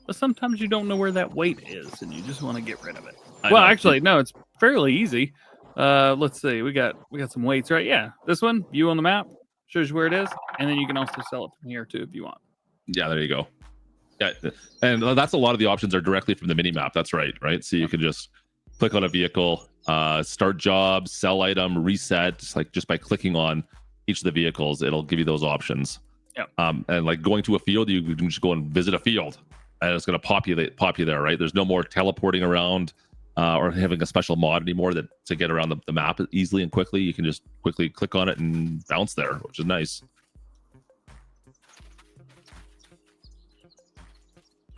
But sometimes you don't know where that weight is, and you just want to get rid of it. I Well, know. actually, no, it's fairly easy. Let's see. We got some weights, right? Yeah, this one, view on the map, shows you where it is, and then you can also sell it from here too if you want. Yeah, there you go. Yeah, and that's a lot of the options are directly from the mini map. That's right. So you can just click on a vehicle, start job, sell item, reset. Just by clicking on each of the vehicles, it'll give you those options. Yeah. And like going to a field, you can just go and visit a field, and it's going to pop you there. Right. There's no more teleporting around or having a special mod anymore to get around the map easily and quickly. You can just quickly click on it and bounce there, which is nice.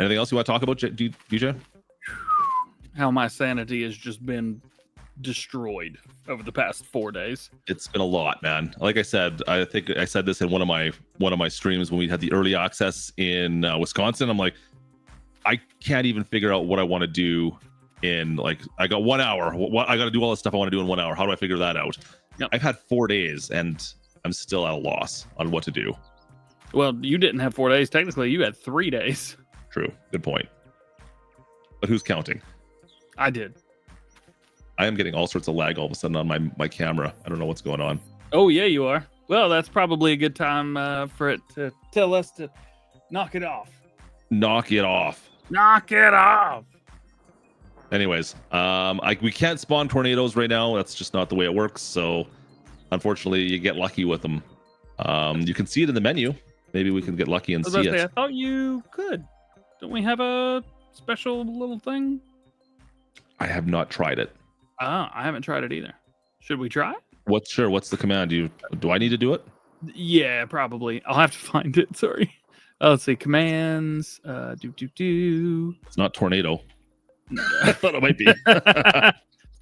Anything else you want to talk about, DJ? How my sanity has just been destroyed over the past 4 days. It's been a lot, man. Like I said, I think I said this in one of my streams when we had the early access in Wisconsin. I'm like, I can't even figure out what I want to do in like, I got 1 hour. I got to do all the stuff I want to do in 1 hour. How do I figure that out? Yep. I've had 4 days and I'm still at a loss on what to do. Well, you didn't have 4 days. Technically, you had 3 days. True. Good point. But who's counting? I did. I am getting all sorts of lag all of a sudden on my camera. I don't know what's going on. Oh, yeah, you are. Well, that's probably a good time for it to tell us to knock it off. Knock it off. Knock it off. Anyways, we can't spawn tornadoes right now. That's just not the way it works. So unfortunately, you get lucky with them. You can see it in the menu. Maybe we can get lucky and see it. I thought you could. Don't we have a special little thing? I have not tried it. I haven't tried it either. Should we try? What's the command? Do I need to do it? Yeah, probably. I'll have to find it. Sorry. Let's see. Commands. It's not tornado. No. I thought it might be.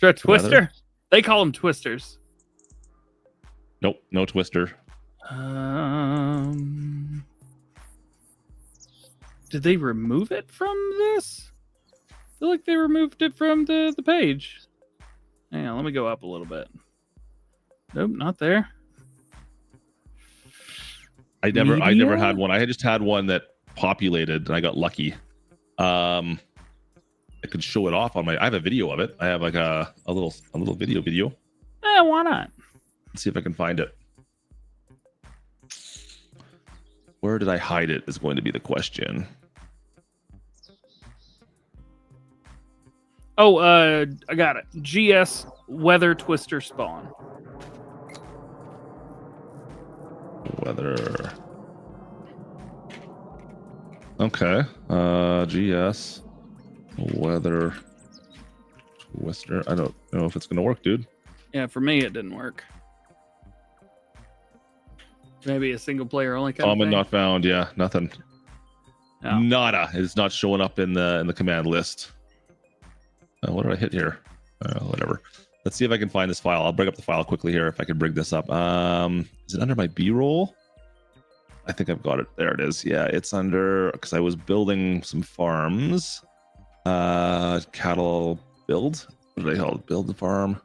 Try twister. They call them twisters. Nope, no twister. Did they remove it from this? I feel like they removed it from the page. Hang on, let me go up a little bit. Nope, not there. I never had one. I just had one that populated and I got lucky. I could show it off on I have a video of it. I have like a little video. Why not? Let's see if I can find it. Where did I hide it is going to be the question. Oh, I got it. GS Weather Twister Spawn. Weather. Okay. GS Weather Twister. I don't know if it's going to work, dude. Yeah, for me, it didn't work. Maybe a single player only kind of thing? Not found. Yeah, nothing. No. Nada. It's not showing up in the command list. What did I hit here? Whatever. Let's see if I can find this file. I'll bring up the file quickly here if I can bring this up. Is it under my B-roll? I think I've got it. There it is. Yeah, it's under, because I was building some farms. Cattle build. What did I call it? Build the farm.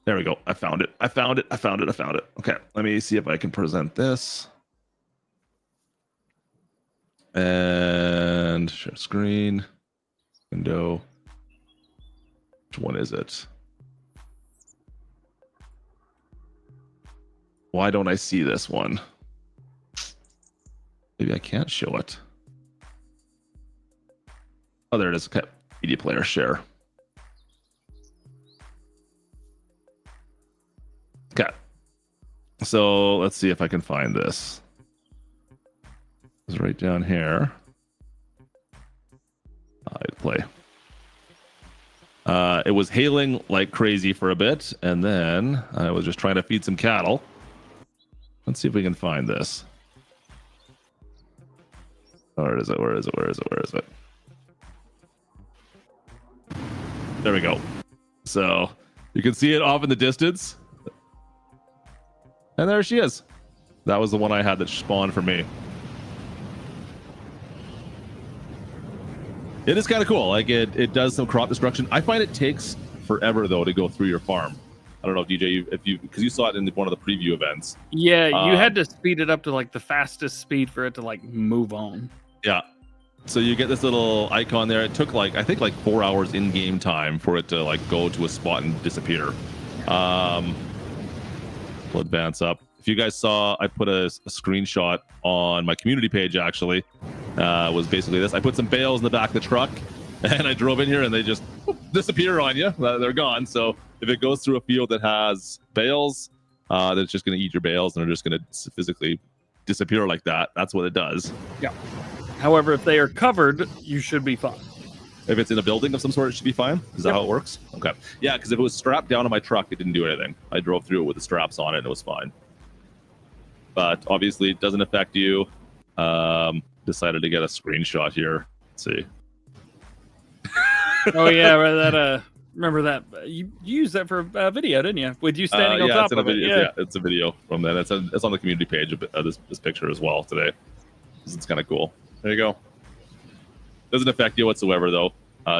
There we go. I found it. Okay, let me see if I can present this. And share screen. Window. Which one is it? Why don't I see this one? Maybe I can't show it. Oh, there it is. Okay. Media player share. Okay. So let's see if I can find this. It's right down here. I'd play. It was hailing like crazy for a bit, and then I was just trying to feed some cattle. Let's see if we can find this. Where is it? There we go. So you can see it off in the distance. And there she is. That was the one I had that spawned for me. It is kind of cool. Like it does some crop destruction. I find it takes forever though to go through your farm. I don't know, DJ, if you because you saw it in one of the preview events. Yeah, you had to speed it up to like the fastest speed for it to like move on. Yeah. So you get this little icon there. It took I think 4 hours in game time for it to go to a spot and disappear. We'll advance up. If you guys saw, I put a screenshot on my community page. Actually, was basically this. I put some bales in the back of the truck, and I drove in here, and they just disappear on you. They're gone. So if it goes through a field that has bales, then it's just going to eat your bales, and they're just going to physically disappear like that. That's what it does. Yeah. However, if they are covered, you should be fine. If it's in a building of some sort, it should be fine. Is that how it works? Okay. Yeah, because if it was strapped down to my truck, it didn't do anything. I drove through it with the straps on it, and it was fine. But obviously, it doesn't affect you. Decided to get a screenshot here. Let's see. Oh yeah, remember that you used that for a video, didn't you? With you standing on top of it. Yeah, it's a video from that. It's on the community page. This picture as well today. It's kind of cool. There you go. Doesn't affect you whatsoever though.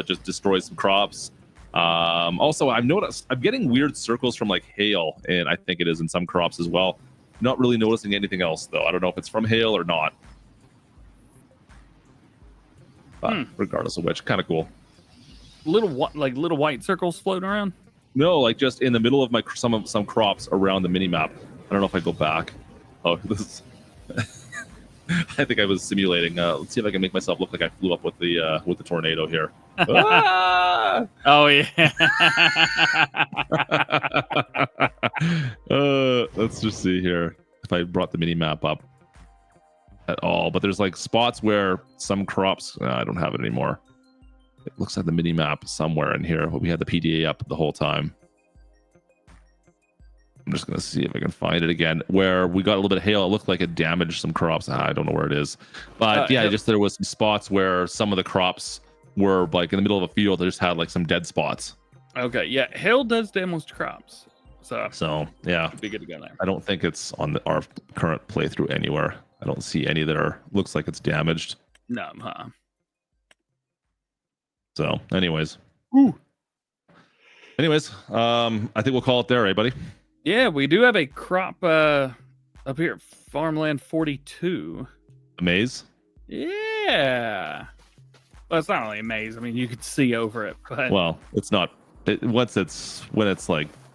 Just destroys some crops. Also, I've noticed I'm getting weird circles from hail, and I think it is in some crops as well. Not really noticing anything else though. I don't know if it's from hail or not. But regardless of which, kind of cool. Little white circles floating around. No, just in the middle of some crops around the mini map. I don't know if I go back. Oh, this is. I think I was simulating. Let's see if I can make myself look like I flew up with the tornado here. Ah! Oh yeah. Let's just see here if I brought the mini map up at all. But there's spots where some crops. I don't have it anymore. It looks like the mini map somewhere in here. We had the PDA up the whole time. I'm just going to see if I can find it again. Where we got a little bit of hail, it looked like it damaged some crops. I don't know where it is. But yeah, just there was some spots where some of the crops were in the middle of a field. They just had some dead spots. Okay, yeah, hail does damage crops. So yeah, be good to go there. I don't think it's on our current playthrough anywhere. I don't see any that looks like it's damaged. No, So anyways. Ooh. Anyways, I think we'll call it there, eh, buddy? Yeah, we do have a crop up here at Farmland 42. A maze? Yeah. Well, it's not really a maze. I mean, you could see over it. But... Well, it's not. When it's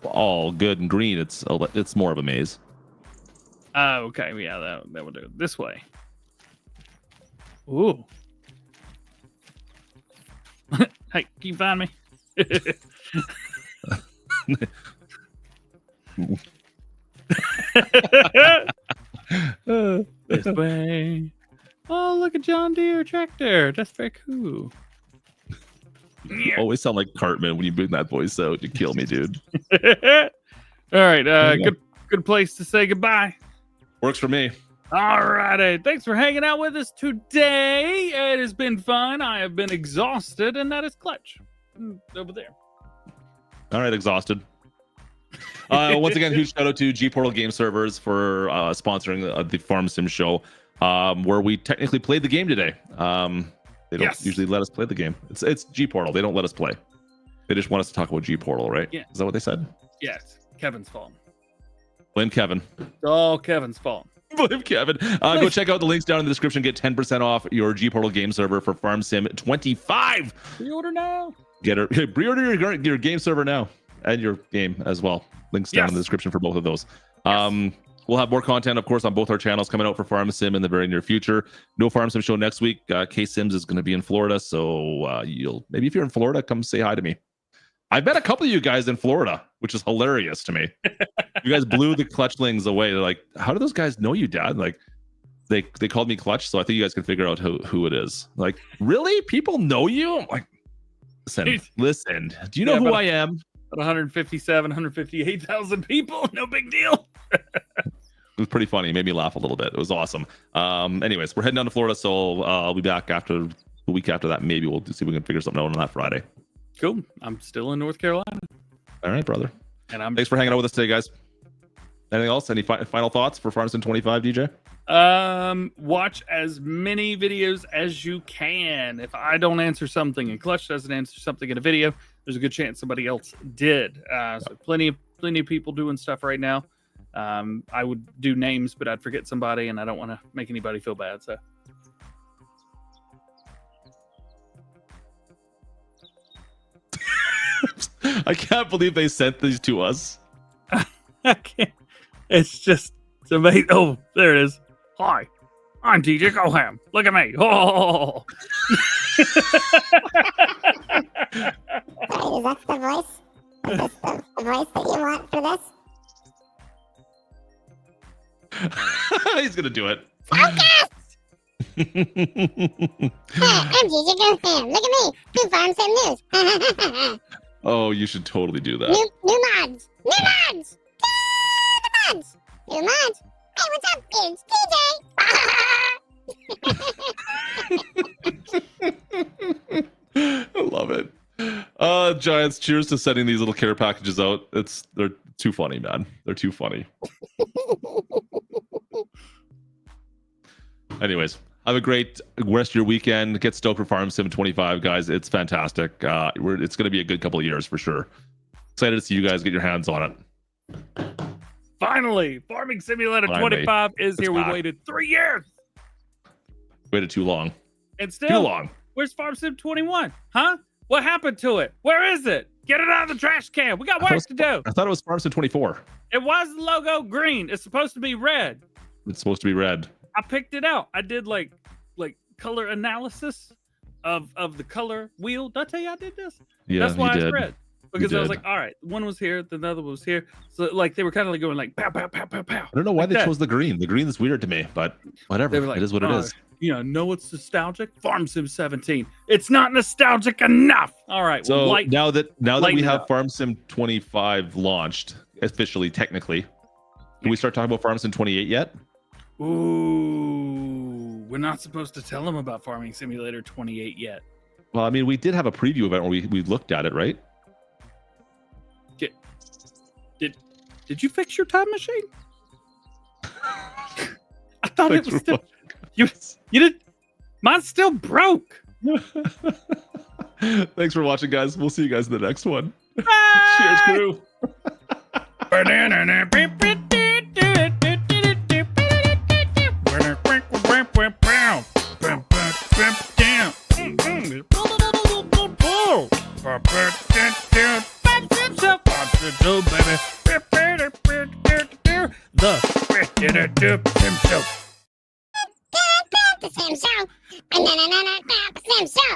all good and green, it's more of a maze. Okay. Yeah, that would do it. This way. Ooh. Hey, can you find me? This way. Oh, look at John Deere tractor. That's very cool. You always sound like Cartman when you bring that voice out. You kill me, dude. All right. Good place to say goodbye. Works for me. All righty. Thanks for hanging out with us today. It has been fun. I have been exhausted, and that is Clutch over there. All right, exhausted. Once again, huge shout out to G Portal Game Servers for sponsoring the Farm Sim show, where we technically played the game today. They don't usually let us play the game. It's G Portal. They don't let us play. They just want us to talk about G Portal, right? Yeah. Is that what they said? Yes. Kevin's fault. Blame Kevin. It's all Kevin's fault. Blame Kevin. Go check out the links down in the description. Get 10% off your G Portal game server for Farm Sim 25. Pre-order now. Pre-order your game server now and your game as well. Links down in the description for both of those. Yes. We'll have more content, of course, on both our channels coming out for Farm Sim in the very near future. No Farm Sim show next week. K Sims is going to be in Florida, so maybe if you're in Florida, come say hi to me. I've met a couple of you guys in Florida, which is hilarious to me. You guys blew the Clutchlings away. They're like, how do those guys know you, Dad? Like, they called me Clutch, so I think you guys can figure out who it is. Like, really? People know you? I'm like, listen. Do you know who I am? 158,000 people. No big deal. It was pretty funny. It made me laugh a little bit. It was awesome. Anyways, we're heading down to Florida, so I'll be back after the week after that. Maybe we'll see if we can figure something out on that Friday. Cool. I'm still in North Carolina. All right, brother. And thanks for hanging out with us today, guys. Anything else? Any final thoughts for Farm Sim 25, DJ? Watch as many videos as you can. If I don't answer something and Clutch doesn't answer something in a video, there's a good chance somebody else did. So plenty of people doing stuff right now. I would do names, but I'd forget somebody, and I don't want to make anybody feel bad. So. I can't believe they sent these to us. I can't. It's amazing. Oh, there it is. Hi, I'm DjGoHam. Look at me. Oh. Is that the voice? Is this the voice that you want for this? He's gonna do it. Focus! Hi, I'm DjGoHam. Look at me. New Farm Sim news. Oh, you should totally do that. New mods. New mods. New mods. Hey, what's up? It's DJ. I love it. Giants, cheers to sending these little care packages out. They're too funny, man. They're too funny. Anyways, have a great rest of your weekend. Get stoked for Farm Sim 25, guys. It's fantastic. It's going to be a good couple of years for sure. Excited to see you guys get your hands on it. Finally, Farming Simulator 25 is here. We waited 3 years. Waited too long. And still, Too long. Where's Farm Sim 21? Huh? What happened to it? Where is it? Get it out of the trash can. We got work to do. I thought it was Farm Sim 24. It was the logo green. It's supposed to be red. It's supposed to be red. I picked it out. I did like color analysis of the color wheel. Did I tell you I did this? Yeah, that's why you it's did. red. Because I was like, all right, one was here, the other was here. So like they were kind of like going like pow, pow, pow, pow, pow. I don't know why like they that. chose the green. The green is weird to me, but whatever. They were like, it is what it is. You know it's nostalgic. Farm Sim 17. It's not nostalgic enough. All right. So well, now that we have up. Farm Sim 25 launched officially, technically, can we start talking about Farm Sim 28 yet? Ooh, we're not supposed to tell them about Farming Simulator 28 yet. Well, I mean, we did have a preview event where we looked at it, right? Did you fix your time machine? I thought it was still you did. Mine's still broke. Thanks for watching, guys. We'll see you guys in the next one. Bye. Cheers, crew. The same show. The same show.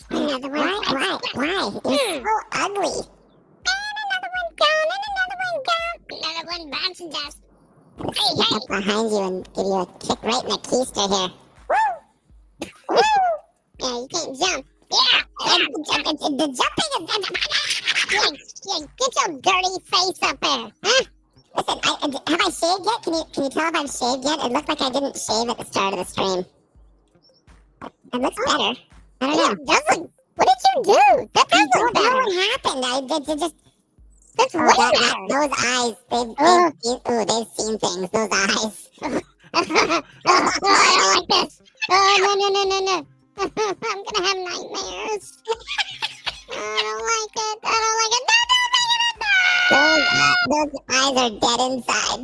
Another one. Why? It's so ugly. And another one gone. And another one gone. Another one bouncing dust. Hey, hey. Up behind you and give you a kick right in the keister here. Woo! Woo! Yeah, you can't jump. Yeah, the jumping is. Get your dirty face up there, huh? Listen, have I shaved yet? Can you tell if I've shaved yet? It looked like I didn't shave at the start of the stream. It looks better. I don't know. It doesn't. What did you do? That doesn't look better. What happened? I just. That's way better. Those eyes. They've seen things. Those eyes. I don't like this. Oh, no. I'm gonna have nightmares. I don't like it. No. Those eyes are dead inside.